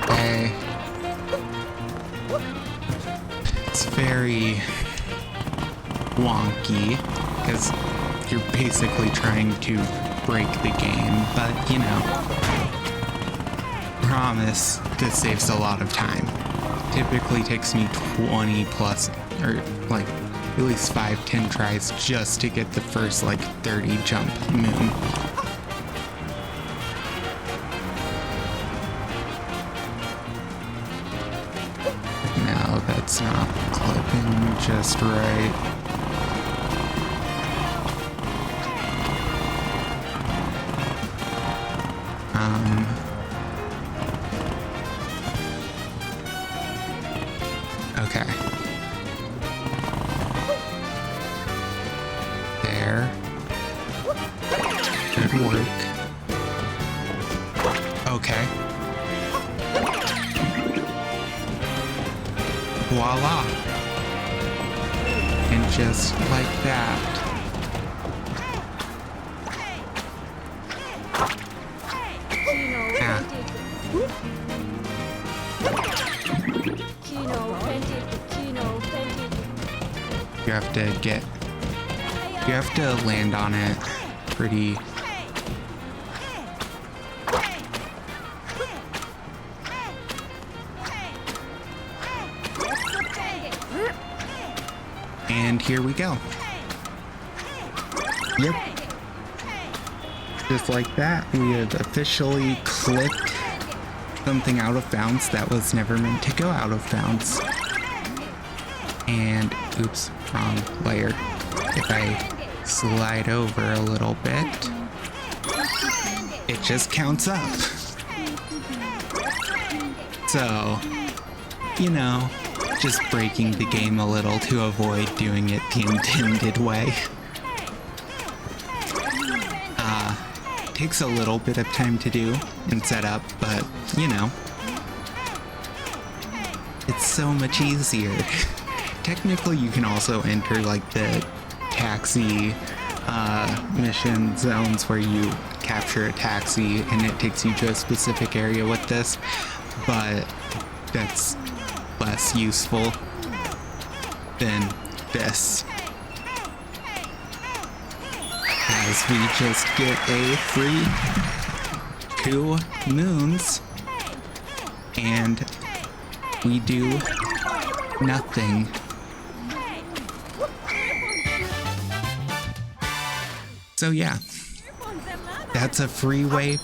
okay. It's very wonky because you're basically trying to break the game, but you know, promise this saves a lot of time. Typically takes me 20 plus, or like at least 5-10 tries just to get the first like 30 jump moon. No, that's not clipping just right. Okay. There. Good work. Okay. Voila. And just like that. You have to land on it pretty. And here we go. Yep. Just like that, we have officially clipped something out of bounds that was never meant to go out of bounds. And, oops, wrong layer. If I slide over a little bit, it just counts up. So, you know, just breaking the game a little to avoid doing it the intended way. Takes a little bit of time to do and set up, but, you know, it's so much easier. Technically, you can also enter like the taxi mission zones where you capture a taxi and it takes you to a specific area with this, but that's less useful than this, as we just get a free 2 moons and we do nothing. So yeah, that's a free way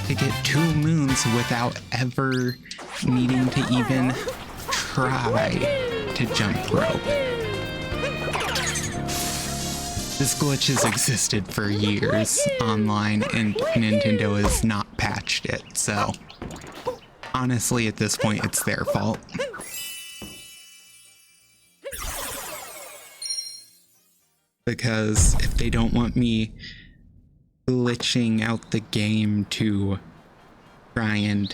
to get 2 moons without ever needing to even try to jump rope. This glitch has existed for years online and Nintendo has not patched it, so honestly at this point it's their fault. Because if they don't want me glitching out the game to try and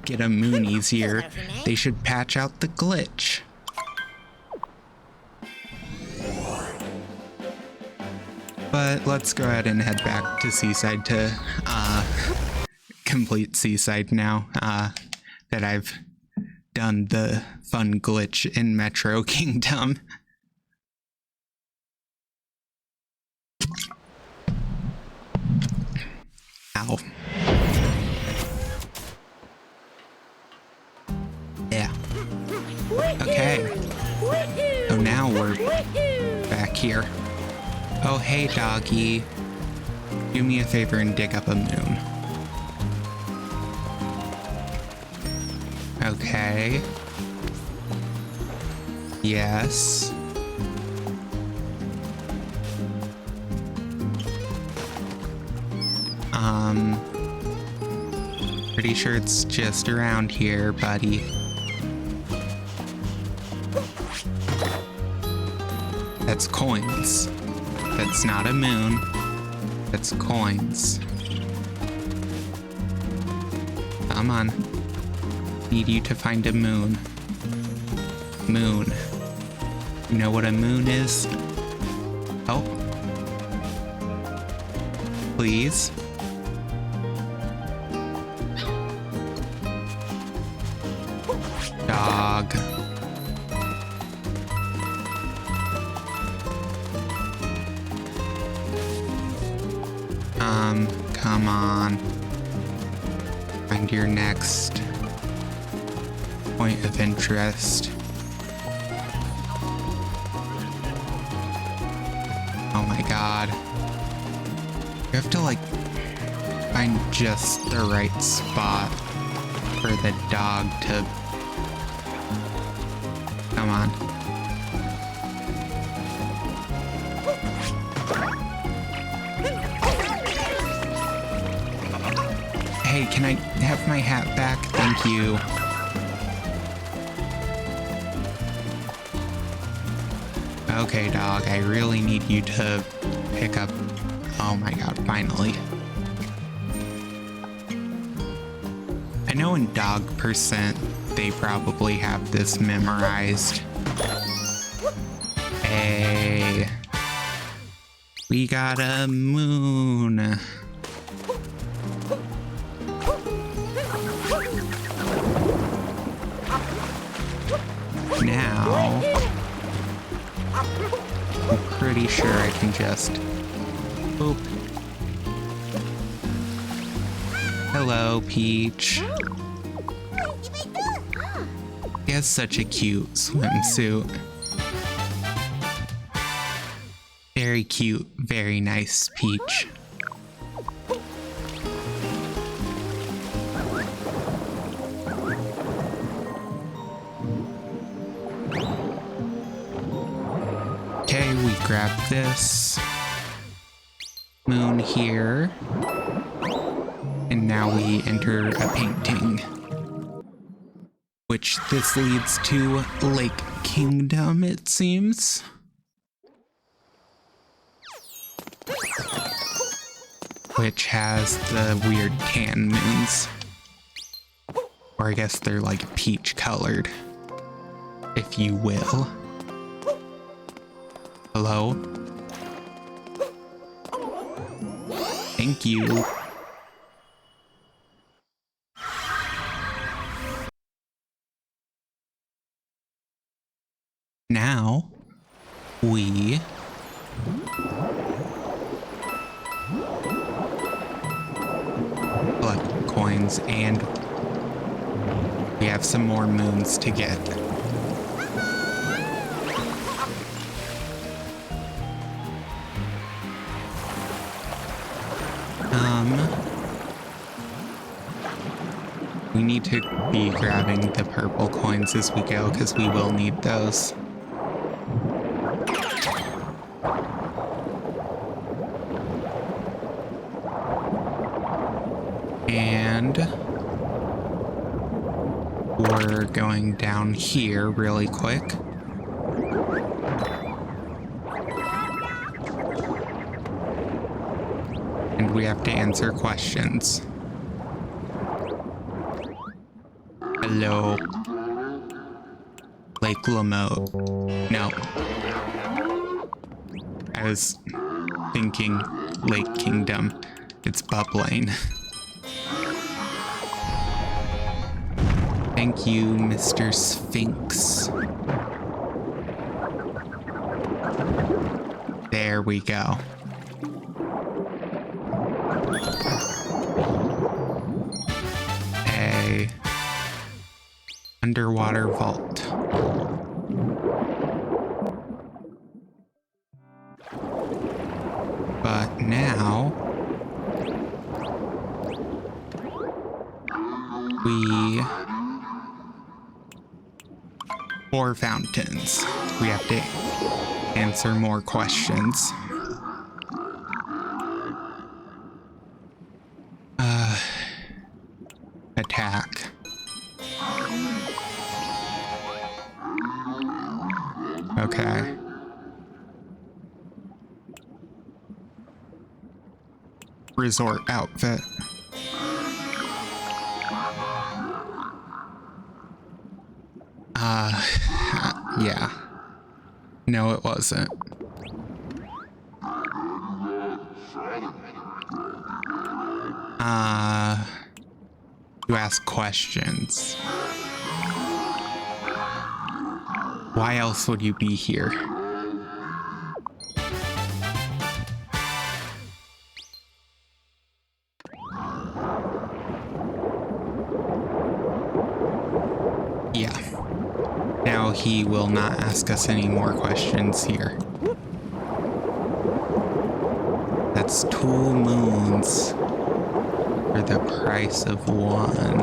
get a moon easier, they should patch out the glitch. But let's go ahead and head back to Seaside to complete Seaside now that I've done the fun glitch in Metro Kingdom. Ow. Yeah. Okay. So now we're back here. Oh, hey, doggy. Do me a favor and dig up a moon. Okay. Yes. Pretty sure it's just around here, buddy. That's coins. That's not a moon. That's coins. Come on. Need you to find a moon. Moon. You know what a moon is? Oh. Please. Dog. Come on. Find your next point of interest. Oh my god. You have to like find just the right spot for the dog to... Come on. Hey, can I have my hat back? Thank you. Okay, dog, I really need you to pick up... Oh my god, finally. I know in Dog Percent, they probably have this memorized. Hey. We got a moon. Now, I'm pretty sure I can just boop. Hello, Peach. He has such a cute swimsuit. Very cute, very nice, Peach. Okay, we grab this moon here. And now we enter a painting. Which this leads to Lake Kingdom, it seems. Which has the weird tan moons. Or I guess they're like peach colored, if you will. Hello? Thank you. Now, we collect coins and we have some more moons to get. We need to be grabbing the purple coins as we go because we will need those. And we're going down here really quick. And we have to answer questions. Hello. Lake Lamotte. No. I was thinking Lake Kingdom. It's bubbling. Thank you, Mr. Sphinx. There we go. A underwater vault. But now we 4 fountains. We have to answer more questions. Attack. Okay. resort outfit. Yeah. No, it wasn't. You ask questions. Why else would you be here? Yeah. Now he will not ask us any more questions here. That's 2 moons for the price of 1.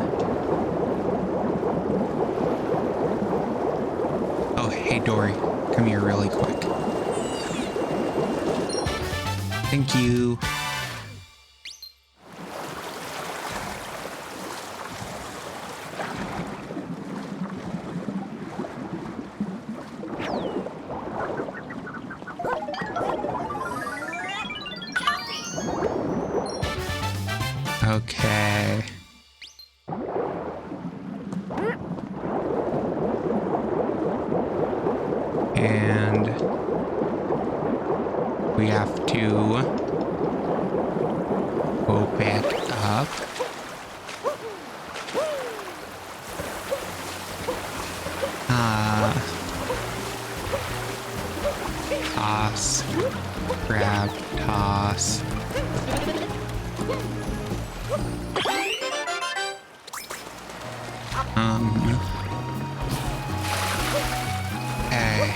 Oh, hey Dory, come here really quick. Thank you. Okay. And we have to go back up. Toss, grab, toss. Okay.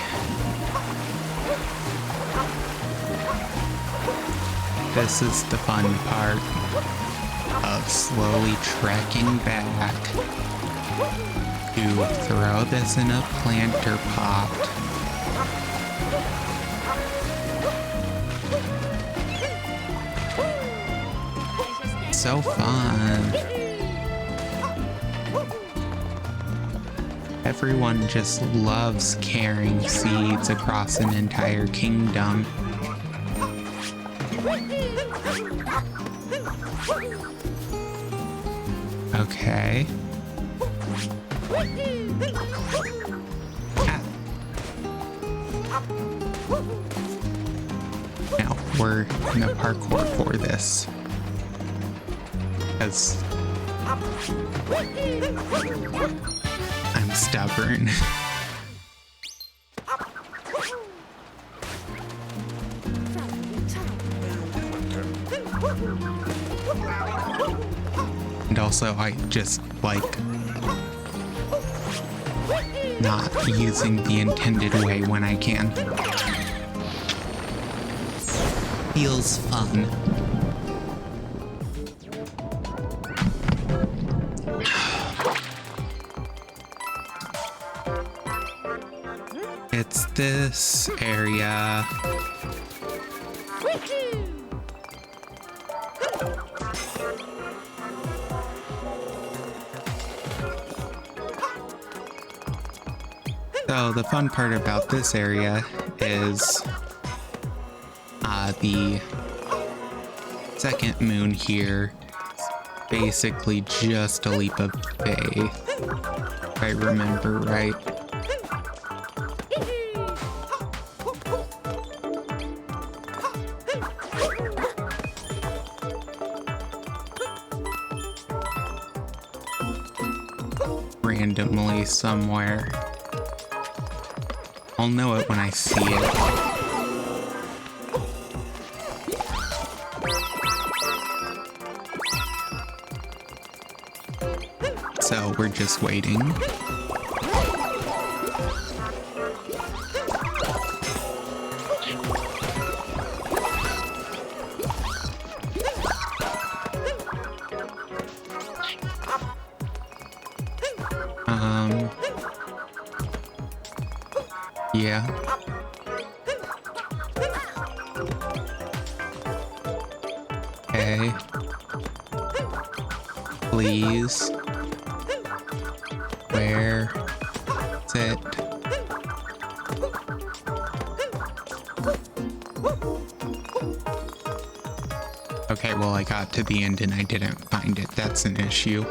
This is the fun part of slowly trekking back to throw this in a planter pot. So fun. Everyone just loves carrying seeds across an entire kingdom. Okay. Ah. Now, we're gonna parkour for this. Because I'm stubborn. And also, I just like not using the intended way when I can. Feels fun. It's this area. So the fun part about this area is the second moon here, basically just a leap of faith, if I remember right. Randomly somewhere. I'll know it when I see it. So we're just waiting. Yeah. Okay. Please. Where is it? Okay, well, I got to the end and I didn't find it. That's an issue.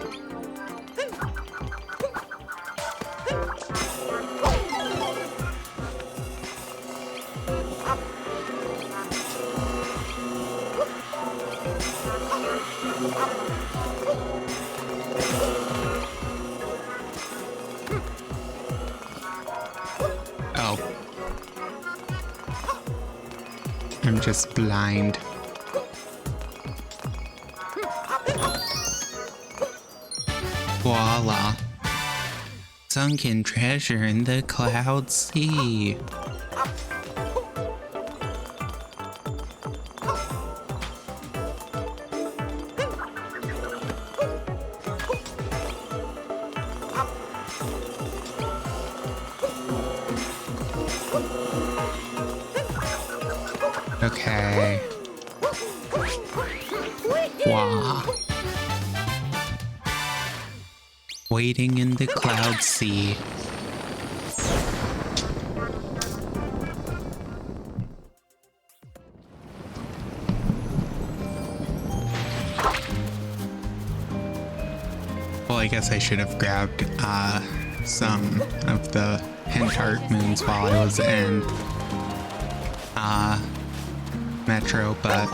Oh. I'm just blind. Voila. Sunken treasure in the cloud sea. Okay. Wow. Waiting in the cloud sea. Well, I guess I should have grabbed some of the hint heart moons while I was in Metro, but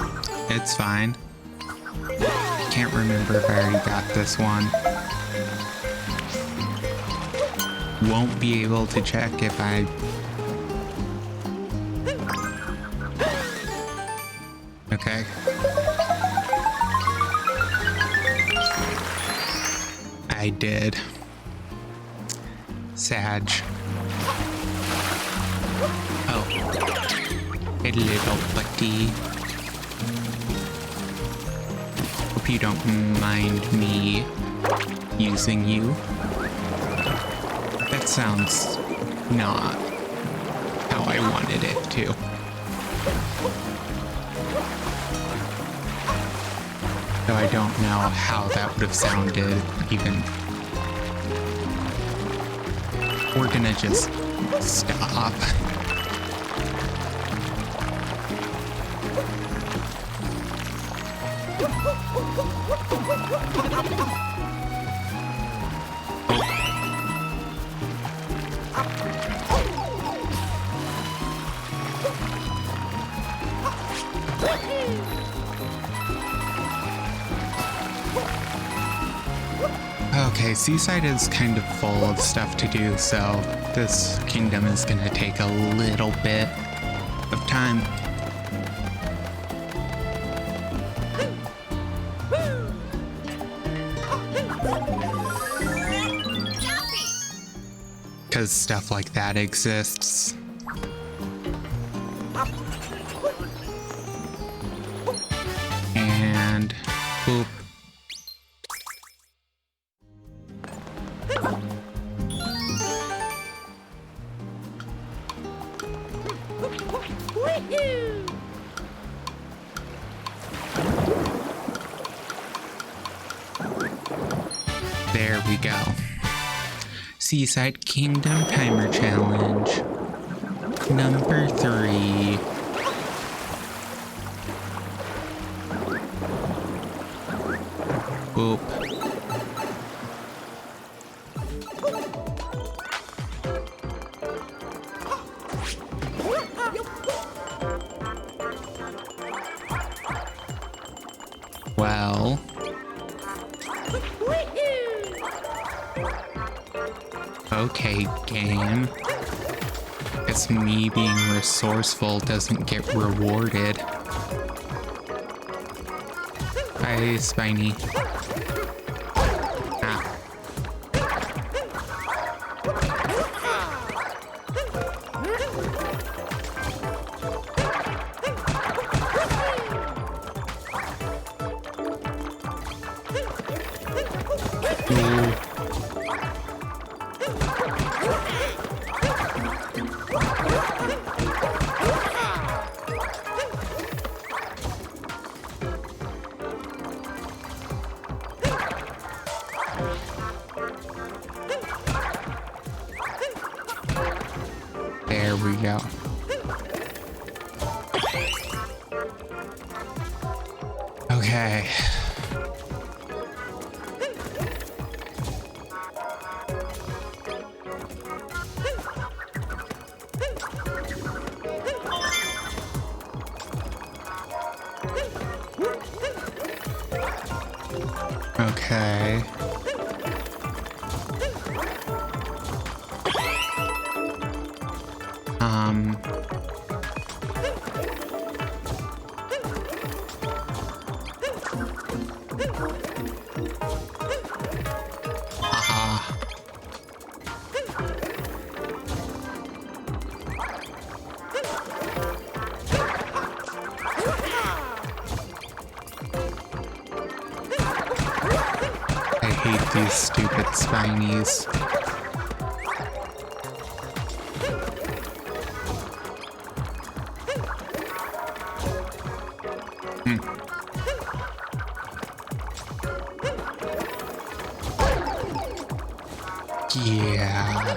it's fine. Can't remember if I already got this one. Won't be able to check if I... Okay. I did. Sag. Oh. A little buddy. Hope you don't mind me using you. That sounds not how I wanted it to. So I don't know how that would have sounded even. We're gonna just stop. Okay, Seaside is kind of full of stuff to do, so this kingdom is gonna take a little bit of time. Because stuff like that exists. And boop. There we go. Seaside Kingdom Timer Challenge. Number 3. Boop. Well. Okay, game. Guess me being resourceful doesn't get rewarded. Bye, Spiny. Ah. Ooh. There we go. Okay. Okay. Haha. I hate these stupid spinies. Yeah.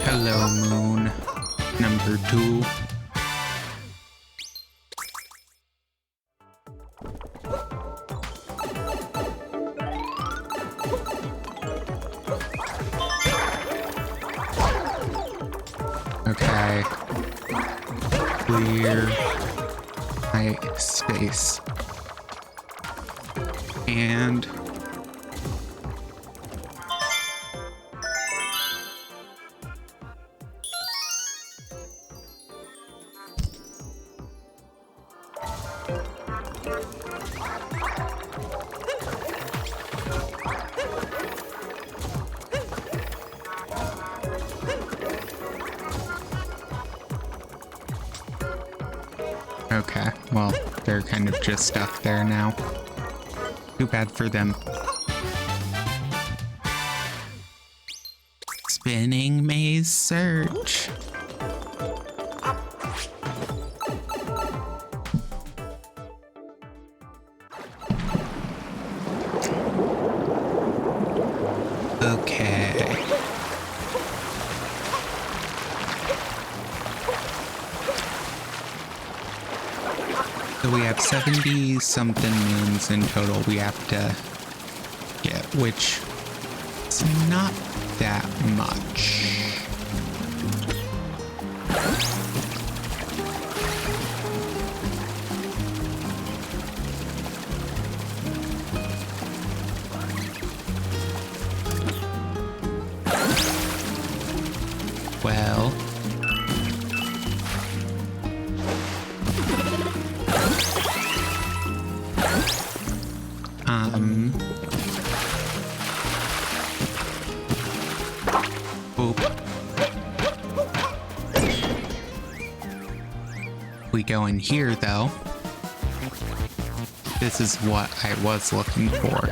Hello, Moon. Number 2. Okay. Clear my space. And okay, well, they're kind of just stuck there now. Too bad for them. Spinning maze search. Okay. So we have 70 something moons in total we have to get, which is not that much. Well, oop. We go in here though. This is what I was looking for.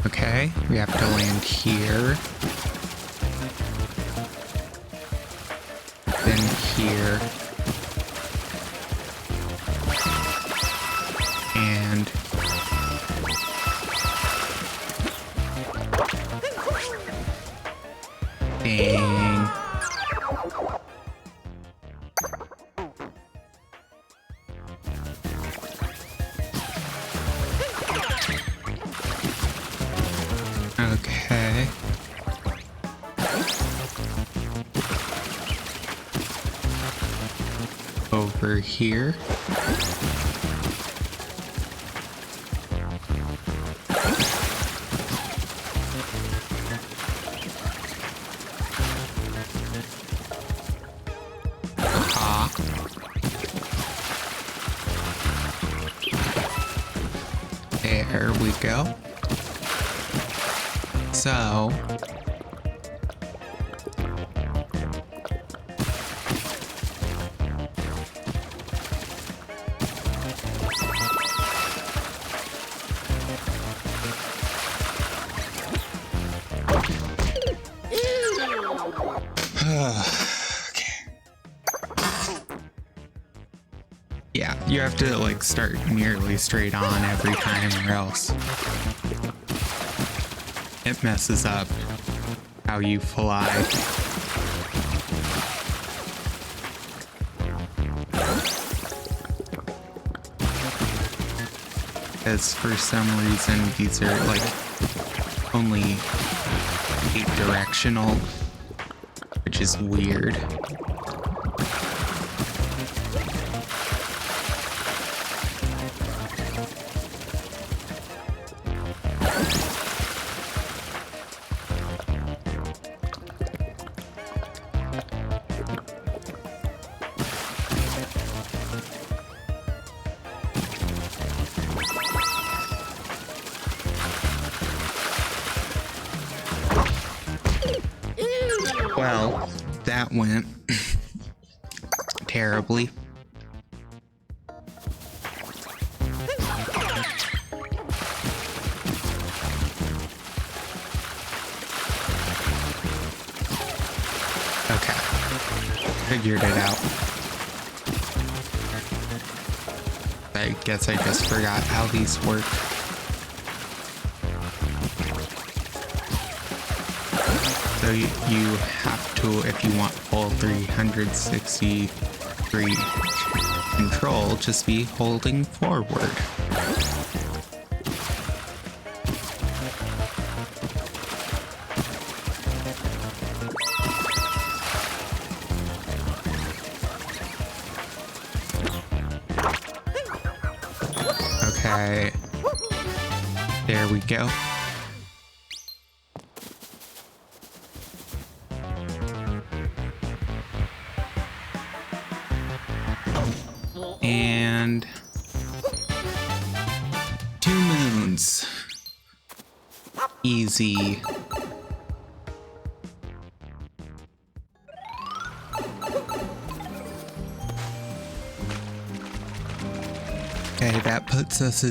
Okay, we have to land here. Then here. And dang. Okay. Over here. Aha. There we go. So, You have to like start nearly straight on every time or else it messes up how you fly. Because for some reason these are like only 8 directional, which is weird. Well, that went terribly. Okay, figured it out. I guess I just forgot how these work. So you have to, if you want full 360-degree control, just be holding forward. Okay, there we go. And 2 moons. Easy. Okay, that puts us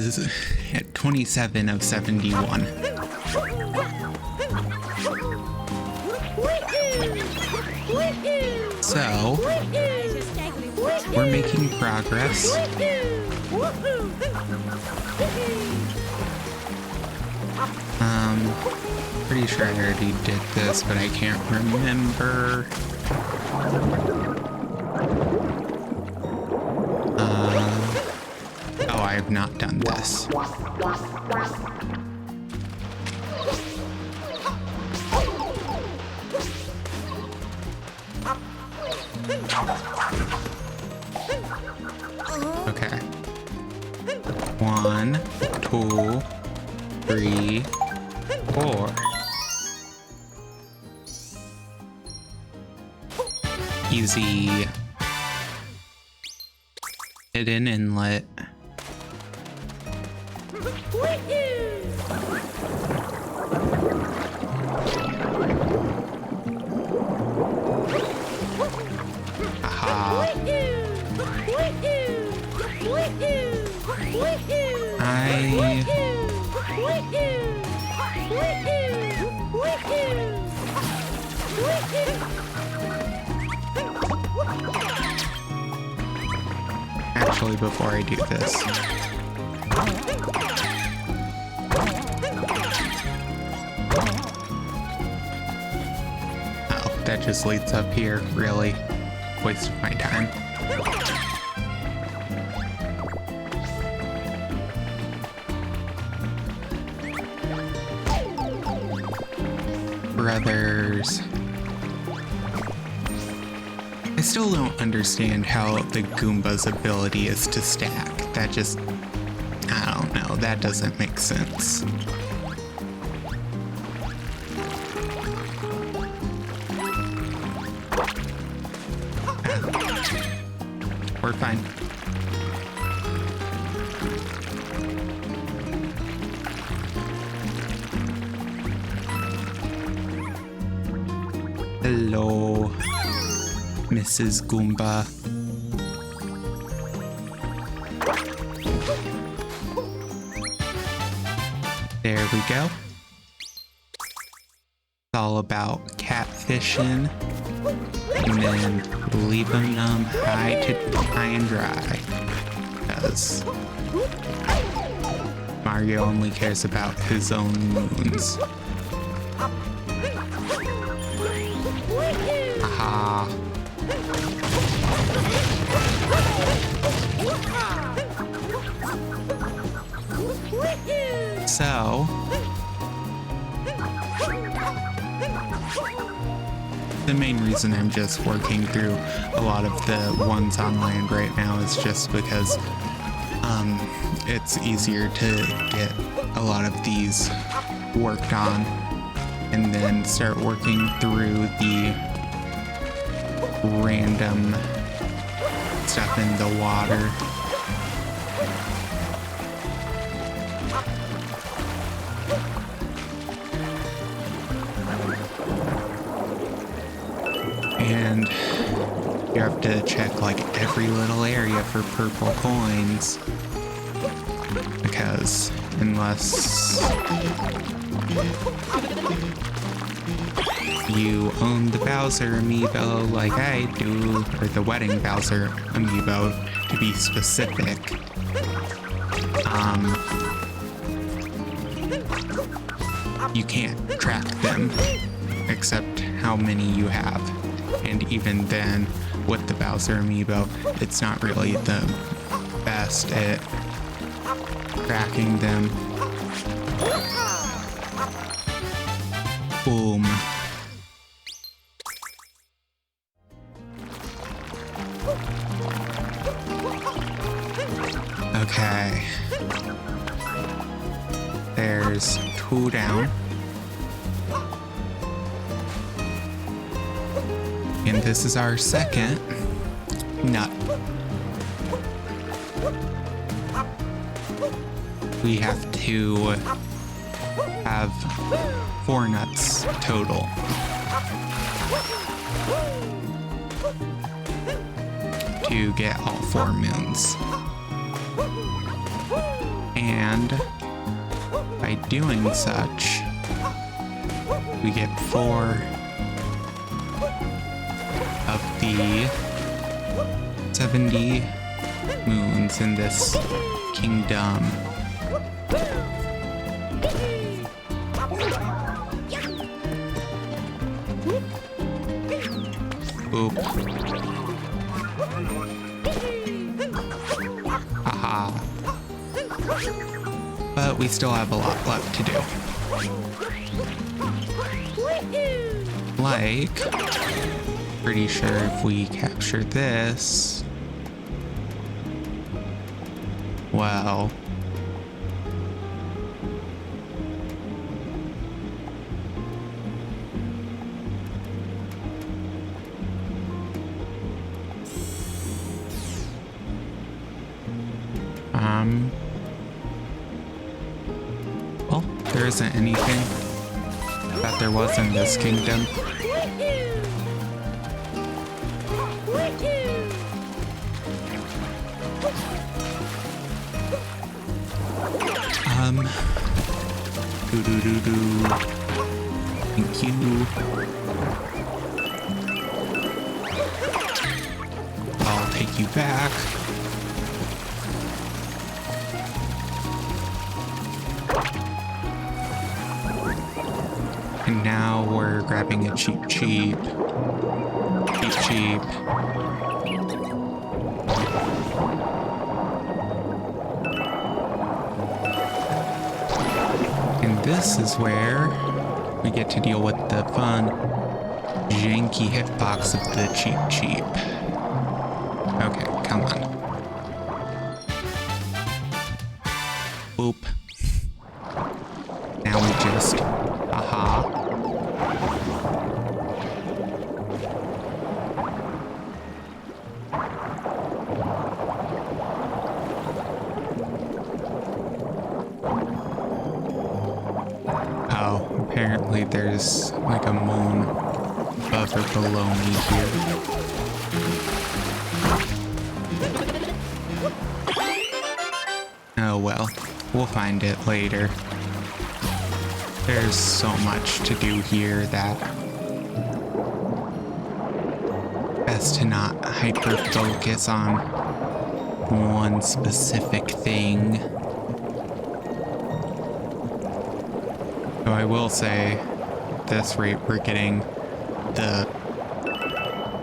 at 27 of 71. So, we're making progress. Pretty sure I already did this, but I can't remember. Oh, I have not done this. Okay. 1, 2, 3, 4. Easy. Hidden inlet. Aha. Actually, before I do this, oh, that just leads up here. Really wasted my time. Brothers. I still don't understand how the Goomba's ability is to stack. That just, I don't know, that doesn't make sense. We're fine. Hello, Mrs. Goomba. There we go. It's all about catfishing and then leaving them high and dry. Because Mario only cares about his own moons. Aha. So, the main reason I'm just working through a lot of the ones on land right now is just because it's easier to get a lot of these worked on and then start working through the random stuff in the water. And you have to check like every little area for purple coins, because unless you own the Bowser amiibo like I do, or the Wedding Bowser amiibo to be specific, you can't track them except how many you have. And even then, with the Bowser amiibo, it's not really the best at tracking them. Boom. Okay. There's 2 down. And this is our second nut. We have to have 4 nuts total. To get all 4 moons. And by doing such, we get 4 of the 70 moons in this kingdom. Oop. Haha. But we still have a lot left to do. Like, pretty sure if we capture this, well, well, there isn't anything that there was in this kingdom. Do. Thank you. I'll take you back. And now we're grabbing a cheap. This is where we get to deal with the fun, janky hitbox of the cheap. Okay, come on. Boop. Now we just, aha. Apparently there's like a moon above or below me here. Oh well, we'll find it later. There's so much to do here that best to not hyper focus on one specific thing. So I will say, at this rate, we're getting the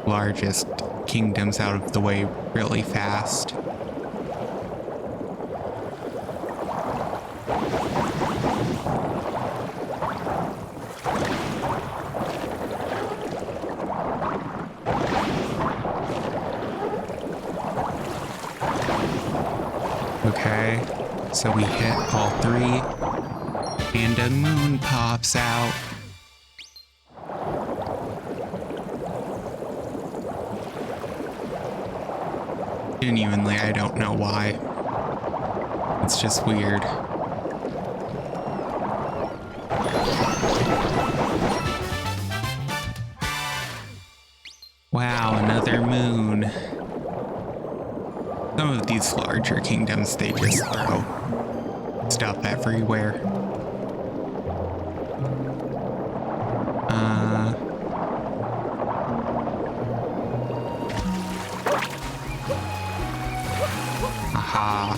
largest kingdoms out of the way really fast. Okay, so we hit all three, and a moon pops out. Genuinely, I don't know why. It's just weird. Wow, another moon. Some of these larger kingdoms, they just throw stuff everywhere. Aha.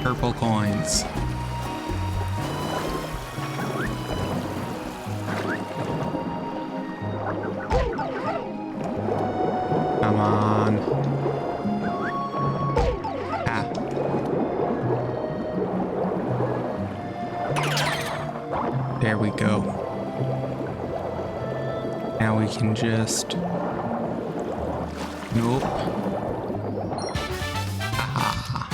Purple coins. Come on. Ah. There we go. Now we can just... Nope. Aha.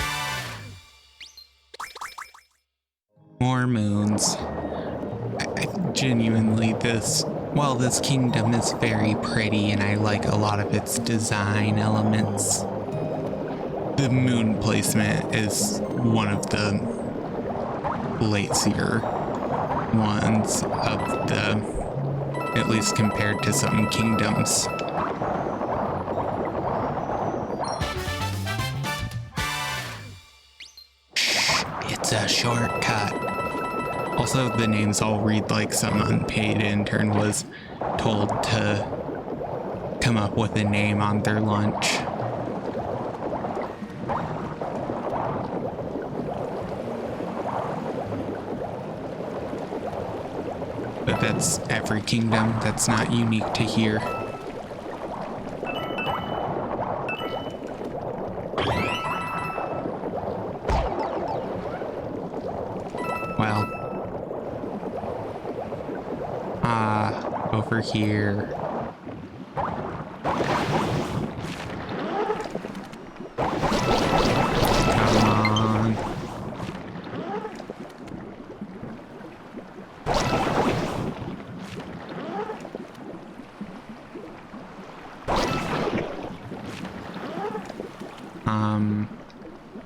More moons. I genuinely, while this kingdom is very pretty and I like a lot of its design elements, the moon placement is one of the lazier ones of the, at least compared to some kingdoms. It's a shortcut. Also, the names all read like some unpaid intern was told to come up with a name on their lunch. But that's every kingdom. That's not unique to here. Well. Over here. Come on.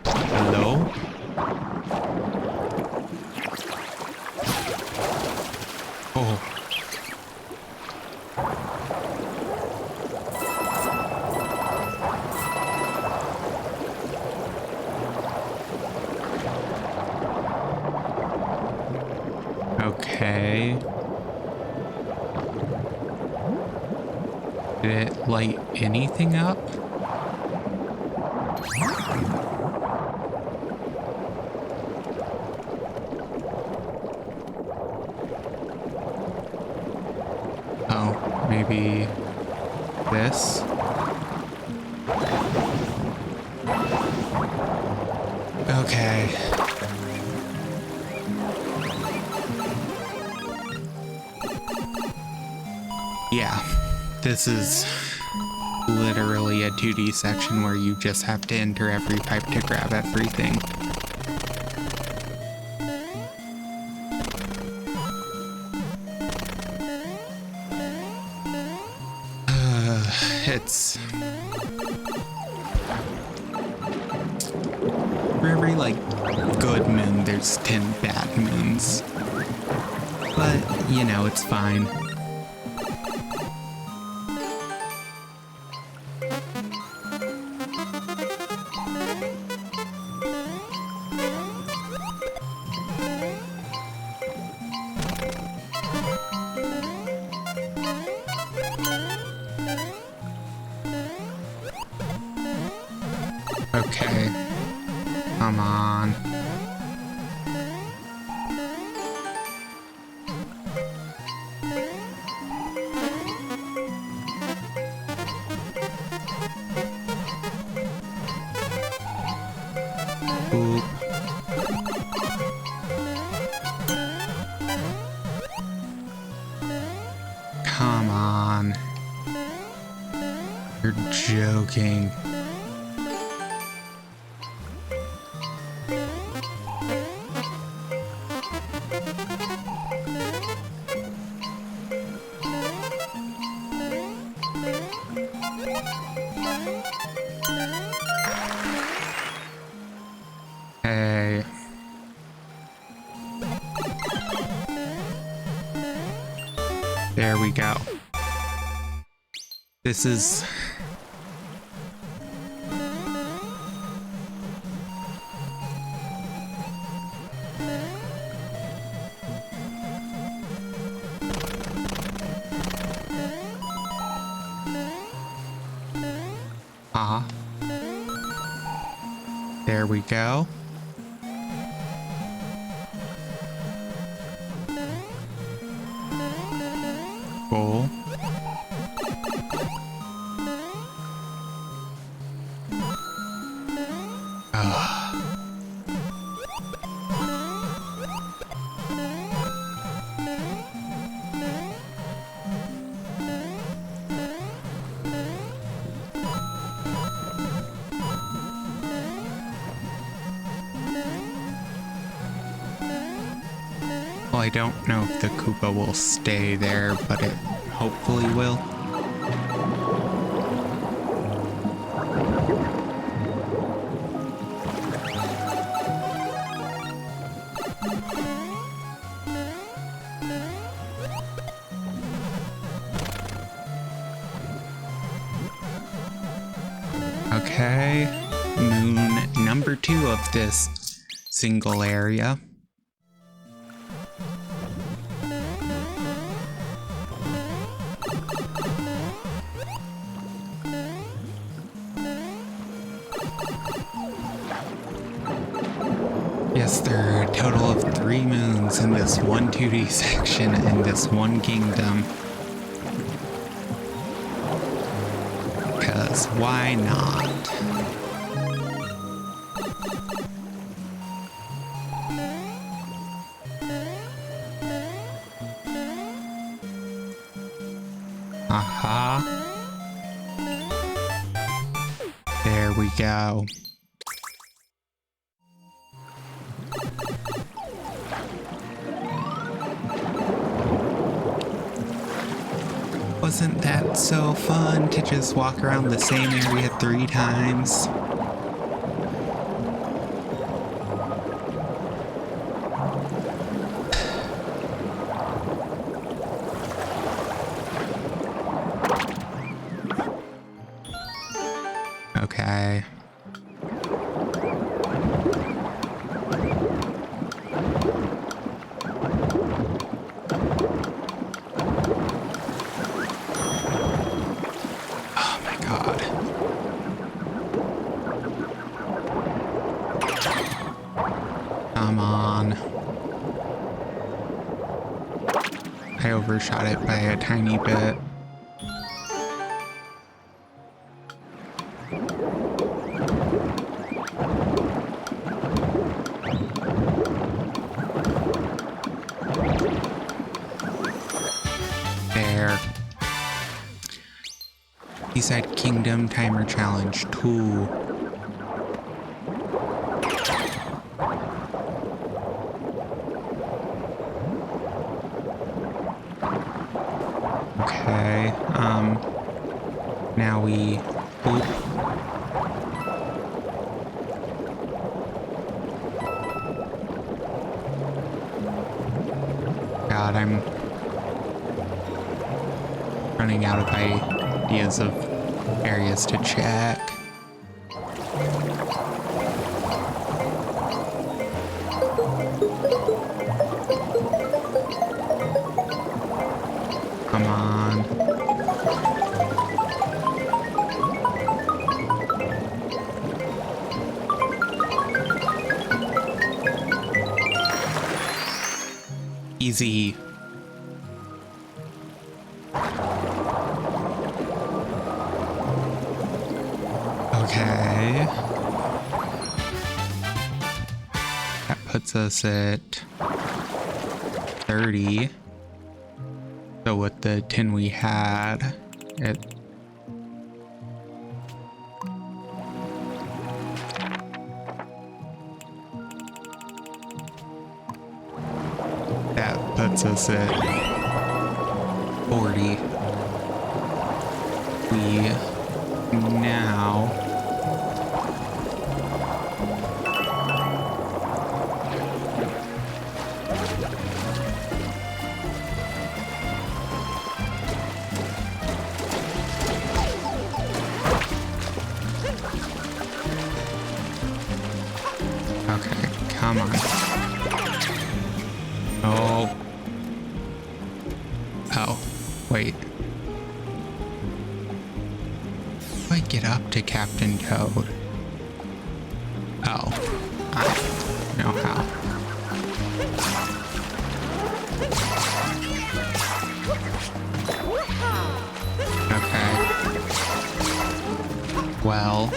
Hello? Oh. Okay. Did it light anything up? Oh, maybe this? Okay. Yeah, this is literally a 2D section where you just have to enter every pipe to grab everything. It's... For every, like, good moon, there's 10 bad moons. But, you know, it's fine. Okay. Come on. Oop. Come on. You're joking. Hey. There we go. This is... There we go. Cool. Well, I don't know if the Koopa will stay there, but it hopefully will. Okay, moon number 2 of this single area. Yes, there are a total of 3 moons in this one 2D section in this one kingdom. Because why not? Aha. There we go. Wasn't that so fun to just walk around the same area 3 times? Okay. Come on. I overshot it by a tiny bit. There. Seaside Kingdom Timer Challenge 2. Okay, now we, oop. God, I'm running out of ideas of areas to check. Come on. Easy. Okay. That puts us at 30. So with the 10 we had, that puts us at 40. We now okay, come on. Oh. Oh, wait. How do I get up to Captain Toad? Oh, I know how. Okay. Well.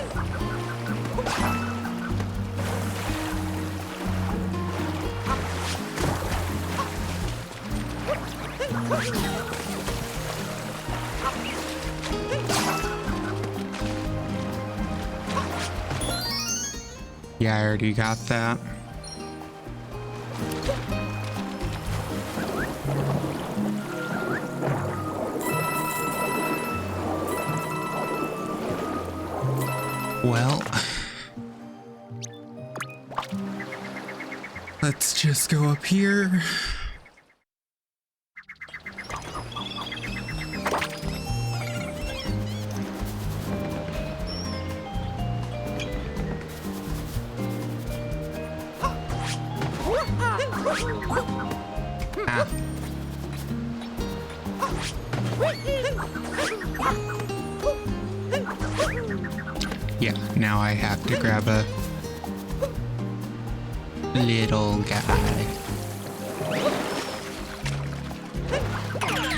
Yeah, I already got that. Well, let's just go up here. Ah. Yeah, now I have to grab a little guy.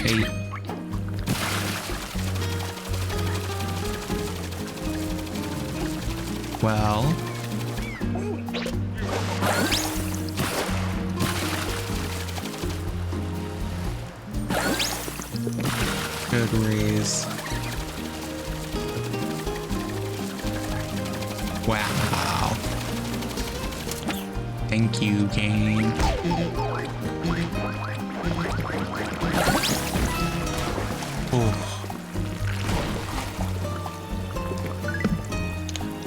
Hey. Well. Good raise. Wow. Thank you, game. Oh.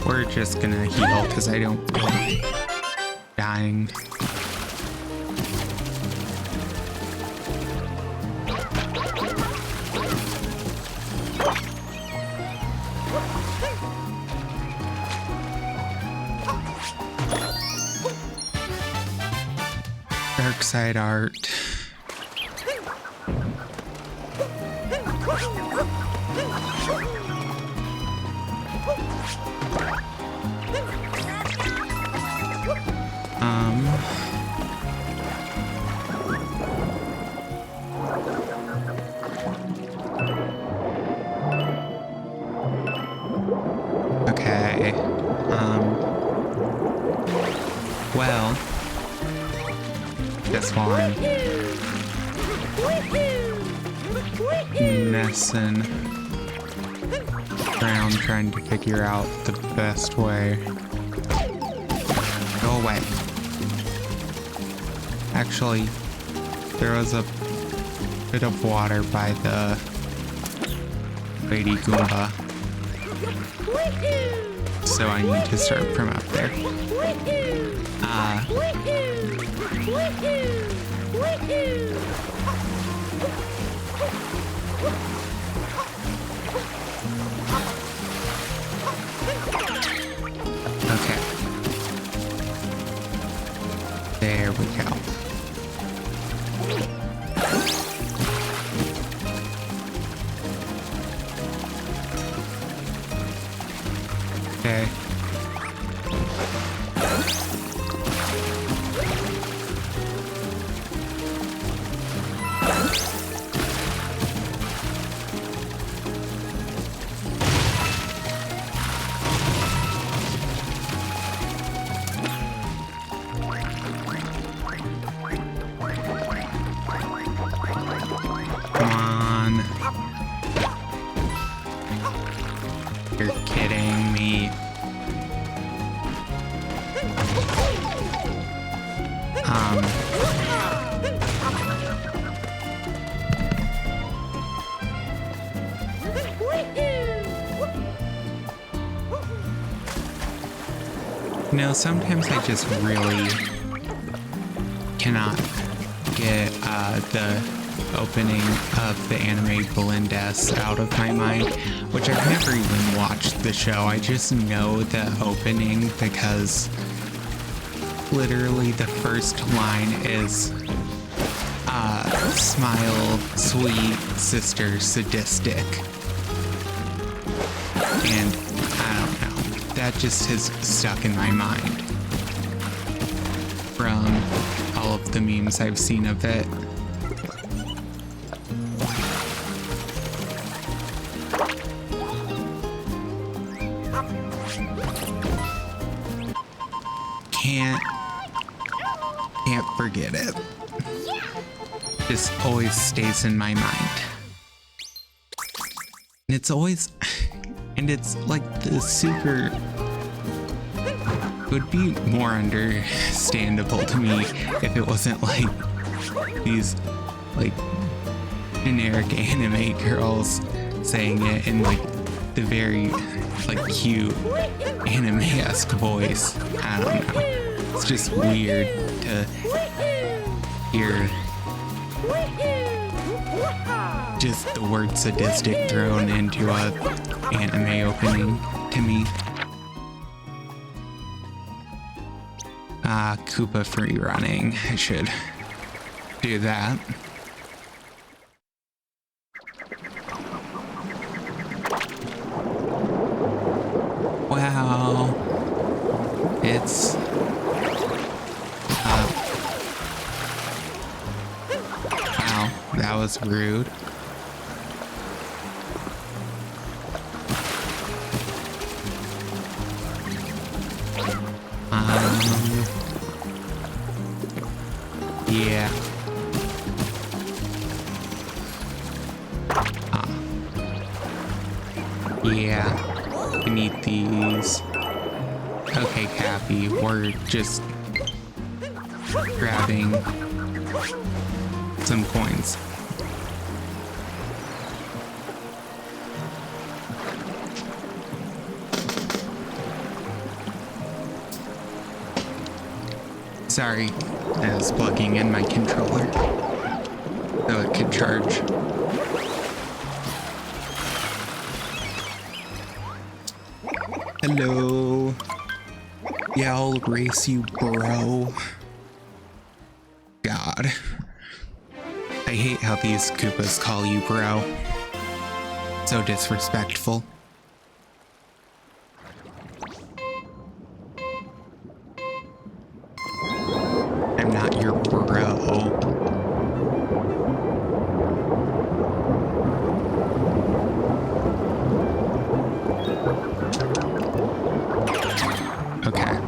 We're just gonna heal because I don't feel like dying. Dark side art. Okay. Well, guess while I'm messing around trying to figure out the best way. Go away. Actually, there was a bit of water by the Lady Goomba, so I need to start from up there. Okay. There we go. Okay. No, sometimes I just really cannot get the opening of the anime Blindess out of my mind, which I've never even watched the show. I just know the opening because literally the first line is smile, sweet sister, sadistic. And I don't know, that just has stuck in my mind from all of the memes I've seen of it. Can't forget it. Just always stays in my mind. And it's always, and it's like the super, it would be more understandable to me if it wasn't like these like generic anime girls saying it in like the very like cute anime-esque voice. I don't know. It's just weird to hear just the word sadistic thrown into a anime opening to me. Koopa free running. I should do that. Wow. It's wow, that was rude. Yeah. Yeah. We need these. Okay, Cappy, we're just grabbing some coins. Sorry, I was plugging in my controller so it could charge. Hello. Yeah, I'll race you, bro. God. I hate how these Koopas call you bro. So disrespectful. I'm not your bro. Okay.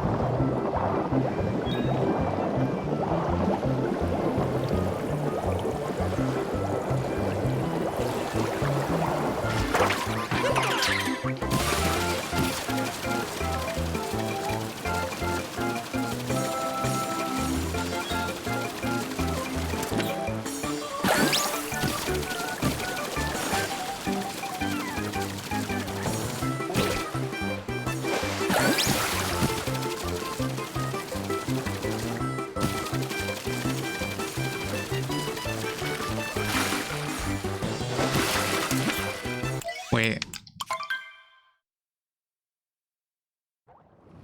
Wait.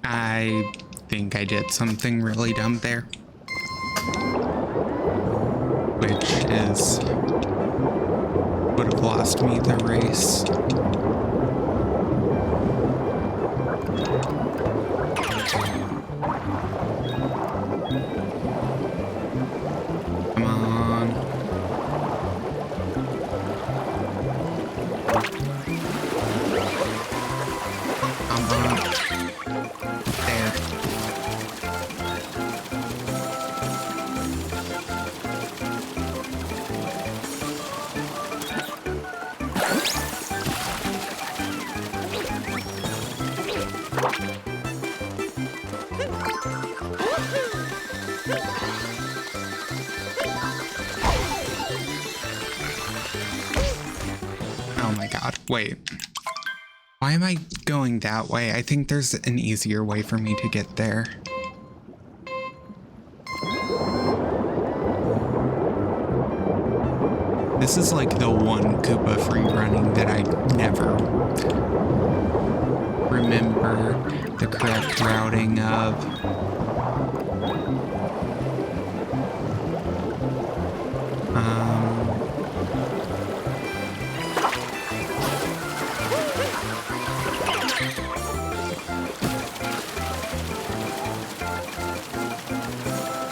I think I did something really dumb there. Which is would have lost me the race. Come on. Come on. There. Oh my god, wait. Why am I going that way? I think there's an easier way for me to get there. This is like the one Koopa free running that I never remember the correct routing of.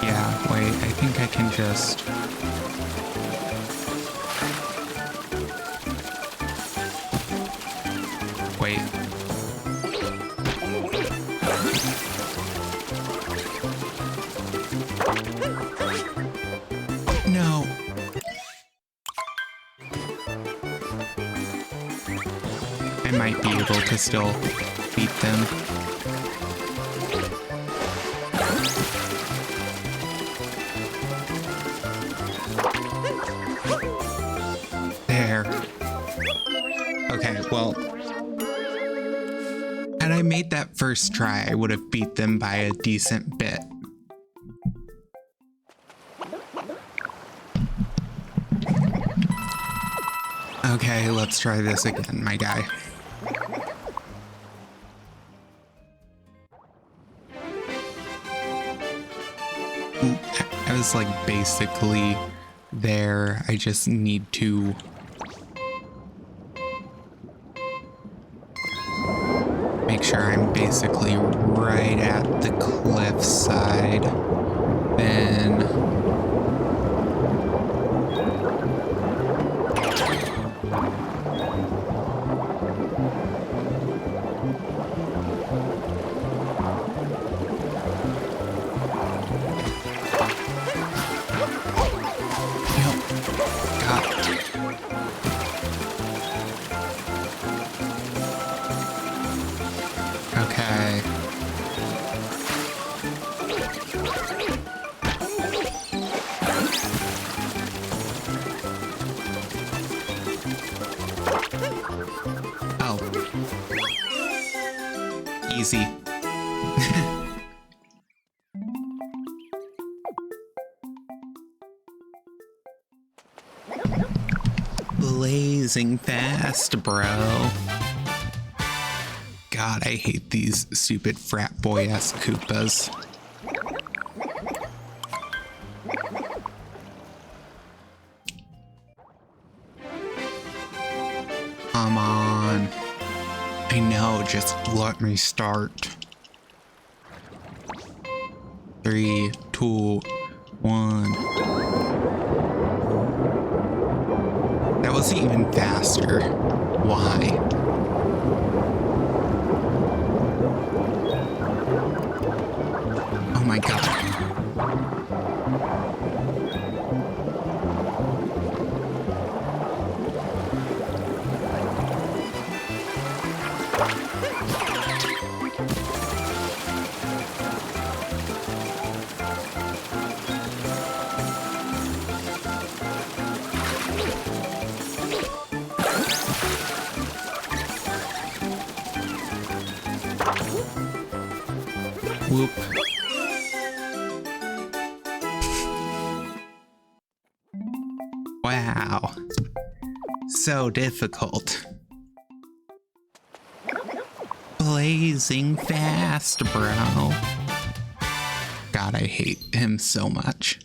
Yeah, wait, I think I can just... Wait. No. I might be able to still beat them. There. Okay, well, had I made that first try, I would have beat them by a decent bit. Okay, let's try this again, my guy. I was like basically there. I just need to make sure I'm basically right at the cliff side. Then okay. Oh. Easy. Blazing fast, bro. God, I hate these stupid frat boy-ass Koopas. Come on. I know, just let me start. 3, 2, 1. That wasn't even faster. Why? Oh my god. Whoop. Wow. So difficult. Blazing fast, bro. God, I hate him so much.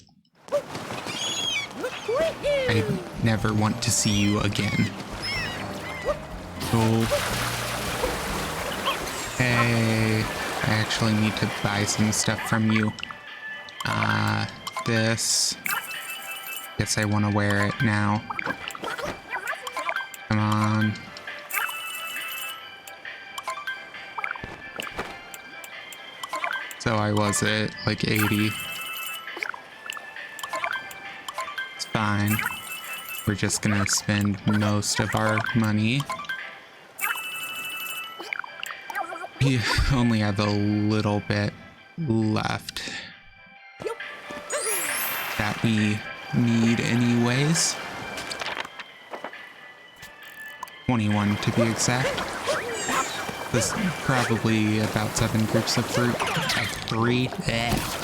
I never want to see you again. Oh. Hey, I actually need to buy some stuff from you. This. Guess I want to wear it now. Come on. So I was at like 80. It's fine. We're just gonna spend most of our money. We only have a little bit left that we need anyways. 21 to be exact. There's probably about 7 groups of fruit. Of 3. Ugh.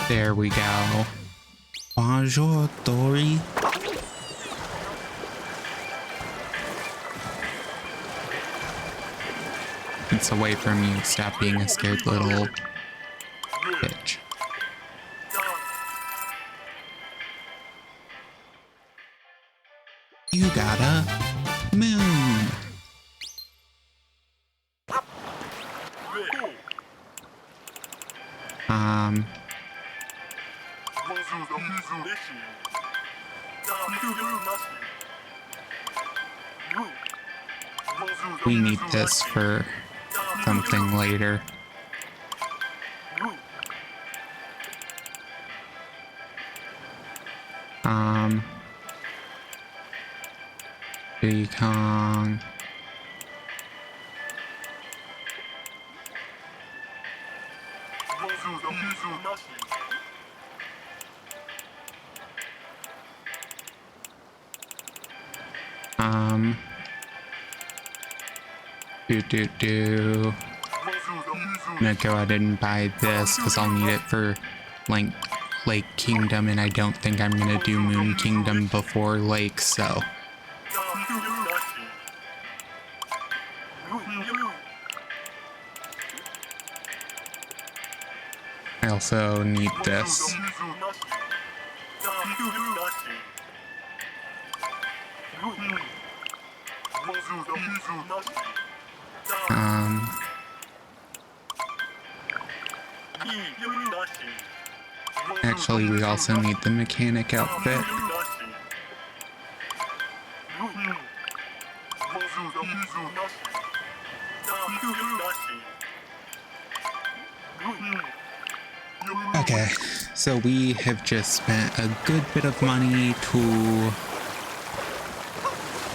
There we go. Bonjour, Dory. It's away from you. Stop being a scared little bitch. You got a moon. We need this for something later. Diddy Kong. I'm gonna go ahead and buy this because I'll need it for Lake Kingdom, and I don't think I'm gonna do Moon Kingdom before Lake, so. I also need this. Actually, we also need the mechanic outfit. Okay, so we have just spent a good bit of money to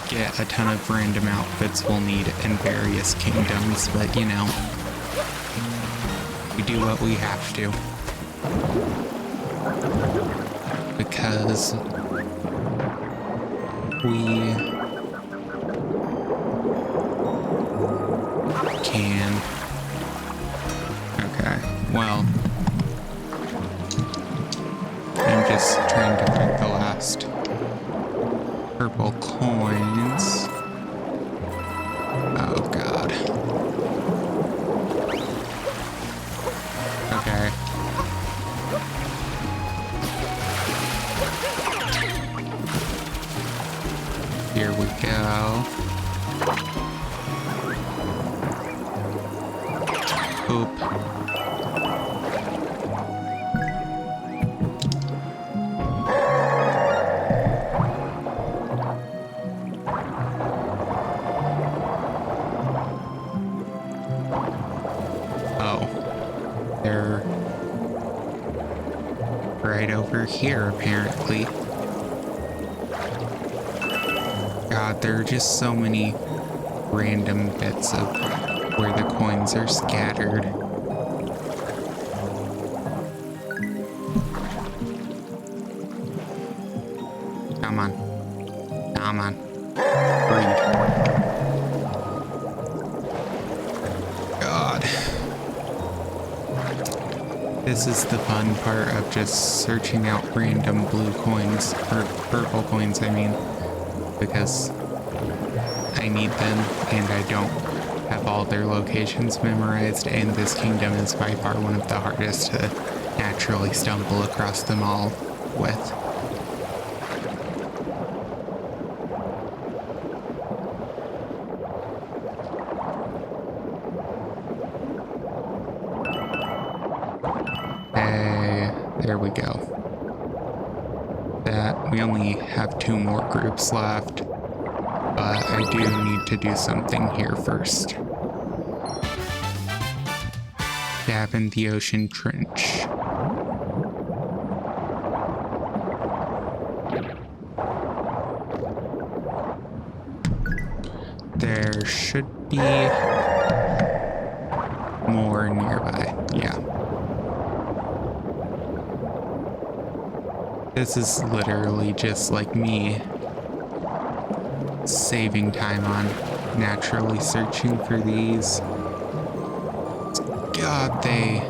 get a ton of random outfits we'll need in various kingdoms, but you know, we do what we have to. Because we can. Okay, well, I'm just trying to find the last purple coins. Oh god. Okay. Here we go. Oop. Oh. They're right over here, apparently. God, there are just so many random bits of where the coins are scattered. Come on. Come on. Breathe. God. This is the fun part of just searching out random blue coins, or purple coins, I mean. Because I need them and I don't have all their locations memorized, and this kingdom is by far one of the hardest to naturally stumble across them all with. Hey, there we go. We only have 2 more groups left, but I do need to do something here first. dab in the ocean trench. There should be more nearby. Yeah. This is literally just like me saving time on naturally searching for these. God, they...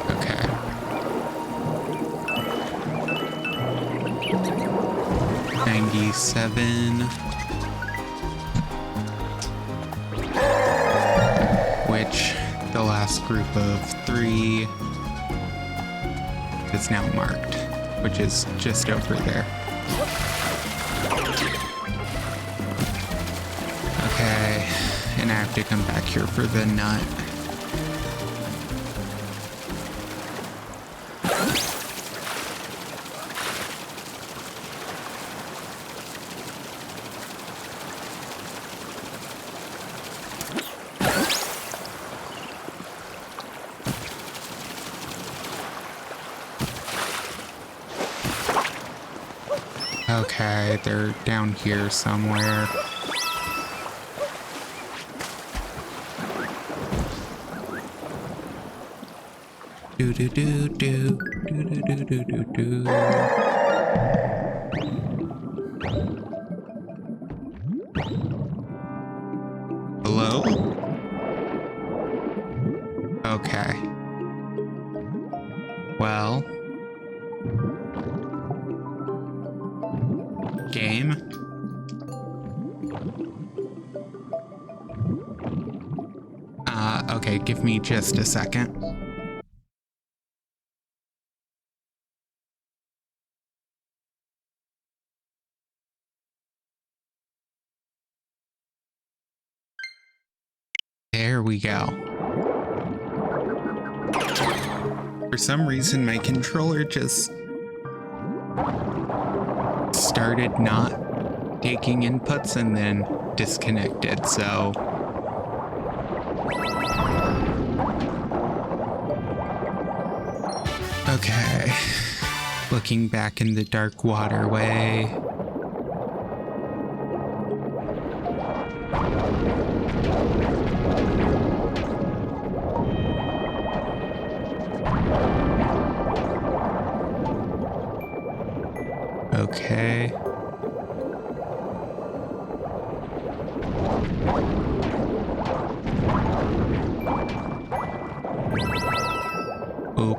Okay. 97. Which the last group of 3 is now marked, which is just over there. Okay, and I have to come back here for the nut. Okay, they're down here somewhere. Do do do do do do do do do do. Hello? Okay. Well. Game. Okay, give me just a second. There we go. For some reason, my controller just started not taking inputs and then disconnected, so... Okay. Looking back in the dark waterway. Okay. Oh.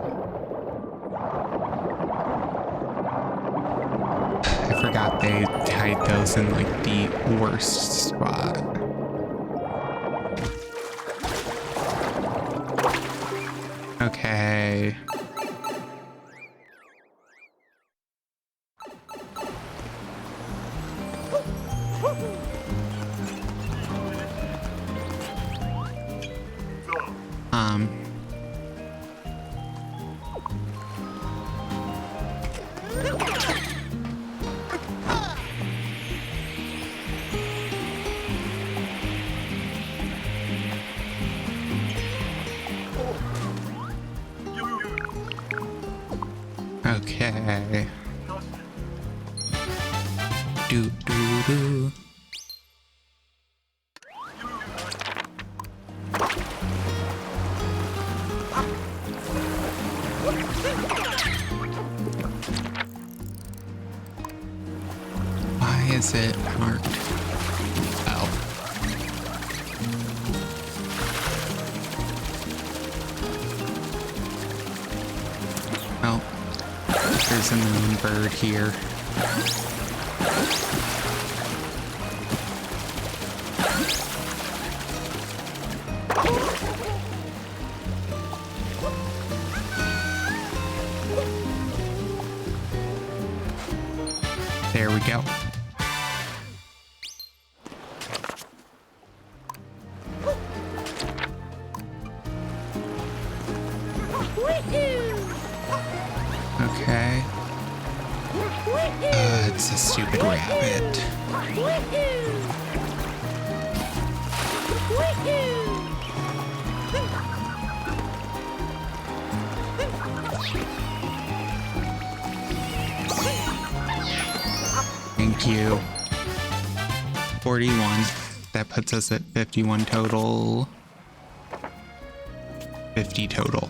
I forgot they hide those in like the worst spot. Okay. Okay. Do do do. Why is it marked? Oh. Well, there's a moonbird here. There we go. Okay. It's a stupid rabbit. Thank you. 41. That puts us at 51 total. 50 total.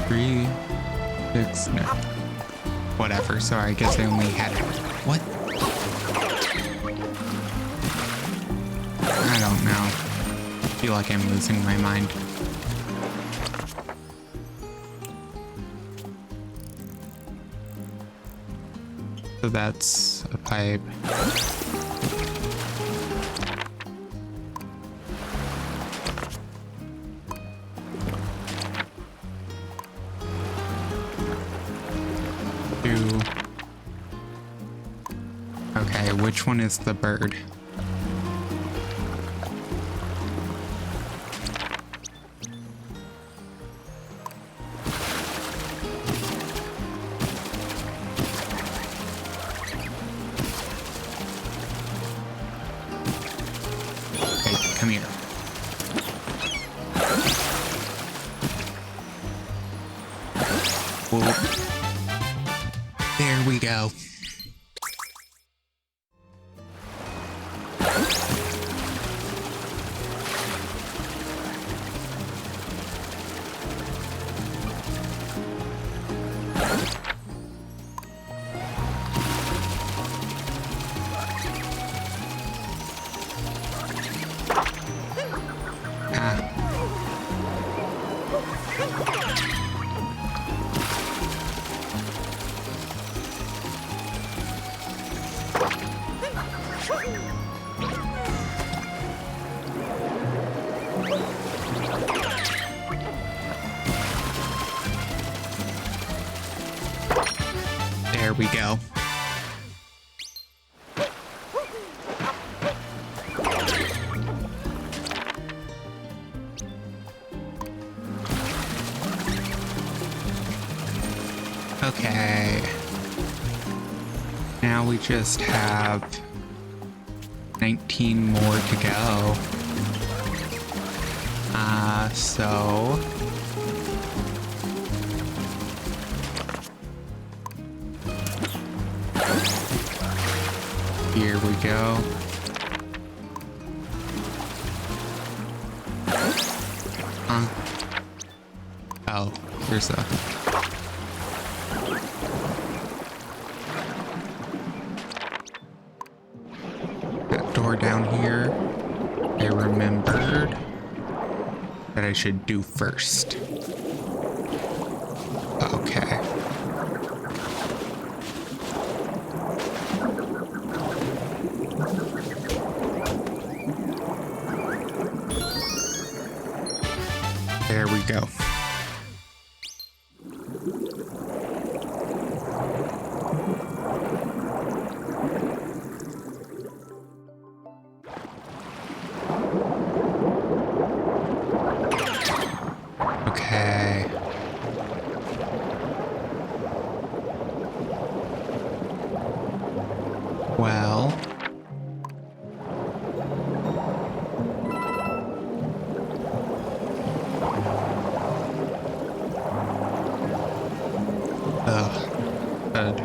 3, 6, no. Whatever, so I guess I only had... What? I don't know. I feel like I'm losing my mind. So that's a pipe. Two. Okay, which one is the bird? Come here. Whoa. There we go. There we go. Okay. Now we just have 19 more to go. So here we go. Oh, here's a... That door down here, I remembered that I should do first. Okay. There we go. Okay. Well. Good.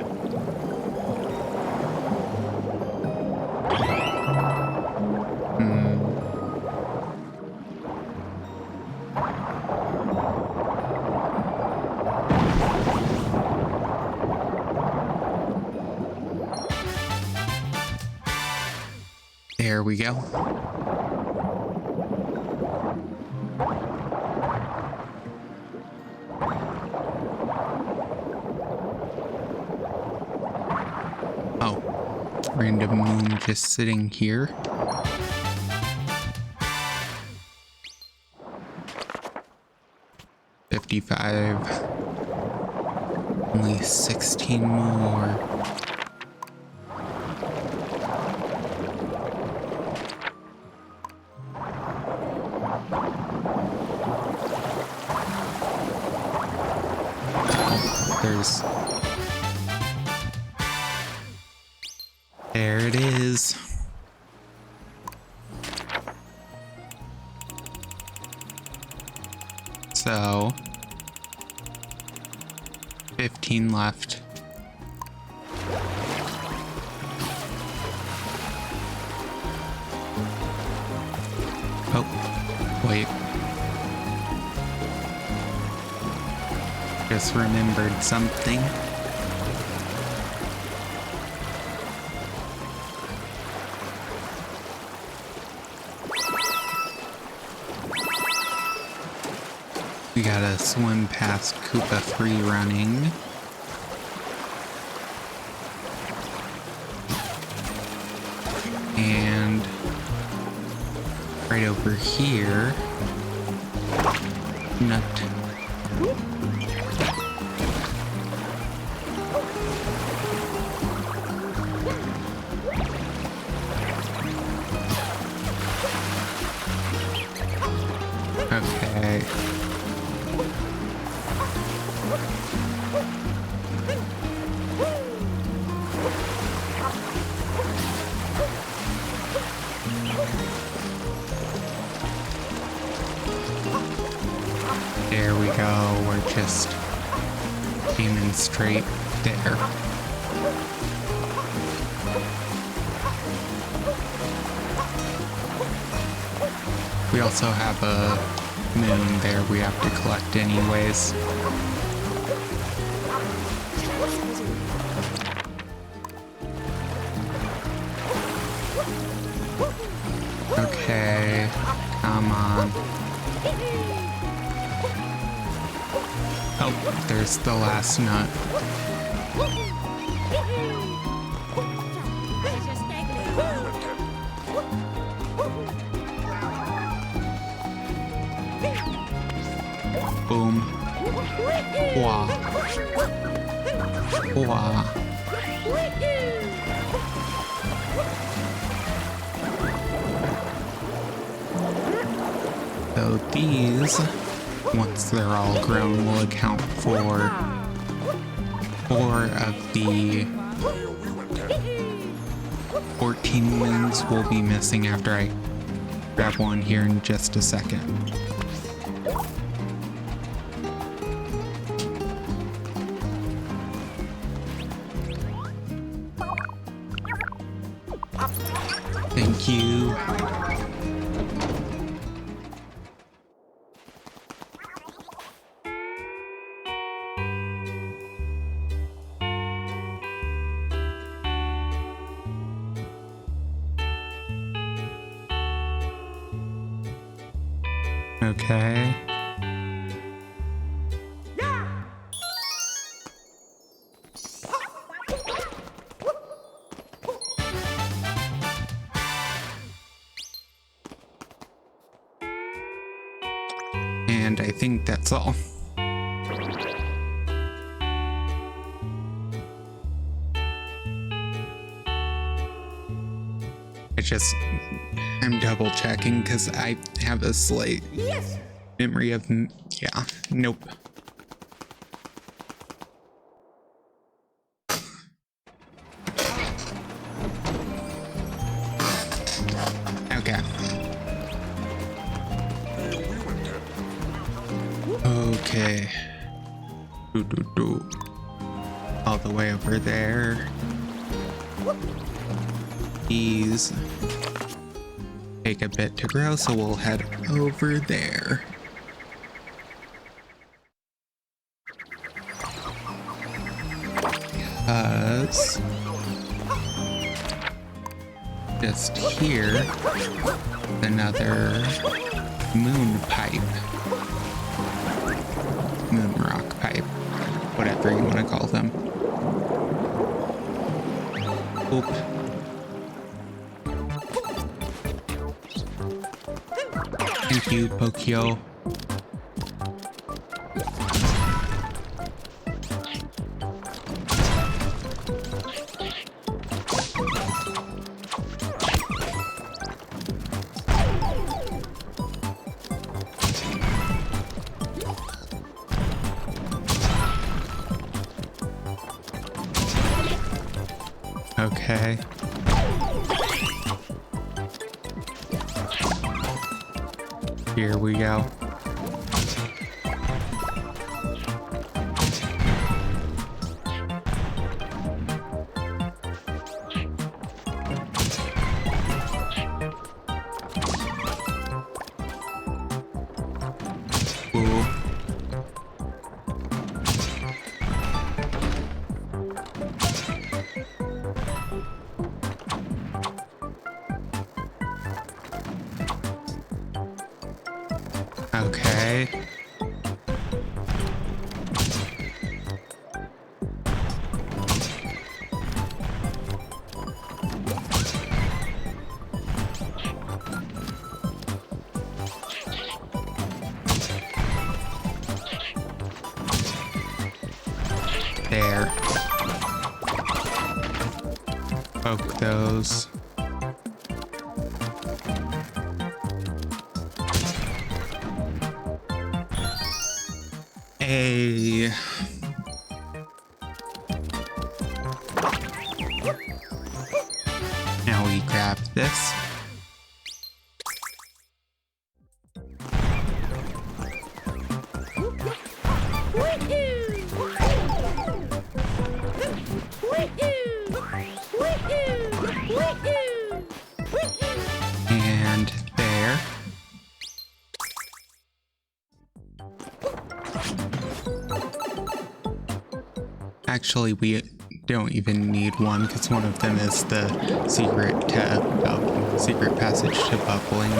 There we go. Oh, random moon just sitting here. $55. Only 16 more. goes. There it is. So, 15 left. Oh, wait. Just remembered something. We gotta swim past Koopa 3 running. And right over here, Nut. Okay. There we go, we're just aiming straight there. We also have a moon there we have to collect anyways. Okay, come on. Oh, there's the last nut. Boom. Wah. Wah. So these, once they're all grown, will account for 4 of the 14 moons we'll be missing after I grab one here in just a second. Thank you. Okay. And I think that's all. I'm double checking because I have a slight memory of, yeah, nope. Okay. Okay. All the way over there. These take a bit to grow, so we'll head over there. Because just here, another moon pipe. Moon rock pipe. Whatever you want to call them. Oop. Thank you, Pokio. Okay. Here we go. Ooh. Okay. There. Poke those. A. Now we grab this. And there. Actually, we don't even need one because one of them is the secret passage to bubbling.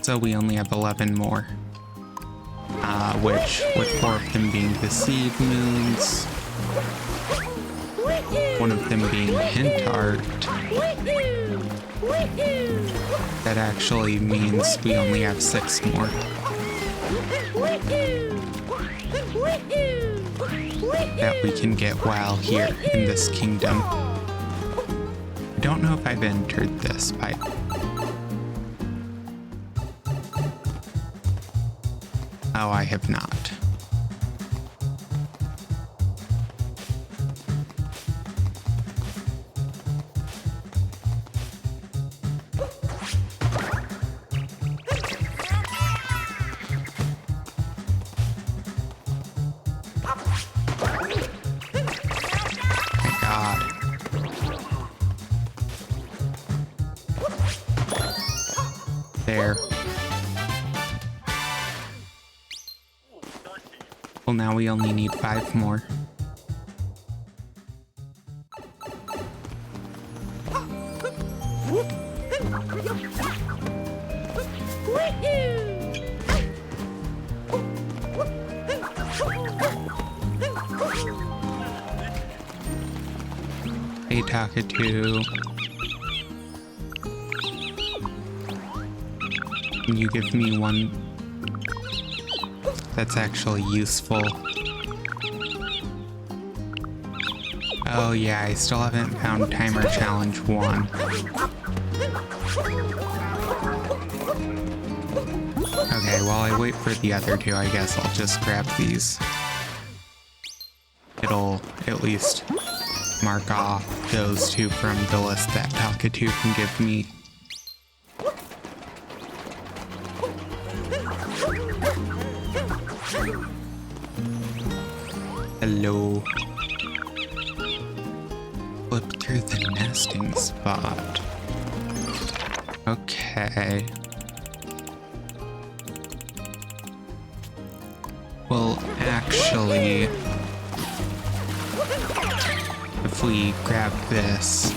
So we only have 11 more. Which, with 4 of them being the seed moons, one of them being hint art, that actually means we only have 6 more. That we can get while here in this kingdom. I don't know if I've entered this by... Oh, I have not. My God. There. Well, now we only need 5 more. Hey, Takatu. Can you give me one that's actually useful? Oh yeah, I still haven't found Timer Challenge 1. Okay, while I wait for the other 2, I guess I'll just grab these. It'll at least mark off those 2 from the list that Takatu can give me. Hello. Flip through the nesting spot. Okay. Well, actually, if we grab this,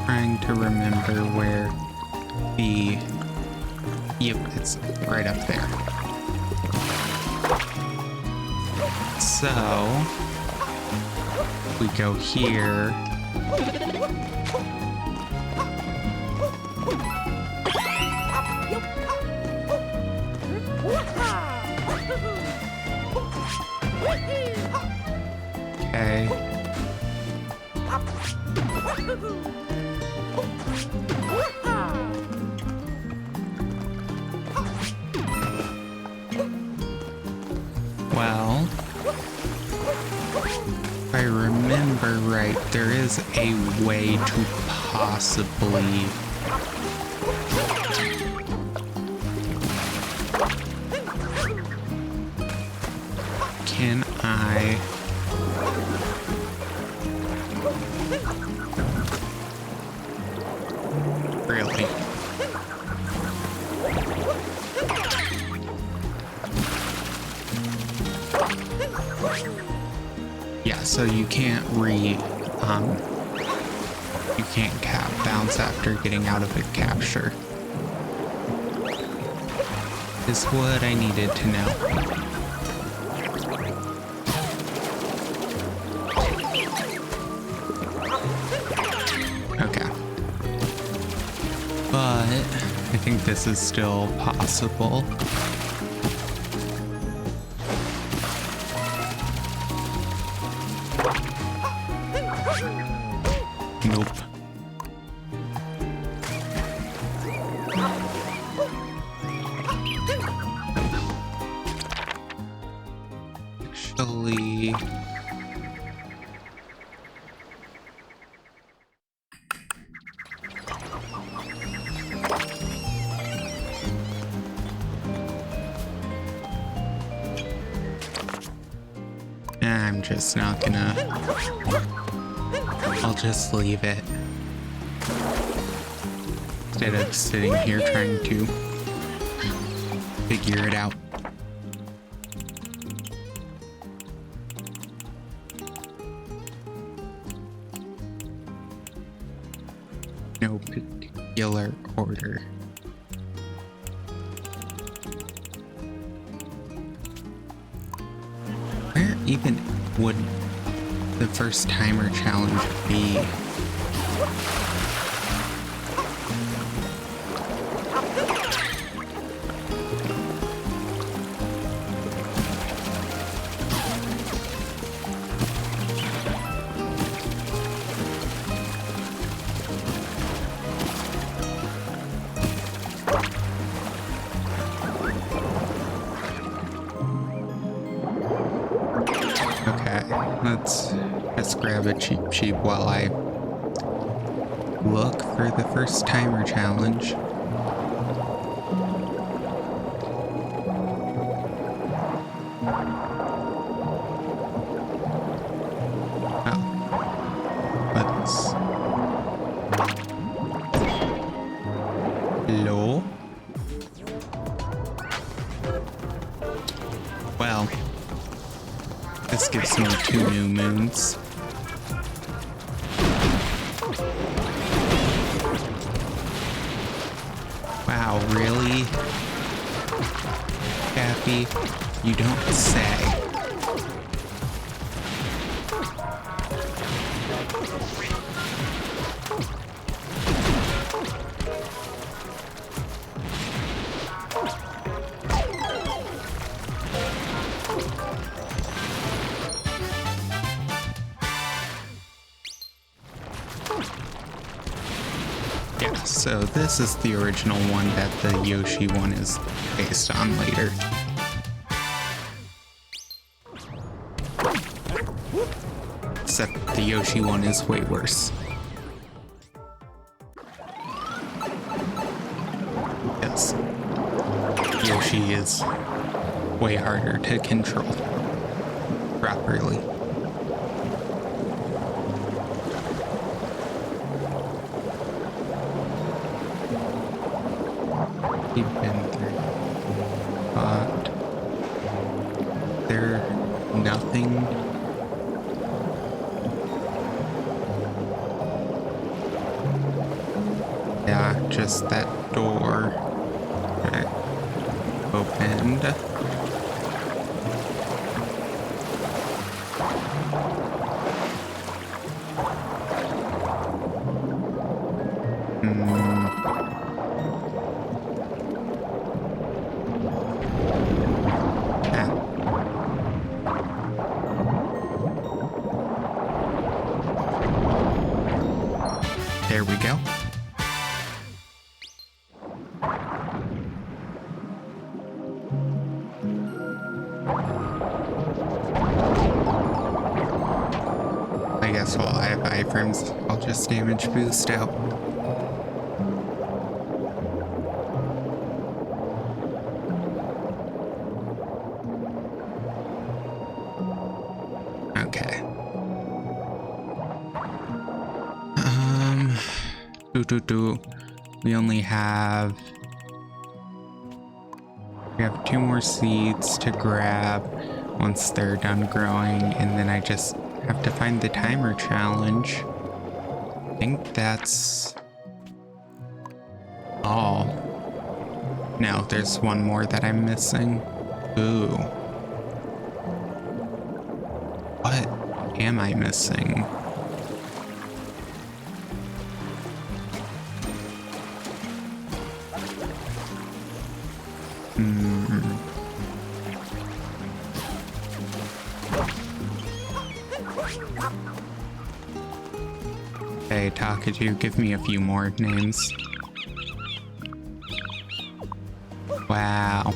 trying to remember where the... Yep, it's right up there. So, we go here. Okay. right. There is a way to possibly... Can I... Really? Yeah, so you can't you can't bounce after getting out of a capture. Is what I needed to know. Okay. But I think this is still possible. Nope. Actually... I'm just not gonna... I'll just leave it. Instead of sitting here trying to figure it out. No particular order. Where even would the first timer challenge be? Let's just grab a Cheep Cheep while I look for the first timer challenge. Hello? Well, this gives me 2 new moons. Wow, really? Kathy, you don't say. Yeah, so this is the original one that the Yoshi one is based on later. Except the Yoshi one is way worse. Yes. Yoshi is way harder to control properly. We've been through, but there's nothing. Yeah, just that door. Okay. Opened. There we go. I guess while I iframes. I'll just damage boost out. Okay. We only have... We have 2 more seeds to grab once they're done growing, and then I just have to find the timer challenge. I think that's all. No, there's one more that I'm missing. Ooh. What am I missing? Hey, could you give me a few more names? Wow.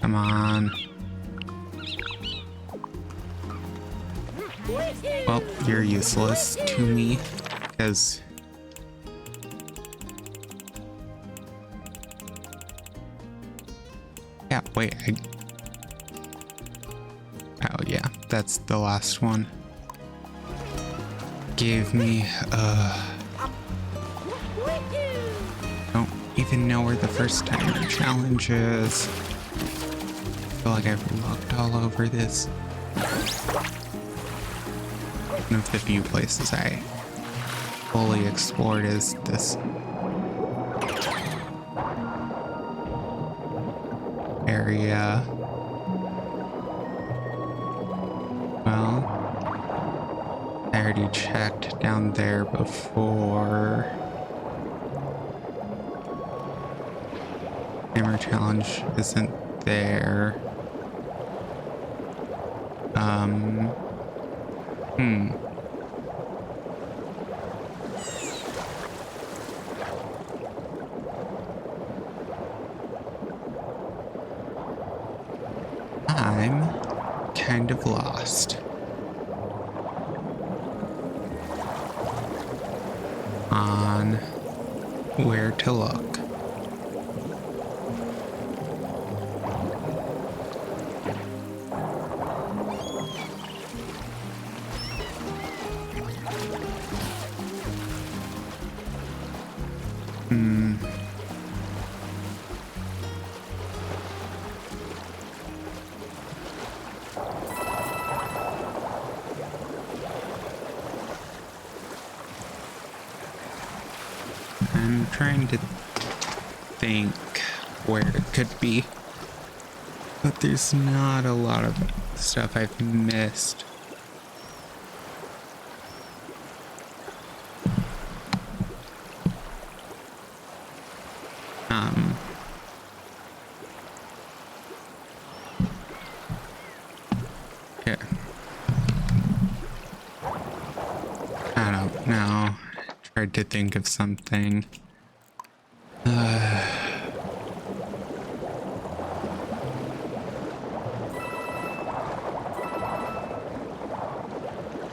Come on. Well, you're useless to me, because... Yeah, wait, Oh yeah, that's the last one. Gave me, don't even know where the first timer challenge is. I feel like I've looked all over this. One of the few places I fully explored is this area. Well, I already checked down there before. Hammer challenge isn't there. I'm kind of lost on where to look. I'm trying to think where it could be, but there's not a lot of stuff I've missed. Yeah. I don't know. Tried to think of something.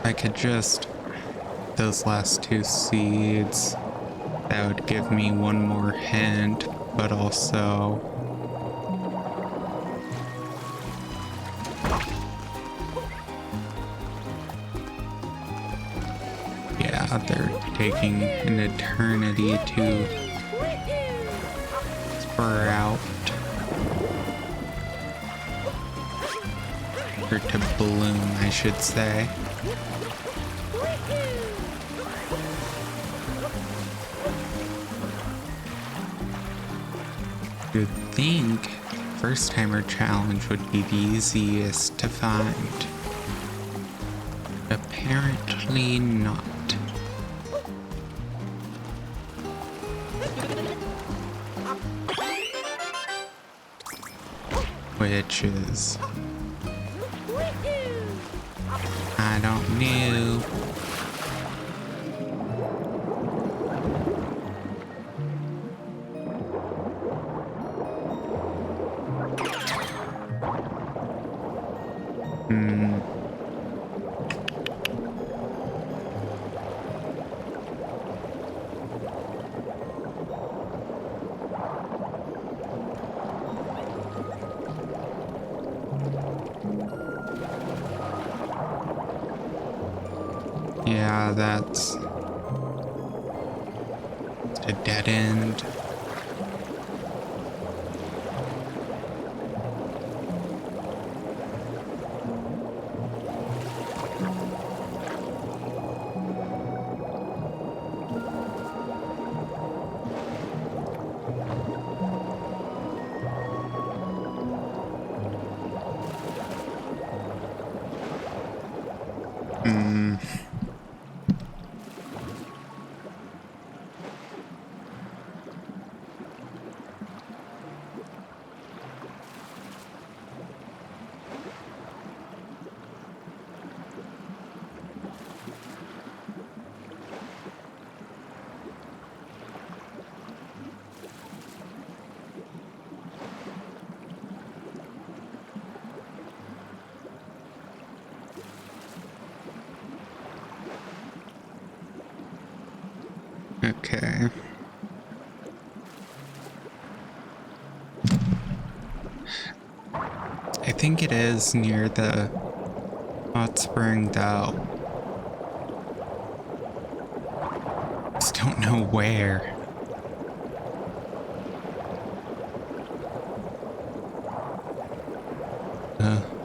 I could just... Those last 2 seeds, that would give me one more hint, but also... Yeah, they're taking an eternity to sprout. Or to bloom, I should say. You'd think first timer challenge would be the easiest to find. Apparently not. Which is... I don't know. Yeah, that's a dead end. Hmm. Okay. I think it is near the hot spring, though. Just don't know where.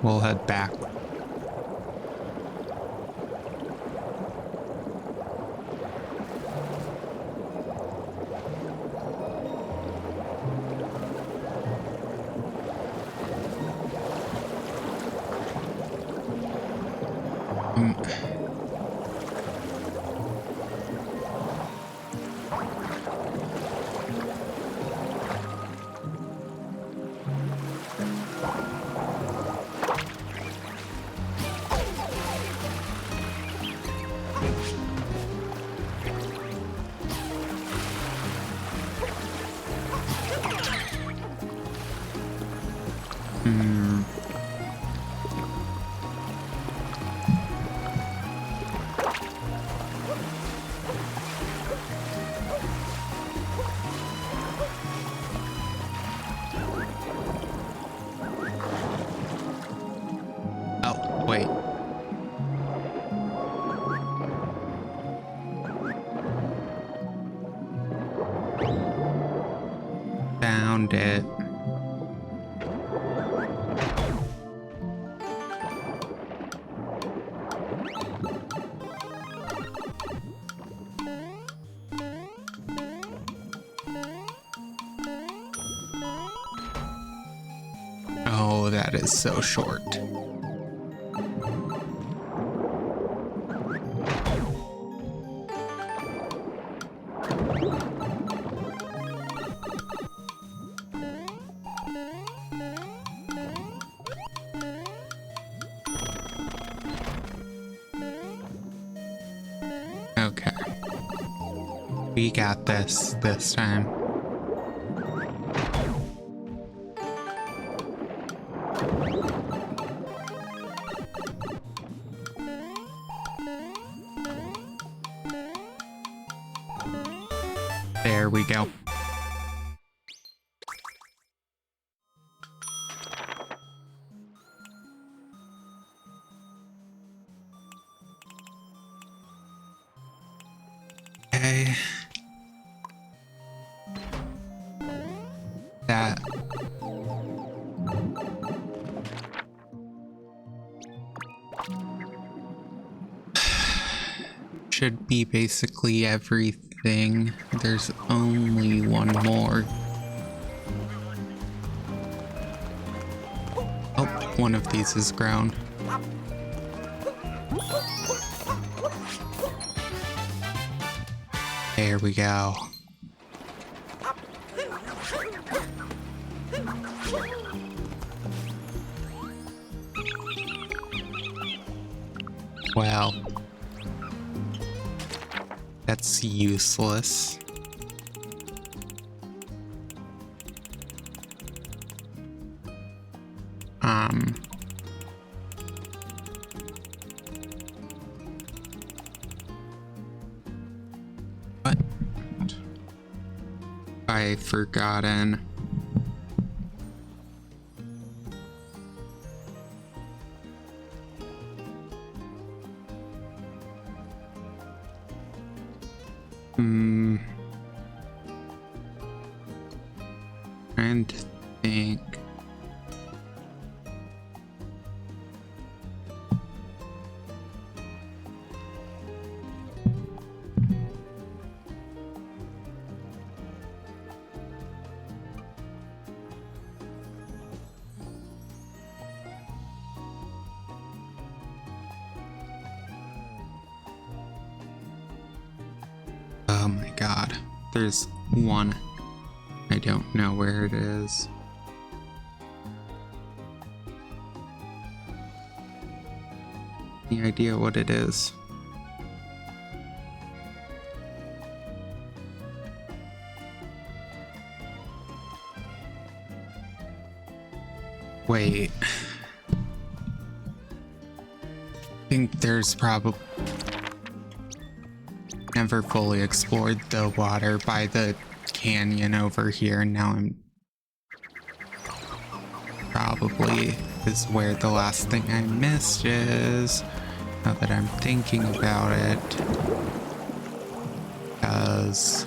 We'll head back. Oh, wait. Found it. Oh, that is so short. Okay. We got this time. There we go. Okay. That. Should be basically everything. There's only one more. Oh, one of these is ground. There we go. Well, that's useless. What? I've forgotten. Hmm. Trying to think. Oh my god. There's one. I don't know where it is. Any idea what it is? Wait. I think there's probably never fully explored the water by the canyon over here, and now I'm probably is where the last thing I missed is, now that I'm thinking about it, because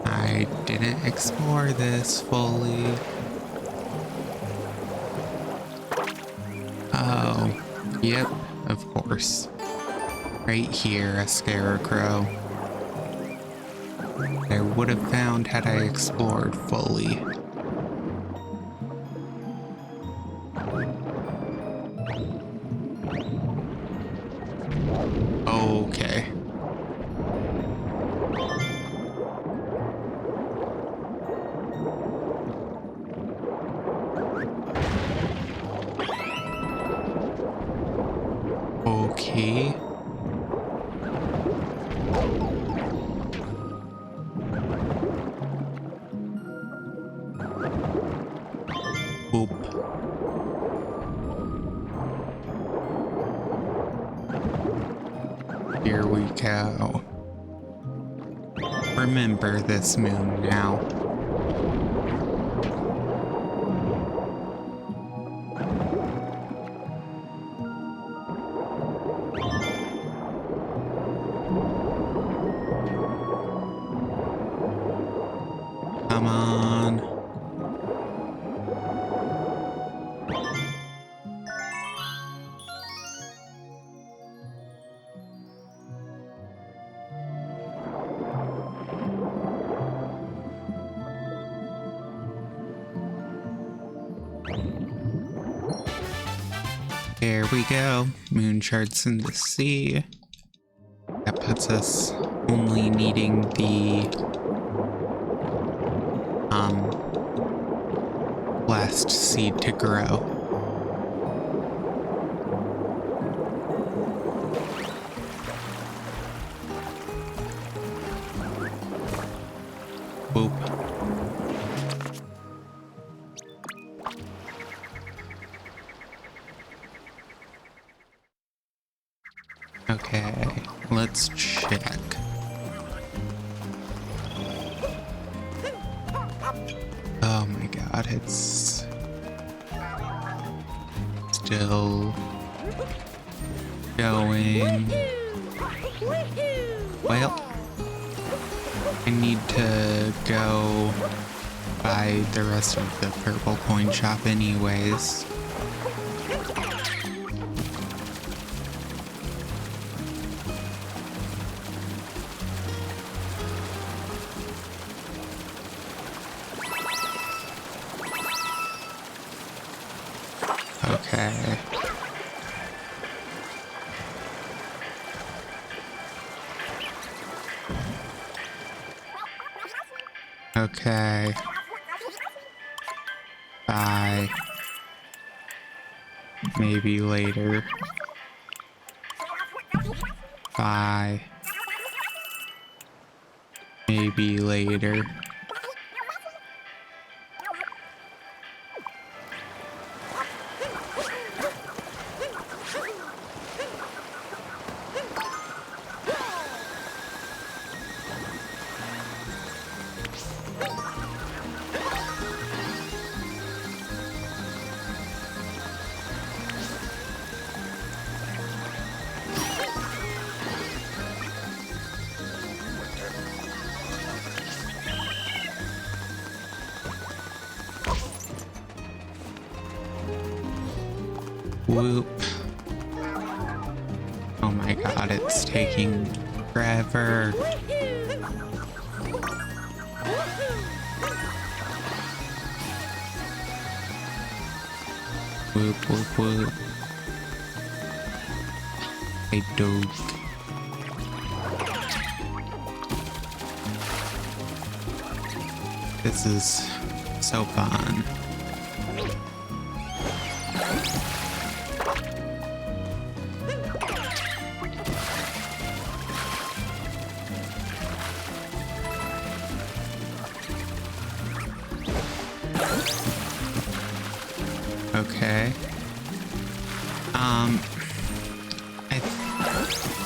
I didn't explore this fully. Oh, yep, of course. Right here, a scarecrow. I would have found had I explored fully. Okay. Okay. Oop. Here we go. Remember this moon now. Come on. There we go. Moon shards in the sea. That puts us only needing the last seed to grow. Boop. Okay, let's check. Oh my god, it's still going. Well, I need to go buy the rest of the purple coin shop anyways. Okay. Okay. Bye. Maybe later. Bye. Maybe later. Whoop. Oh my god, it's taking forever. Whoop, whoop, whoop. Hey, dog. This is so fun. Okay. I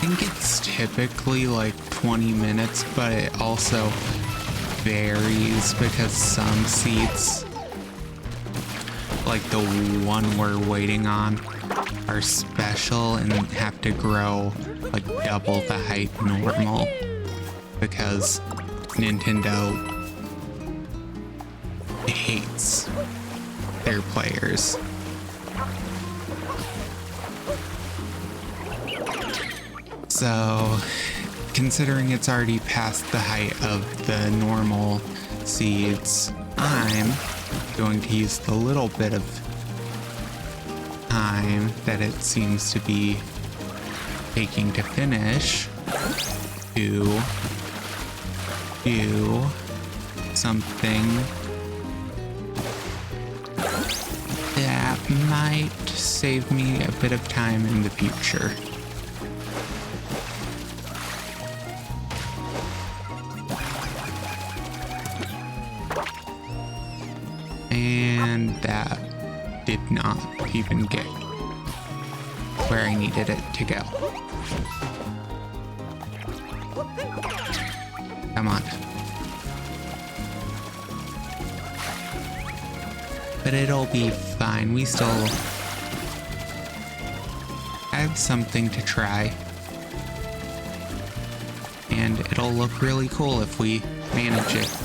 think it's typically like 20 minutes, but it also varies because some seats, like the one we're waiting on, are special and have to grow like double the height normal because Nintendo hates their players. So, considering it's already past the height of the normal seeds, I'm going to use the little bit of time that it seems to be taking to finish to do something that might save me a bit of time in the future. And that did not even get where I needed it to go. Come on. But it'll be fine. We still have something to try. And it'll look really cool if we manage it.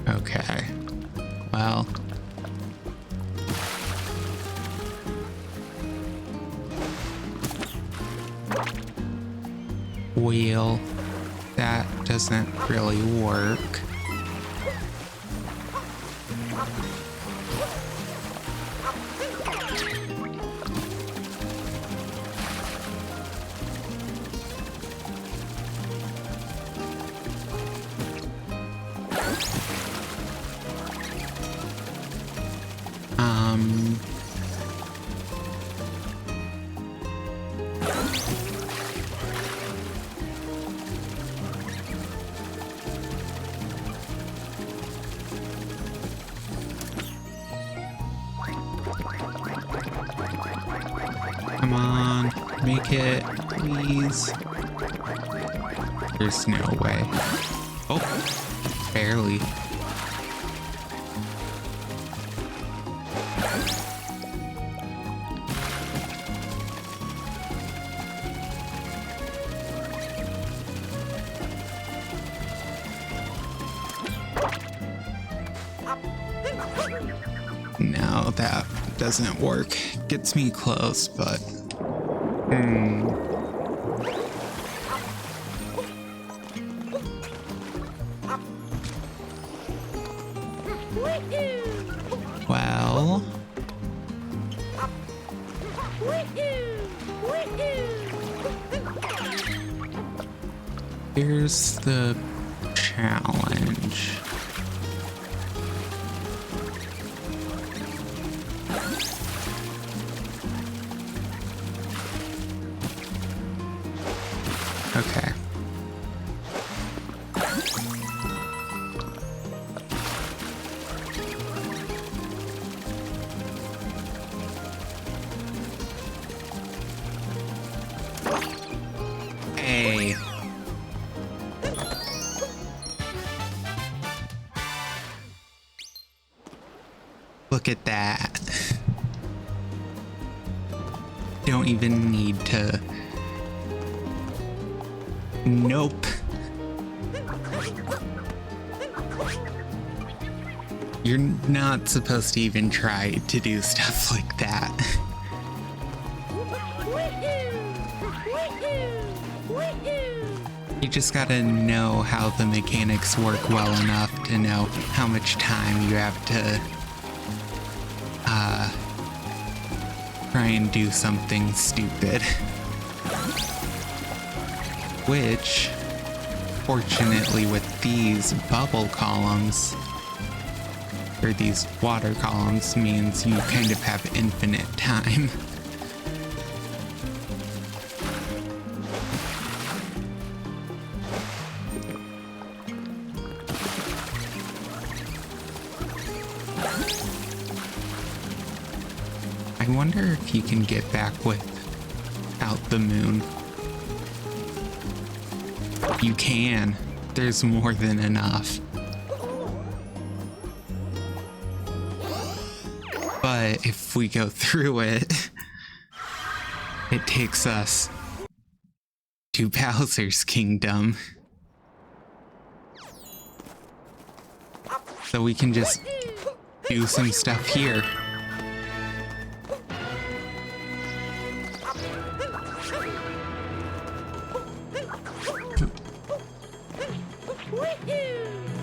Okay, well, wheel, that doesn't really work. Come on, make it, please. There's no way. Oh, barely. No, that doesn't work. Gets me close, but... Well... Here's the challenge. Okay. Hey. Look at that. Don't even need to. Nope. You're not supposed to even try to do stuff like that. You just gotta know how the mechanics work well enough to know how much time you have to try and do something stupid. Which, fortunately with these bubble columns, or these water columns, means you kind of have infinite time. I wonder if you can get back without the moon. You can. There's more than enough. But if we go through it, it takes us to Bowser's Kingdom. So we can just do some stuff here.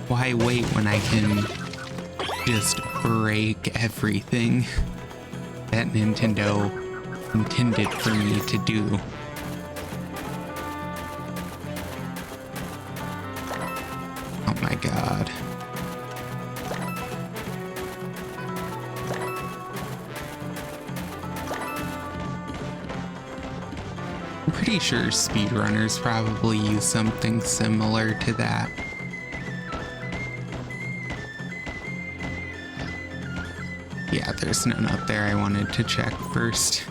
Why wait when I can just break everything that Nintendo intended for me to do? Oh my god. I'm pretty sure speedrunners probably use something similar to that. Yeah, there's none up there. I wanted to check first.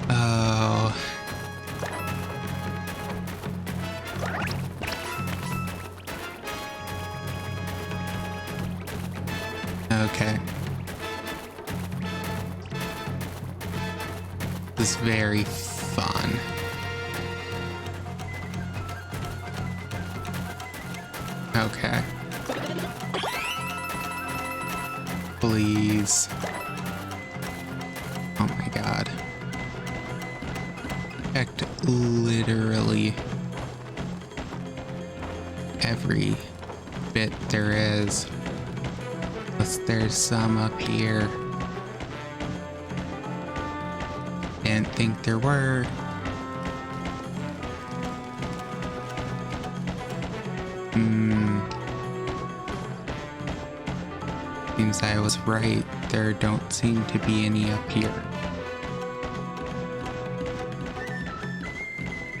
Oh. Okay. This is very fun. Okay. Please. Oh my god. Checked literally every bit there is. Plus there's some up here. Didn't think there were. Seems I was right. There don't seem to be any up here.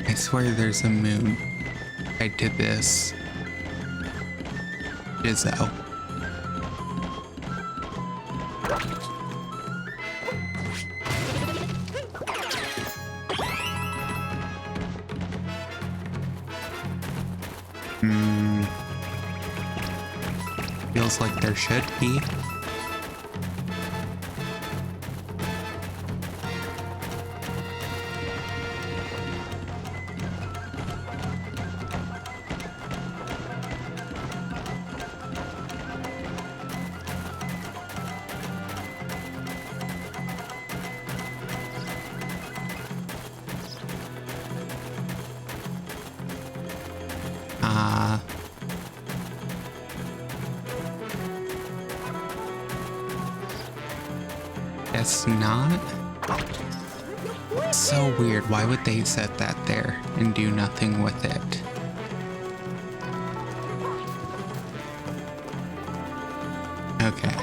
I swear there's a moon tied to this Jizzo. Feels like there should be. Guess not. So weird. Why would they set that there and do nothing with it? Okay.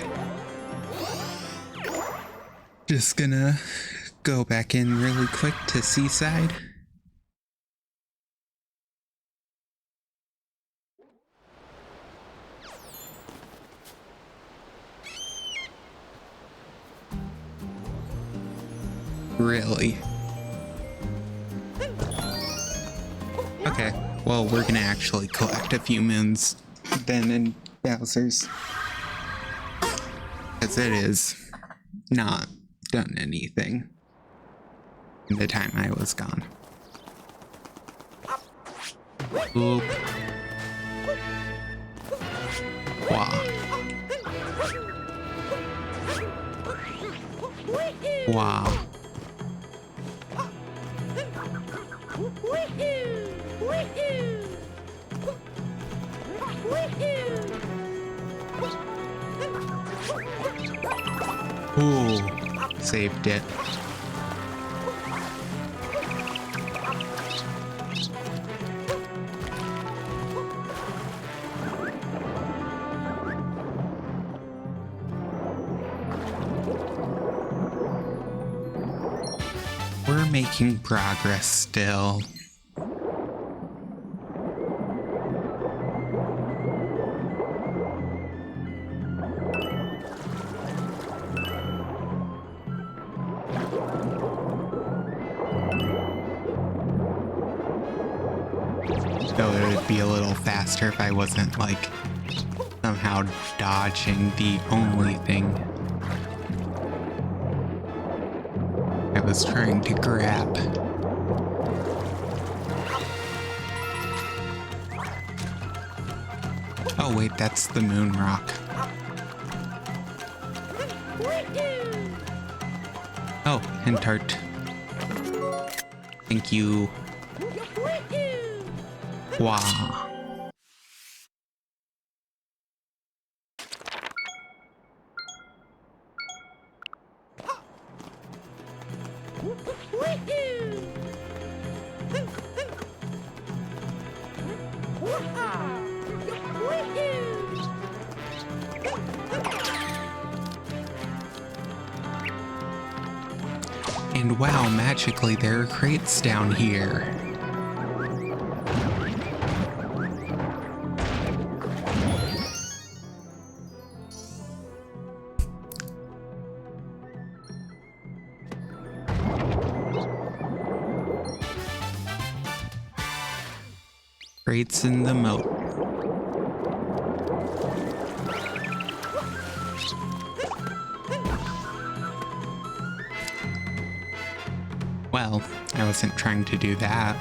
Just gonna go back in really quick to Seaside. Really? Okay, well, we're gonna actually collect a few moons then and Bowser's. Because it is not done anything in the time I was gone. Oop. Wah. Wow. Ooh, saved it. We're making progress still. So it would be a little faster if I wasn't like somehow dodging the only thing I was trying to grab. Oh wait, that's the moon rock. Oh, hint art. Thank you. Wow. And wow, magically there are crates down here. Crates in the moat. Well, I wasn't trying to do that.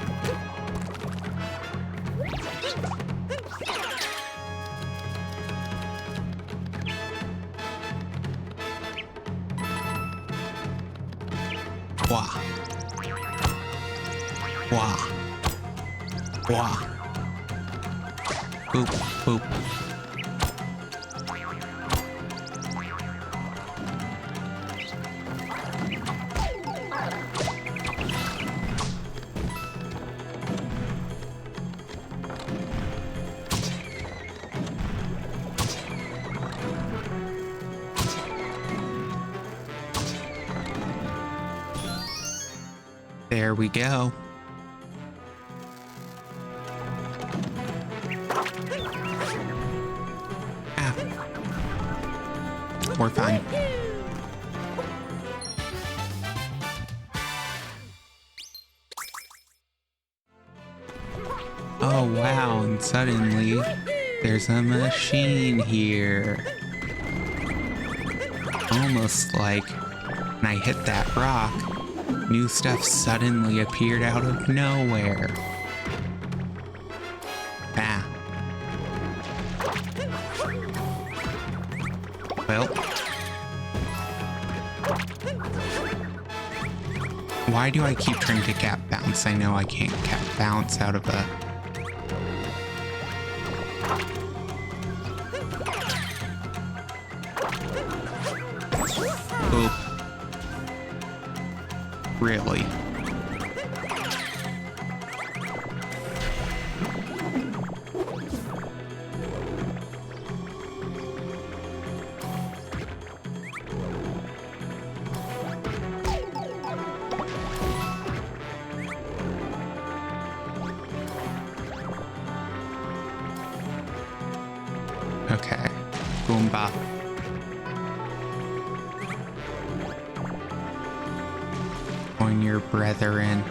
Wah. Wah. Wah. Boop, boop. There we go. Ah. We're fine. Oh wow, and suddenly there's a machine here. Almost like when I hit that rock, new stuff suddenly appeared out of nowhere. Ah. Well. Why do I keep trying to cap bounce? I know I can't cap bounce out of a... Oop. Really? Okay. Goomba. Join your brethren.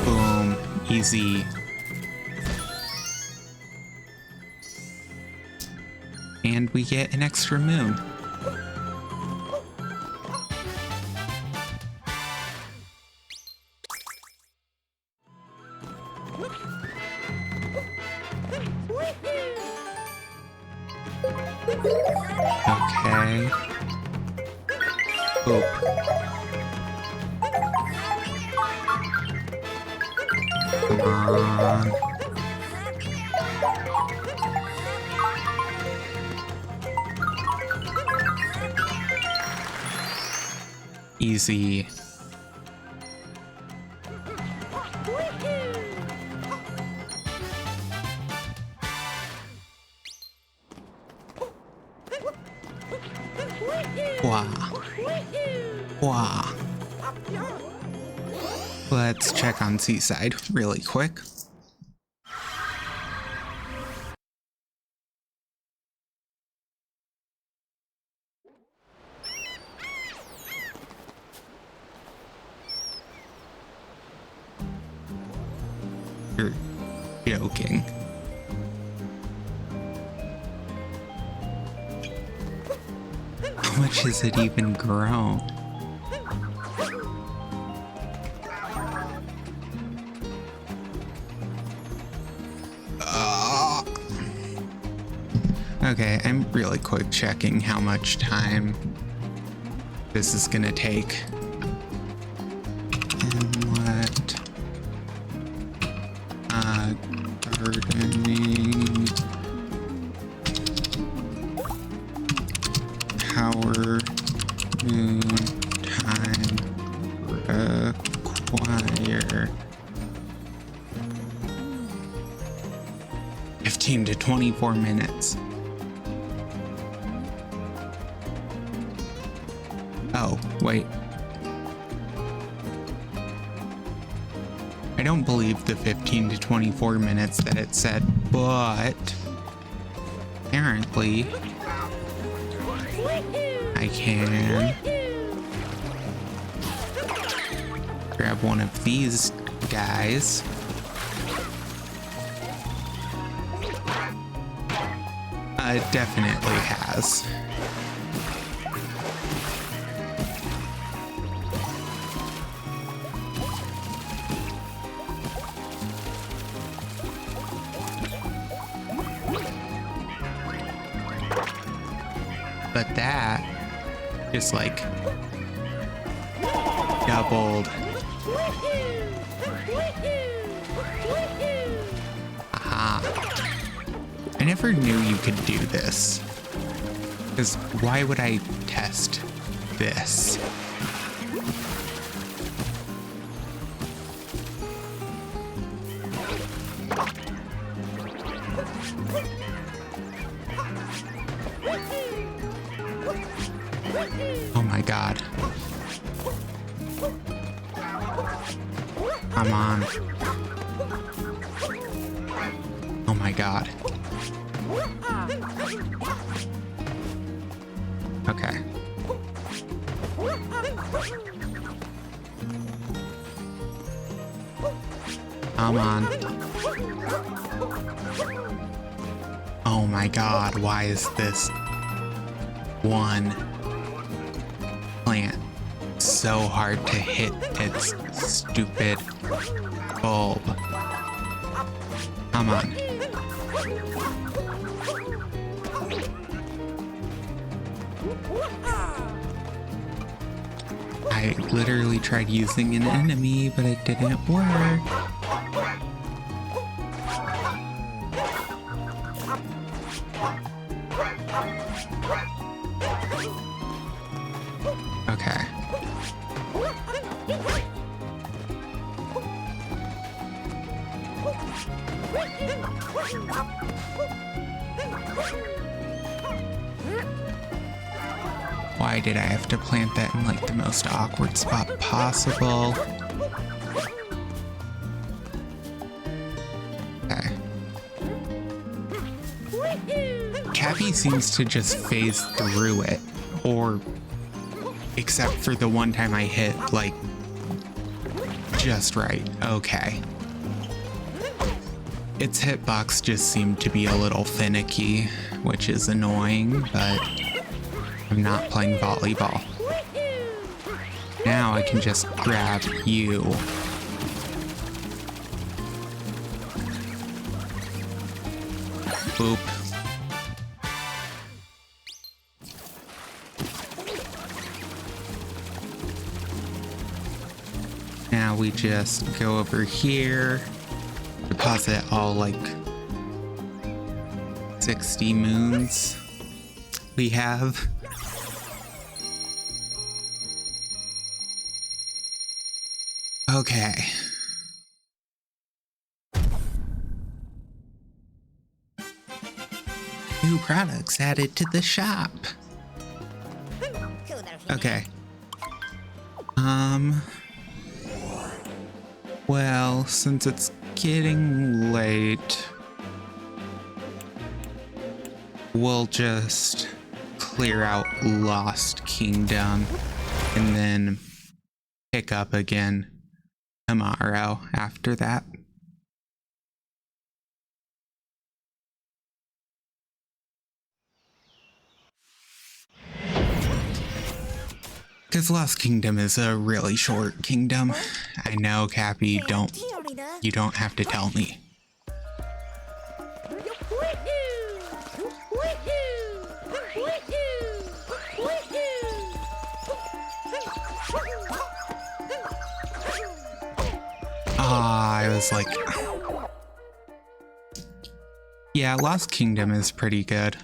Boom. Easy. And we get an extra moon. Okay. Oop. Come on. Easy. Wow. Wow. Let's check on Seaside really quick. You're joking. How much has it even grown? Okay, I'm really quick checking how much time this is gonna take. Inlet, gardening, power, moon, time, require 15 to 24 minutes. Oh, wait. I don't believe the 15 to 24 minutes that it said, but apparently I can grab one of these guys. It definitely has. But that just like doubled. Aha. I never knew you could do this. Because why would I test this? Oh my god. Come on. Oh my god. Okay. Come on. Oh my god, why is this one plant so hard to hit its stupid bulb? Come on. I literally tried using an enemy, but it didn't work. Okay. Why did I have to plant that in like the most awkward spot possible? Okay. Cappy seems to just phase through it, or except for the one time I hit like just right. Okay. its hitbox just seemed to be a little finicky, which is annoying, but I'm not playing volleyball. Now I can just grab you. Boop. Now we just go over here, deposit all like 60 moons we have. Okay. New products added to the shop. Okay. Well, since it's getting late, we'll just clear out Lost Kingdom and then pick up again tomorrow after that. Because Lost Kingdom is a really short kingdom. I know, Cappy, you don't have to tell me. I was like... Yeah, Lost Kingdom is pretty good.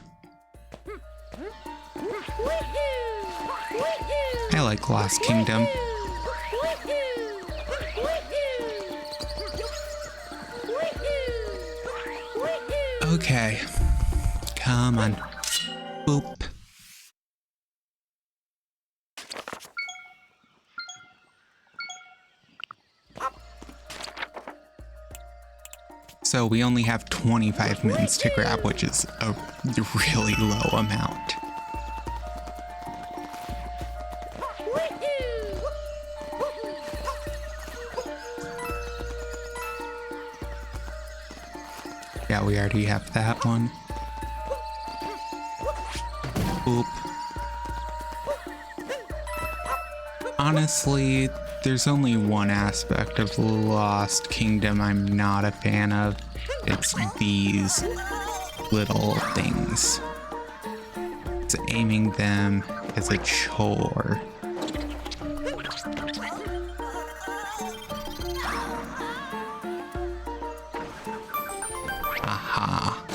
I like Lost Kingdom. Okay. Come on. Boop. So we only have 25 minutes to grab, which is a really low amount. Yeah, we already have that one. Oop. Honestly, there's only one aspect of Lost Kingdom I'm not a fan of. It's these little things. It's aiming them as a chore. Aha.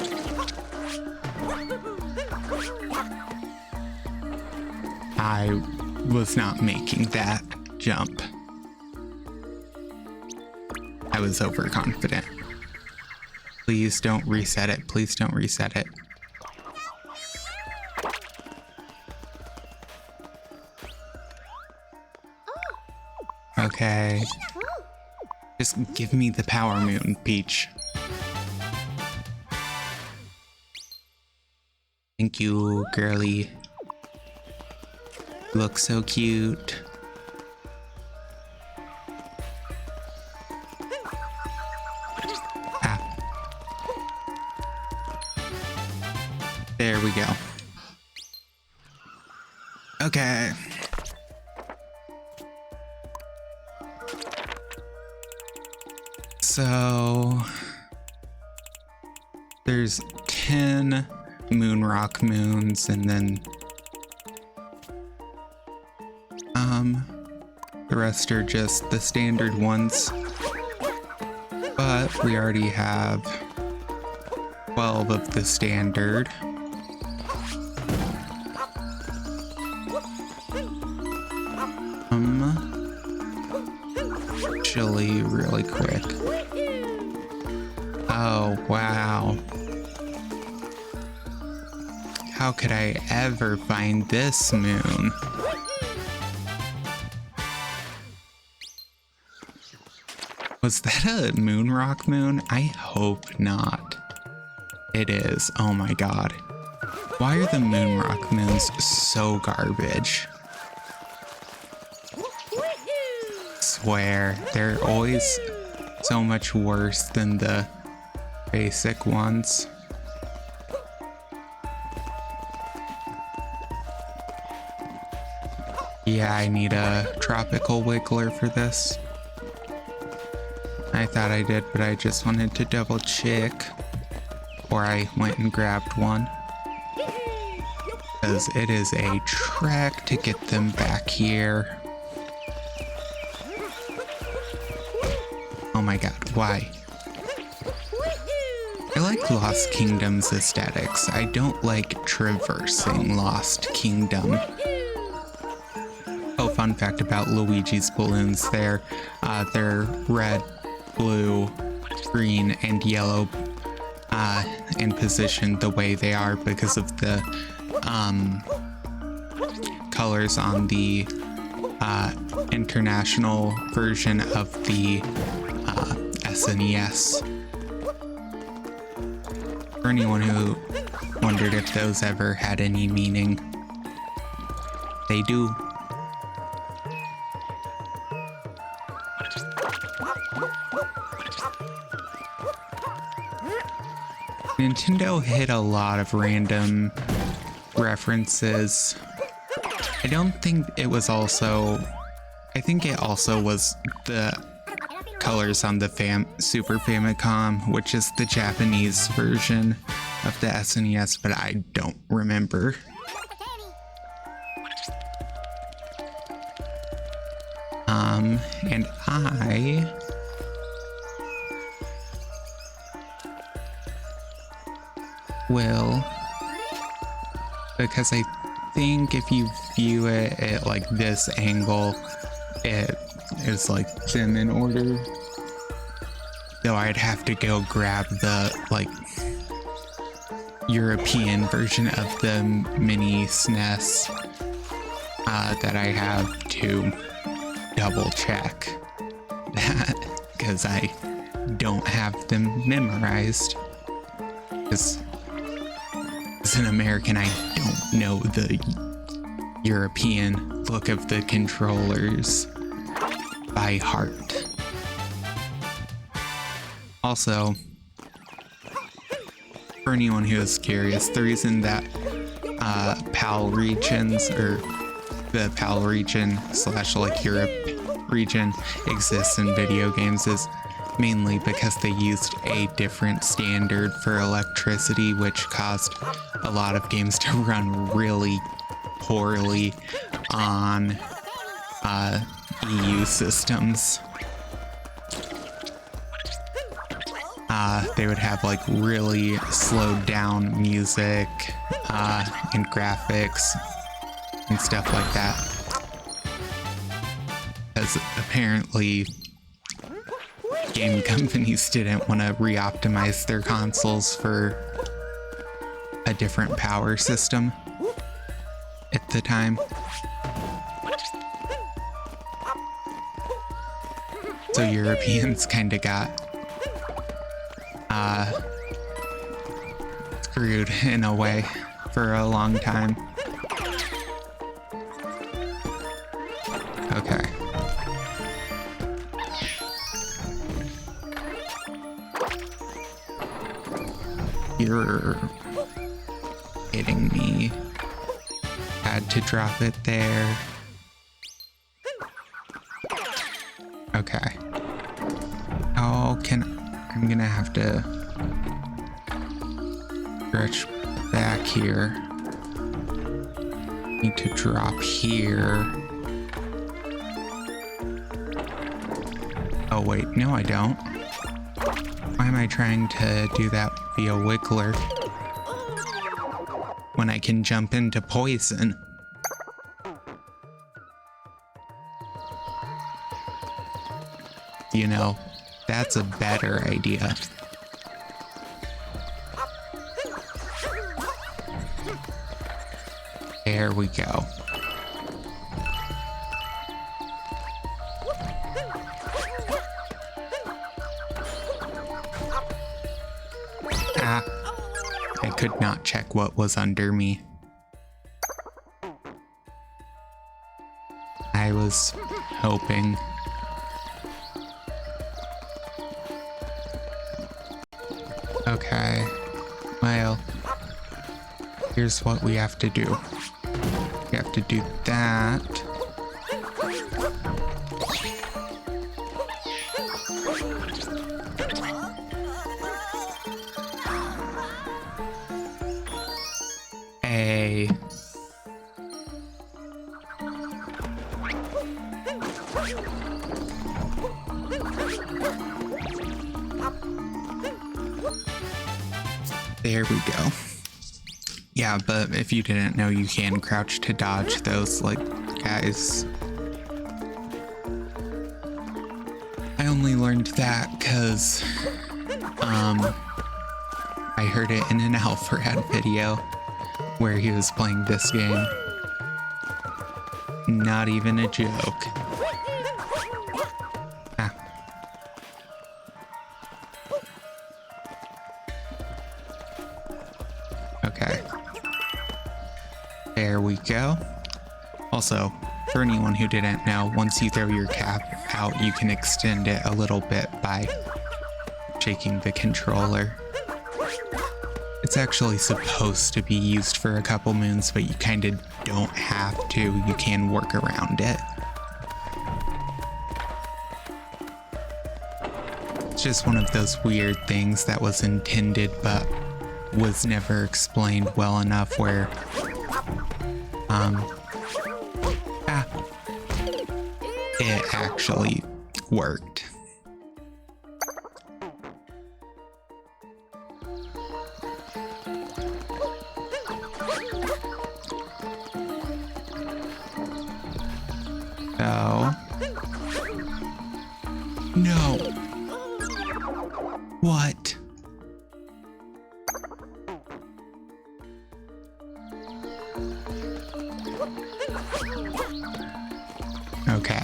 I was not making that jump. I was overconfident. Please don't reset it. Please don't reset it. Okay. Just give me the power moon, Peach. Thank you, girly. You look so cute. Ah. There we go. Okay. So there's 10 Moonrock moons, and then the rest are just the standard ones. But we already have 12 of the standard. Actually, really quick. Oh, wow. How could I ever find this moon? Was that a Moonrock moon? I hope not. It is. Oh my god. Why are the Moonrock moons so garbage? Swear, they're always so much worse than the basic ones. Yeah, I need a tropical wiggler for this. I thought I did, but I just wanted to double check. Or I went and grabbed one. Because it is a trek to get them back here. Oh my god, why? I like Lost Kingdom's aesthetics. I don't like traversing Lost Kingdom. Oh, fun fact about Luigi's balloons, they're red, blue, green, and yellow and positioned the way they are because of the colors on the international version of the SNES. For anyone who wondered if those ever had any meaning, they do. Nintendo hit a lot of random references. I don't think it was also... I think it also was the colors on the Super Famicom, which is the Japanese version of the SNES, but I don't remember. And I... will, because I think if you view it at like this angle, it is like them in order. Though I'd have to go grab the like European version of the mini SNES that I have to double check that, because I don't have them memorized. Because as an American, I don't know the European look of the controllers by heart. Also, for anyone who is curious, the reason that PAL regions, or the PAL region / like Europe region exists in video games is mainly because they used a different standard for electricity, which caused a lot of games to run really poorly on EU systems. They would have like really slowed down music and graphics and stuff like that. Because apparently game companies didn't want to re-optimize their consoles for a different power system at the time. So Europeans kind of got screwed in a way for a long time. Okay. You're hitting me. Had to drop it there. Okay. How can... I'm gonna have to stretch back here. Need to drop here. Oh wait, no I don't. Why am I trying to do that via Wiggler when I can jump into poison? You know, that's a better idea. There we go. Ah, I could not check what was under me. I was hoping. Okay. Well, here's what we have to do. We have to do that. A. There we go. Yeah, but if you didn't know, you can crouch to dodge those, like, guys. I only learned that because, I heard it in an Alfred video where he was playing this game. Not even a joke. Ah. Okay. There we go. Also, for anyone who didn't know, once you throw your cap out, you can extend it a little bit by shaking the controller. It's actually supposed to be used for a couple moons, but you kind of don't have to. You can work around it. It's just one of those weird things that was intended but was never explained well enough where it actually worked. So, no. What? Okay.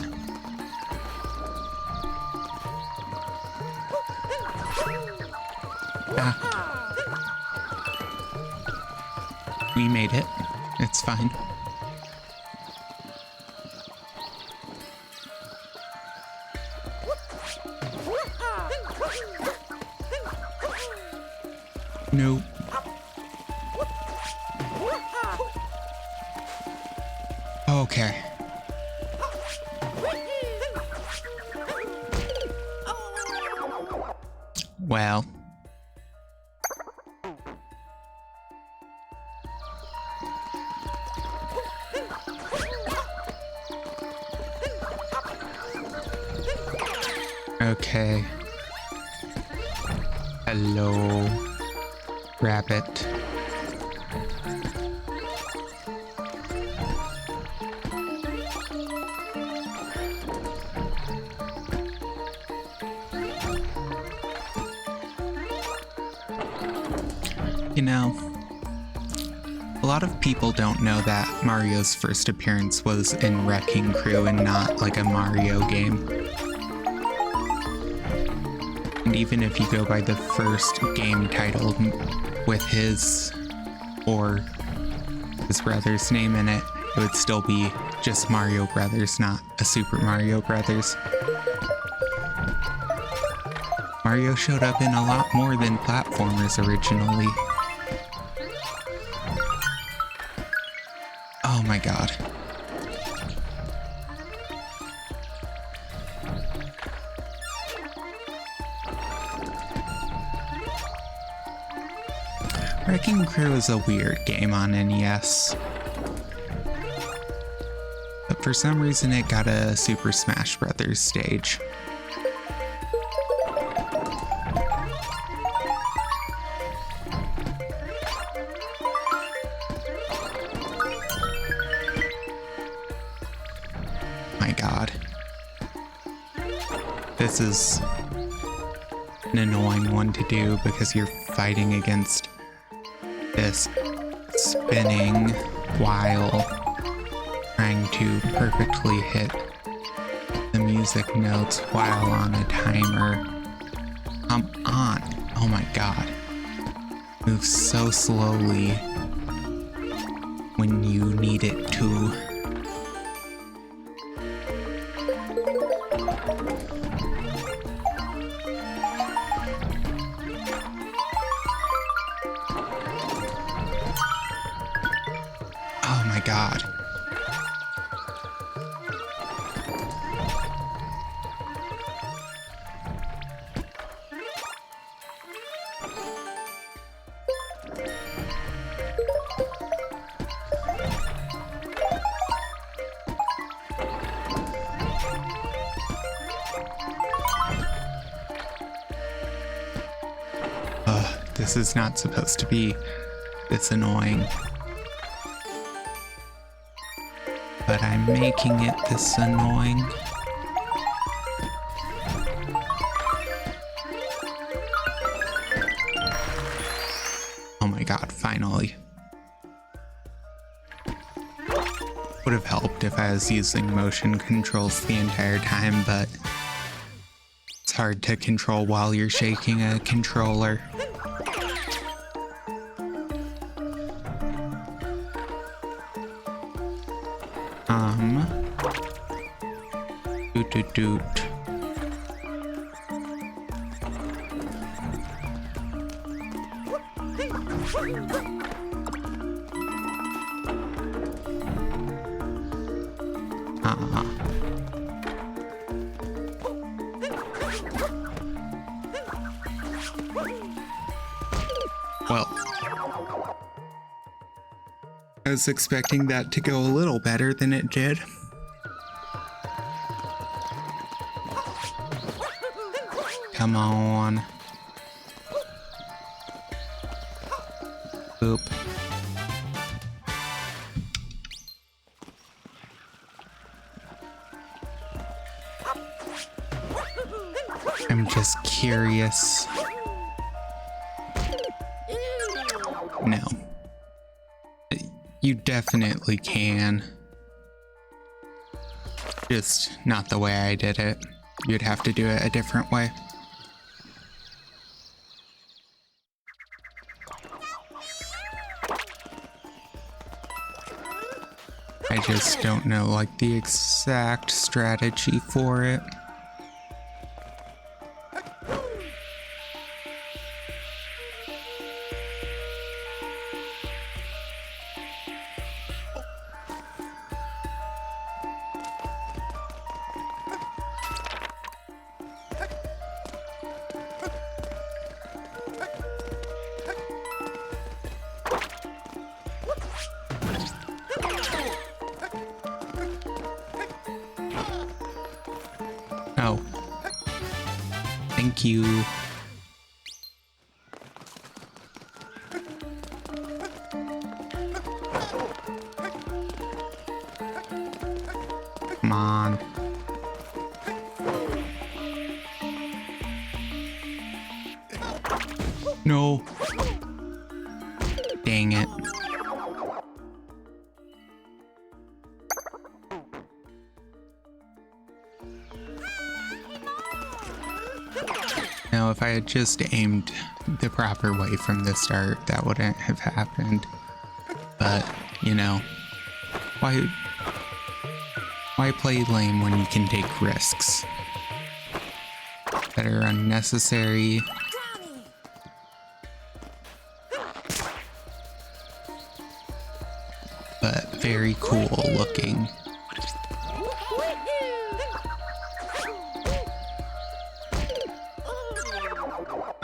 We made it. It's fine. Nope. Okay. Well. Okay. Hello, rabbit. You know, a lot of people don't know that Mario's first appearance was in Wrecking Crew and not like a Mario game. And even if you go by the first game title with his or his brother's name in it, it would still be just Mario Brothers, not a Super Mario Brothers. Mario showed up in a lot more than platformers originally. Oh my god. Wrecking Crew is a weird game on NES. But for some reason it got a Super Smash Bros. Stage. My god. This is an annoying one to do because you're fighting against this spinning while trying to perfectly hit the music notes while on a timer. Come on. Oh my god. Moves so slowly when you need it to. god. This is not supposed to be this annoying. But I'm making it this annoying. Oh my god, finally. Would have helped if I was using motion controls the entire time, but it's hard to control while you're shaking a controller. Doot. Well, I was expecting that to go a little better than it did. Come on. Boop. I'm just curious. No. You definitely can. Just not the way I did it. You'd have to do it a different way. I just don't know, like, the exact strategy for it. Oh. Thank you. Come on. No. Dang it. Now, if I had just aimed the proper way from the start, that wouldn't have happened. But, you know, why play lame when you can take risks that are unnecessary? But very cool looking.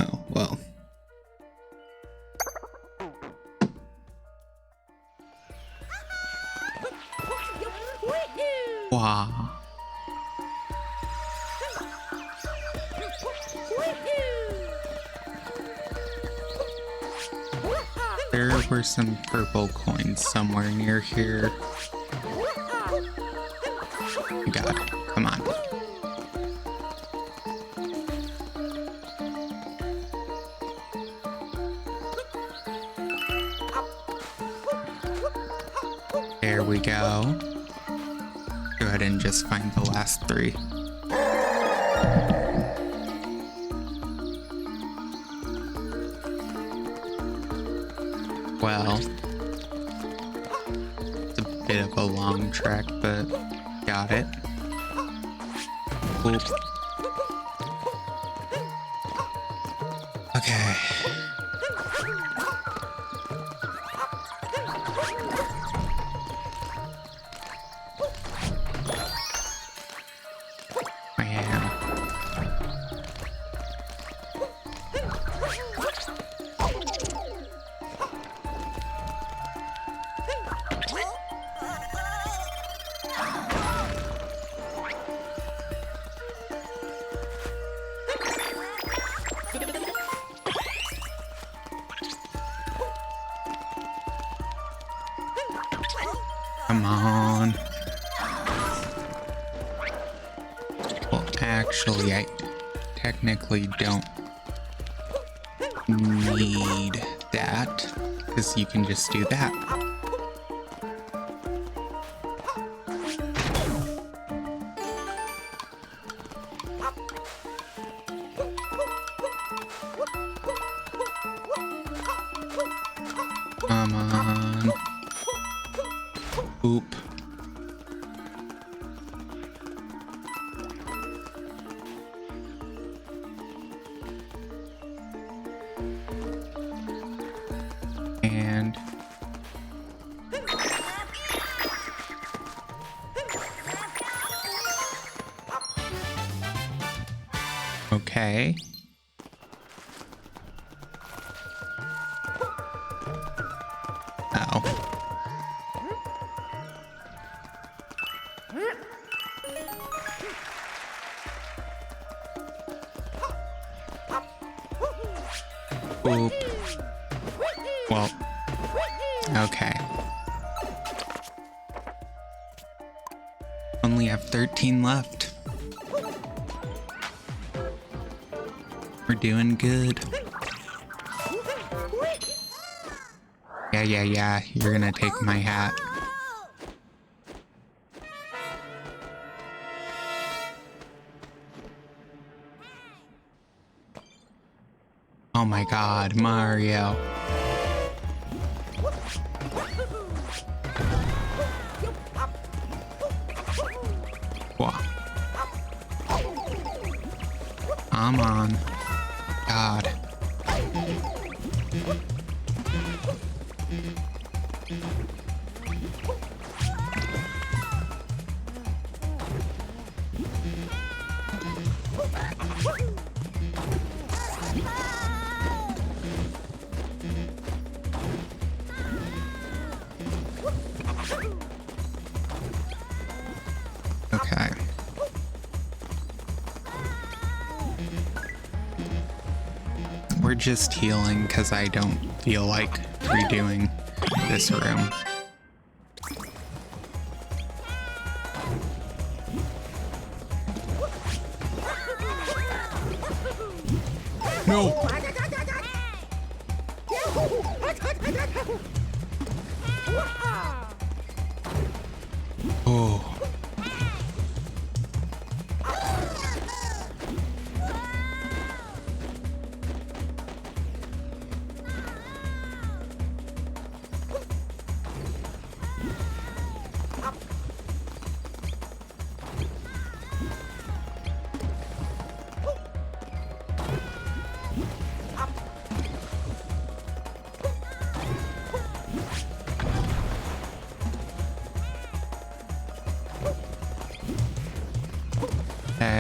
Oh, well. Wow. There were some purple coins somewhere near here. God, come on. There we go. Go ahead and just find the last three. Well, it's a bit of a long track, but got it. Oop. Okay. Come on. Well, actually, I technically don't need that, because you can just do that. Come on. Oop. And okay. Oh. Oop. Well, okay. Only have 13 left. We're doing good. Yeah. You're gonna take my hat. Oh my god, Mario. Wow. Come on. God. Okay. We're just healing because I don't feel like redoing this room. No! Oh.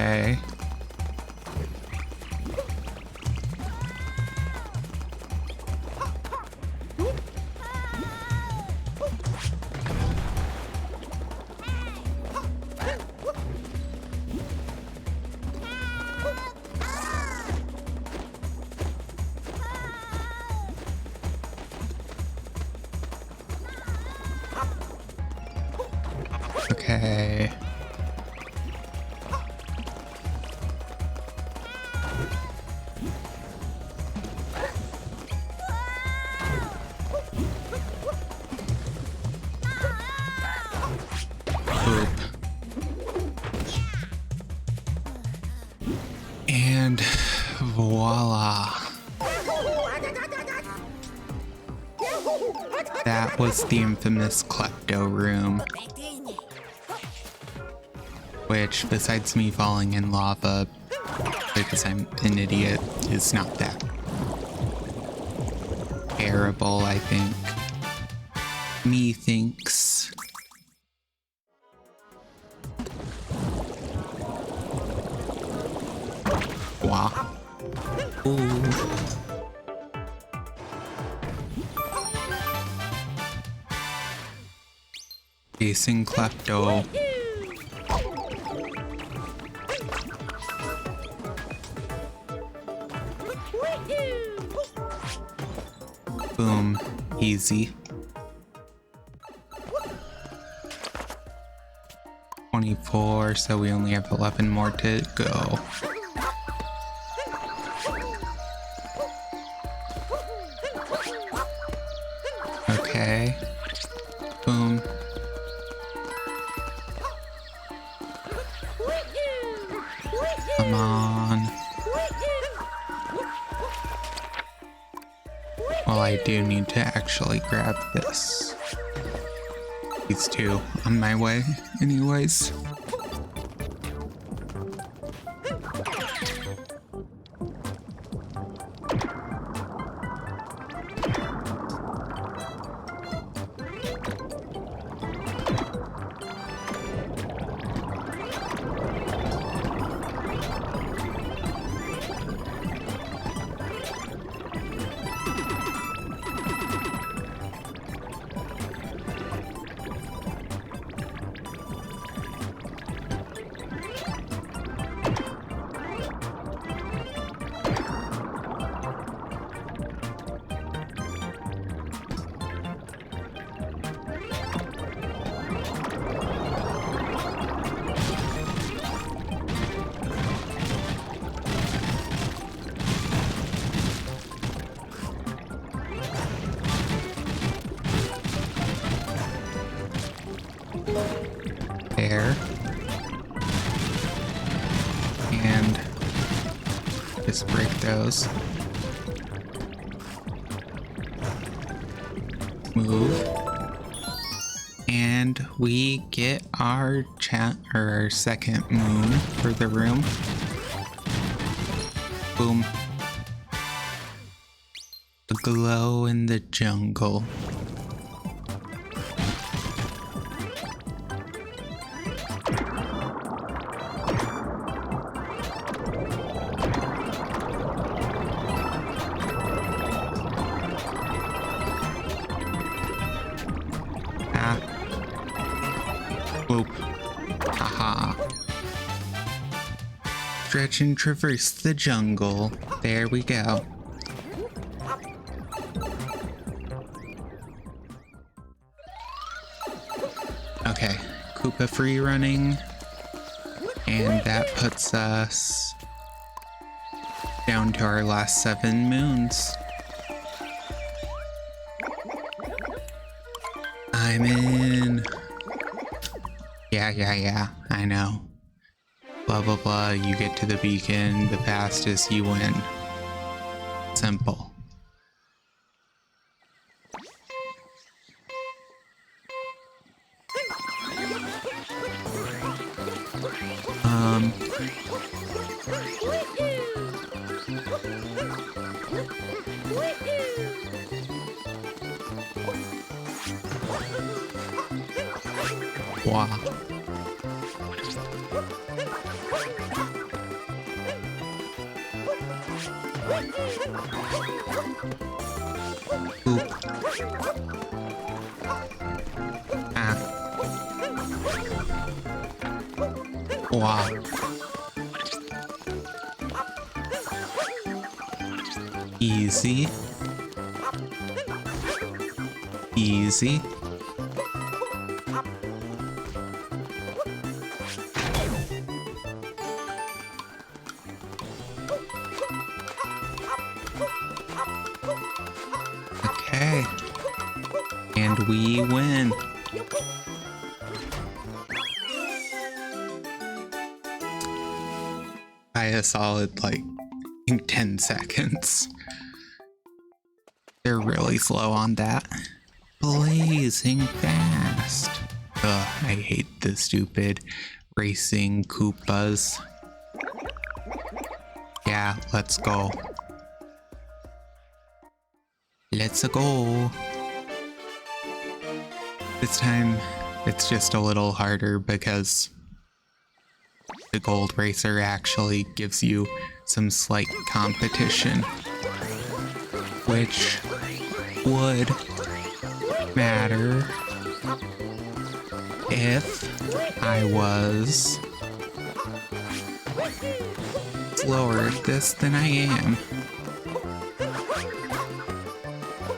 Okay. Okay. Oop. And voila. That was the infamous Klepto room. Which, besides me falling in lava, because I'm an idiot, is not that terrible, I think. Methinks. Wow. Ooh. Facing Klepto. Boom. Easy. 24, so we only have 11 more to go. Okay. Boom. Come on. Well, I do need to actually grab this. These two on my way, anyways. There. And just break those. Move. And we get our our second moon for the room. Boom. The glow in the jungle. Whoop. Haha. Stretch and traverse the jungle. There we go. Okay, Koopa free running. And that puts us down to our last 7 moons. I'm in. Yeah, I know. Blah, blah, blah, you get to the beacon, the fastest you win. Simple. Wow. Oop. Ah. Wow. Easy. Easy. Okay. And we win. By a solid, like, 10 seconds. They're really slow on that. Blazing fast. Ugh, I hate the stupid racing Koopas. Yeah, let's go. Let's go. This time, it's just a little harder because the Gold Racer actually gives you some slight competition, which would matter if I was slower at this than I am.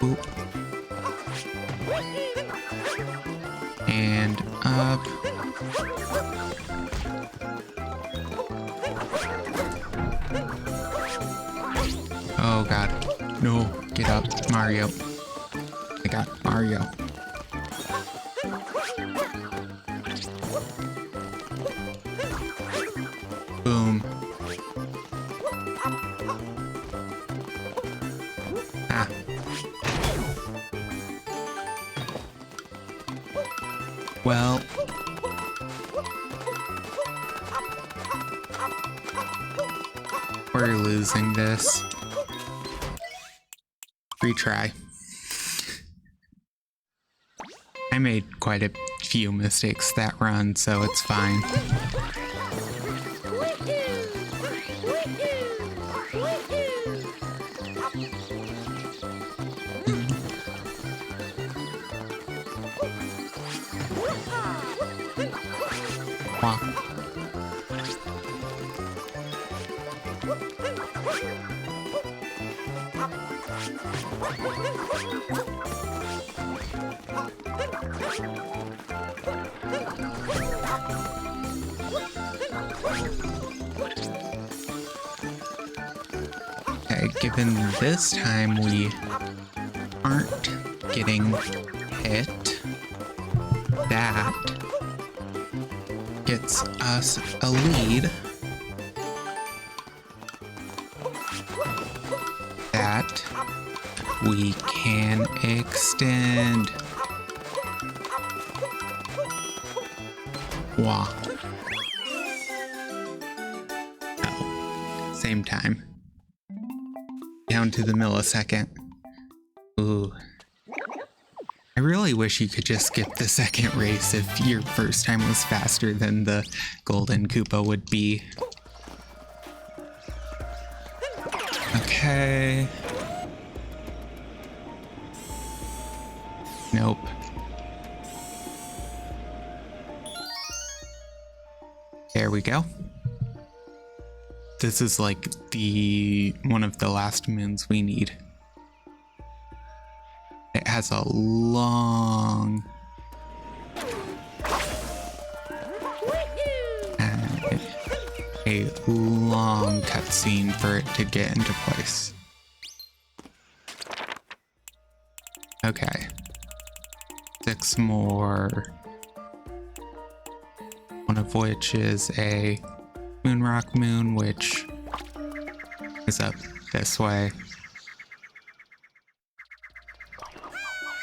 Oop. And up. no, get up, Mario. I got Mario. Boom. Ah. Well. We're losing this. Retry. I made quite a few mistakes that run, so it's fine. Wow. Okay, given this time we aren't getting hit, that gets us a lead that we can extend. Wow. Oh, same time. Down to the millisecond. Ooh. I really wish you could just skip the second race if your first time was faster than the Golden Koopa would be. Okay. Nope. There we go. This is like one of the last moons we need. It has a long cutscene for it to get into place. Okay. 6 more. One of which is a Moonrock Moon, which is up this way.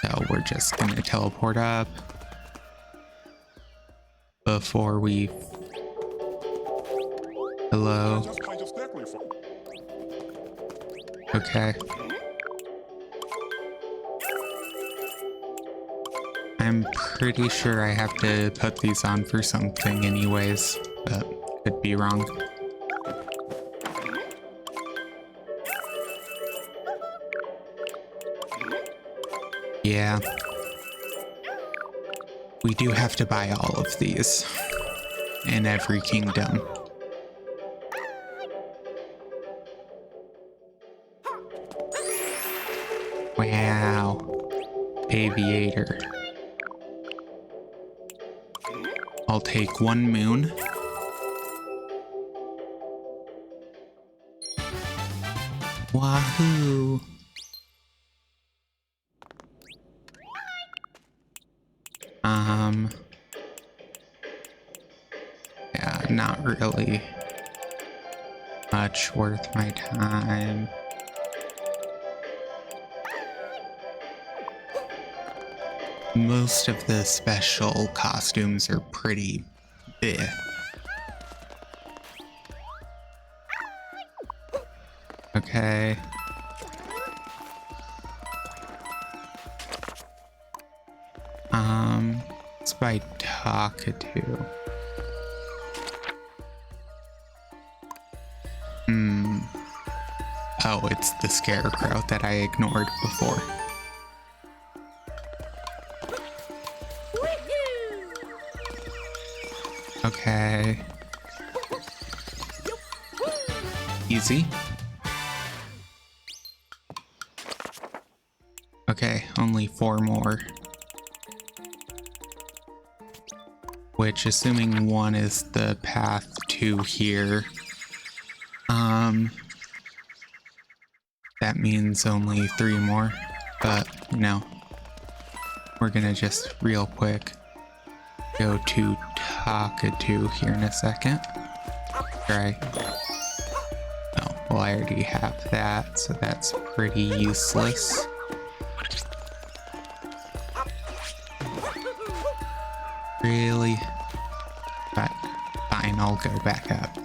So we're just gonna teleport up before we... Hello? Okay. I'm pretty sure I have to put these on for something anyways, but could be wrong. Yeah. We do have to buy all of these in every kingdom. Wow. Aviator. I'll take 1 moon. Wahoo! Yeah, not really much worth my time. Most of the special costumes are pretty big. Okay. It's by Talkatoo. Oh, it's the Scarecrow that I ignored before. Okay. Easy. Okay, only 4 more. Which, assuming 1 is the path to here. that means only 3 more, but you know, we're gonna just real quick go to Talkatoo here in a second. Right. Oh, well, I already have that, so that's pretty useless. Really? But fine, I'll go back up.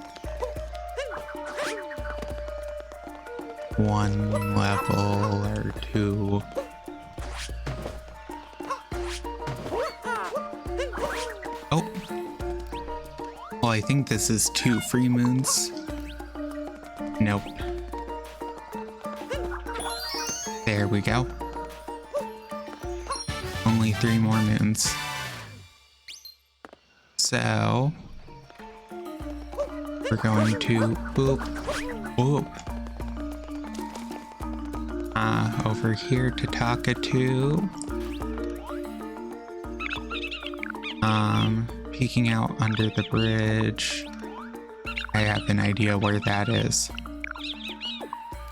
1 level or 2. Oh. Well, I think this is 2 free moons. Nope. There we go. Only 3 more moons. So we're going to boop, boop. Over here to Talkatoo. Peeking out under the bridge. I have an idea where that is.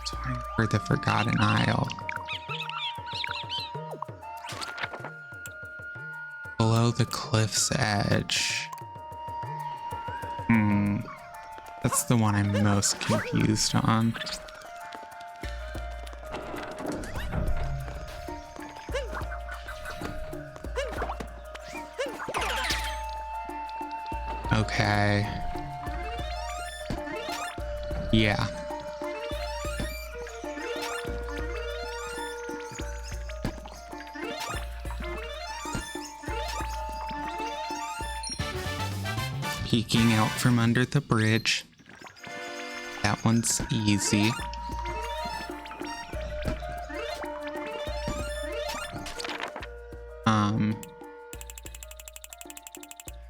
It's for the Forgotten Isle. Below the cliff's edge. That's the one I'm most confused on. Okay. Yeah. Peeking out from under the bridge. That one's easy.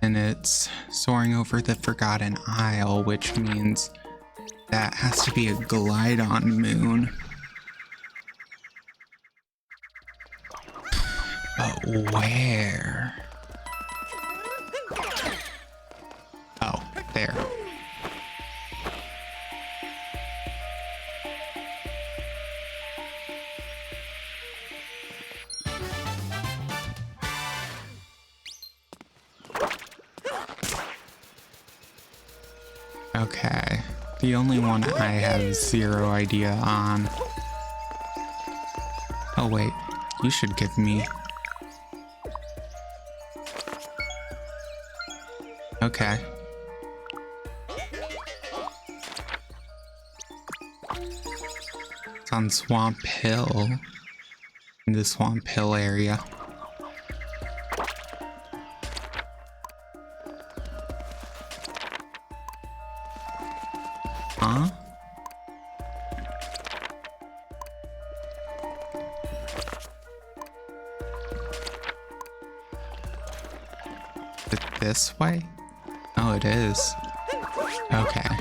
And it's soaring over the Forgotten Isle, which means that has to be a Glidon moon. But where? Oh, there. Okay, the only one I have 0 idea on. Oh wait, you should give me. Okay. It's on Swamp Hill, in the Swamp Hill area. Huh? Is it this way? Oh, it is. Okay.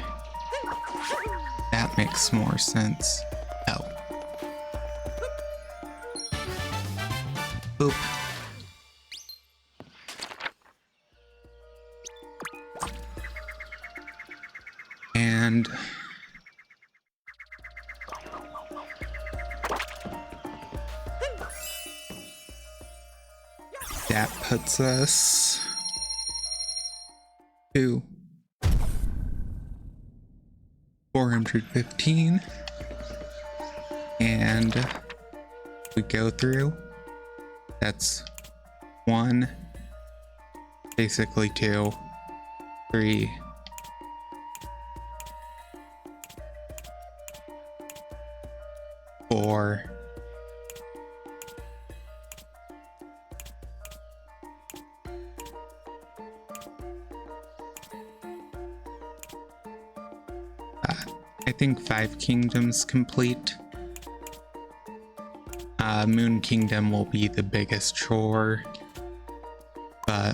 That makes more sense. Oh. Boop. And that puts us to 415, and we go through. That's 1, basically 2, 3, 4, 5. I think 5 kingdoms complete. Moon Kingdom will be the biggest chore, but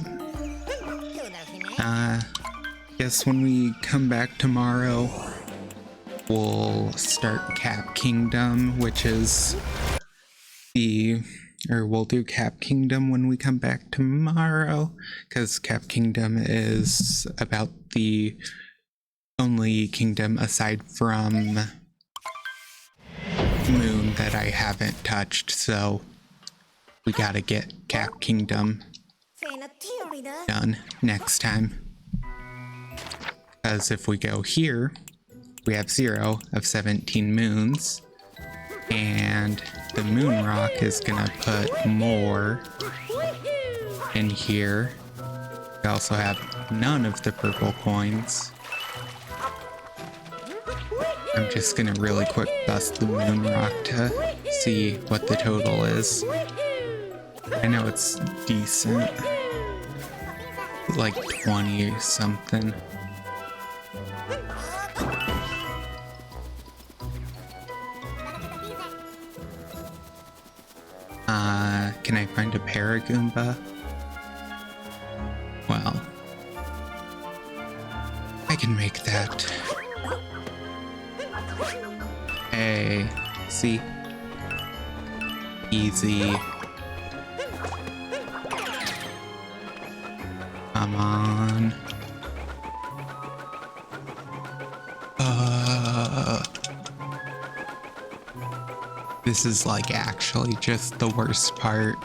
guess when we come back tomorrow, we'll start Cap Kingdom, which is we'll do Cap Kingdom when we come back tomorrow, because Cap Kingdom is about the only kingdom aside from moon that I haven't touched, so we gotta get Cap Kingdom done next time. Because if we go here, we have 0 of 17 moons, and the moon rock is gonna put more in here. We also have none of the purple coins. I'm just gonna really quick bust the moon rock to see what the total is. I know it's decent, like 20 or something. Can I find a Paragoomba? Well, I can make that. Hey, see? Easy. Come on. This is like actually just the worst part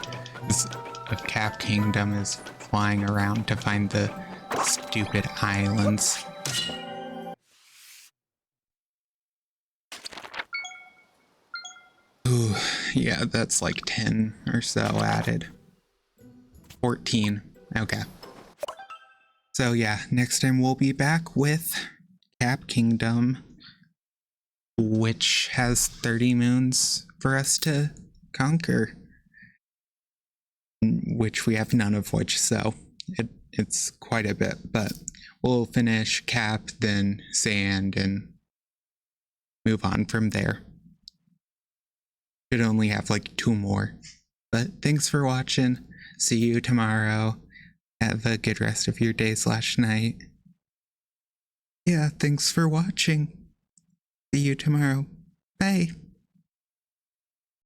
of Cap Kingdom is flying around to find the stupid islands. Ooh, yeah, that's like 10 or so added. 14. Okay. So yeah, next time we'll be back with Cap Kingdom, which has 30 moons for us to conquer, which we have none of which, so it's quite a bit, but we'll finish Cap, then Sand, and move on from there. Should only have like 2 more. But thanks for watching. See you tomorrow. Have a good rest of your day/night. Yeah, thanks for watching. See you tomorrow. Bye.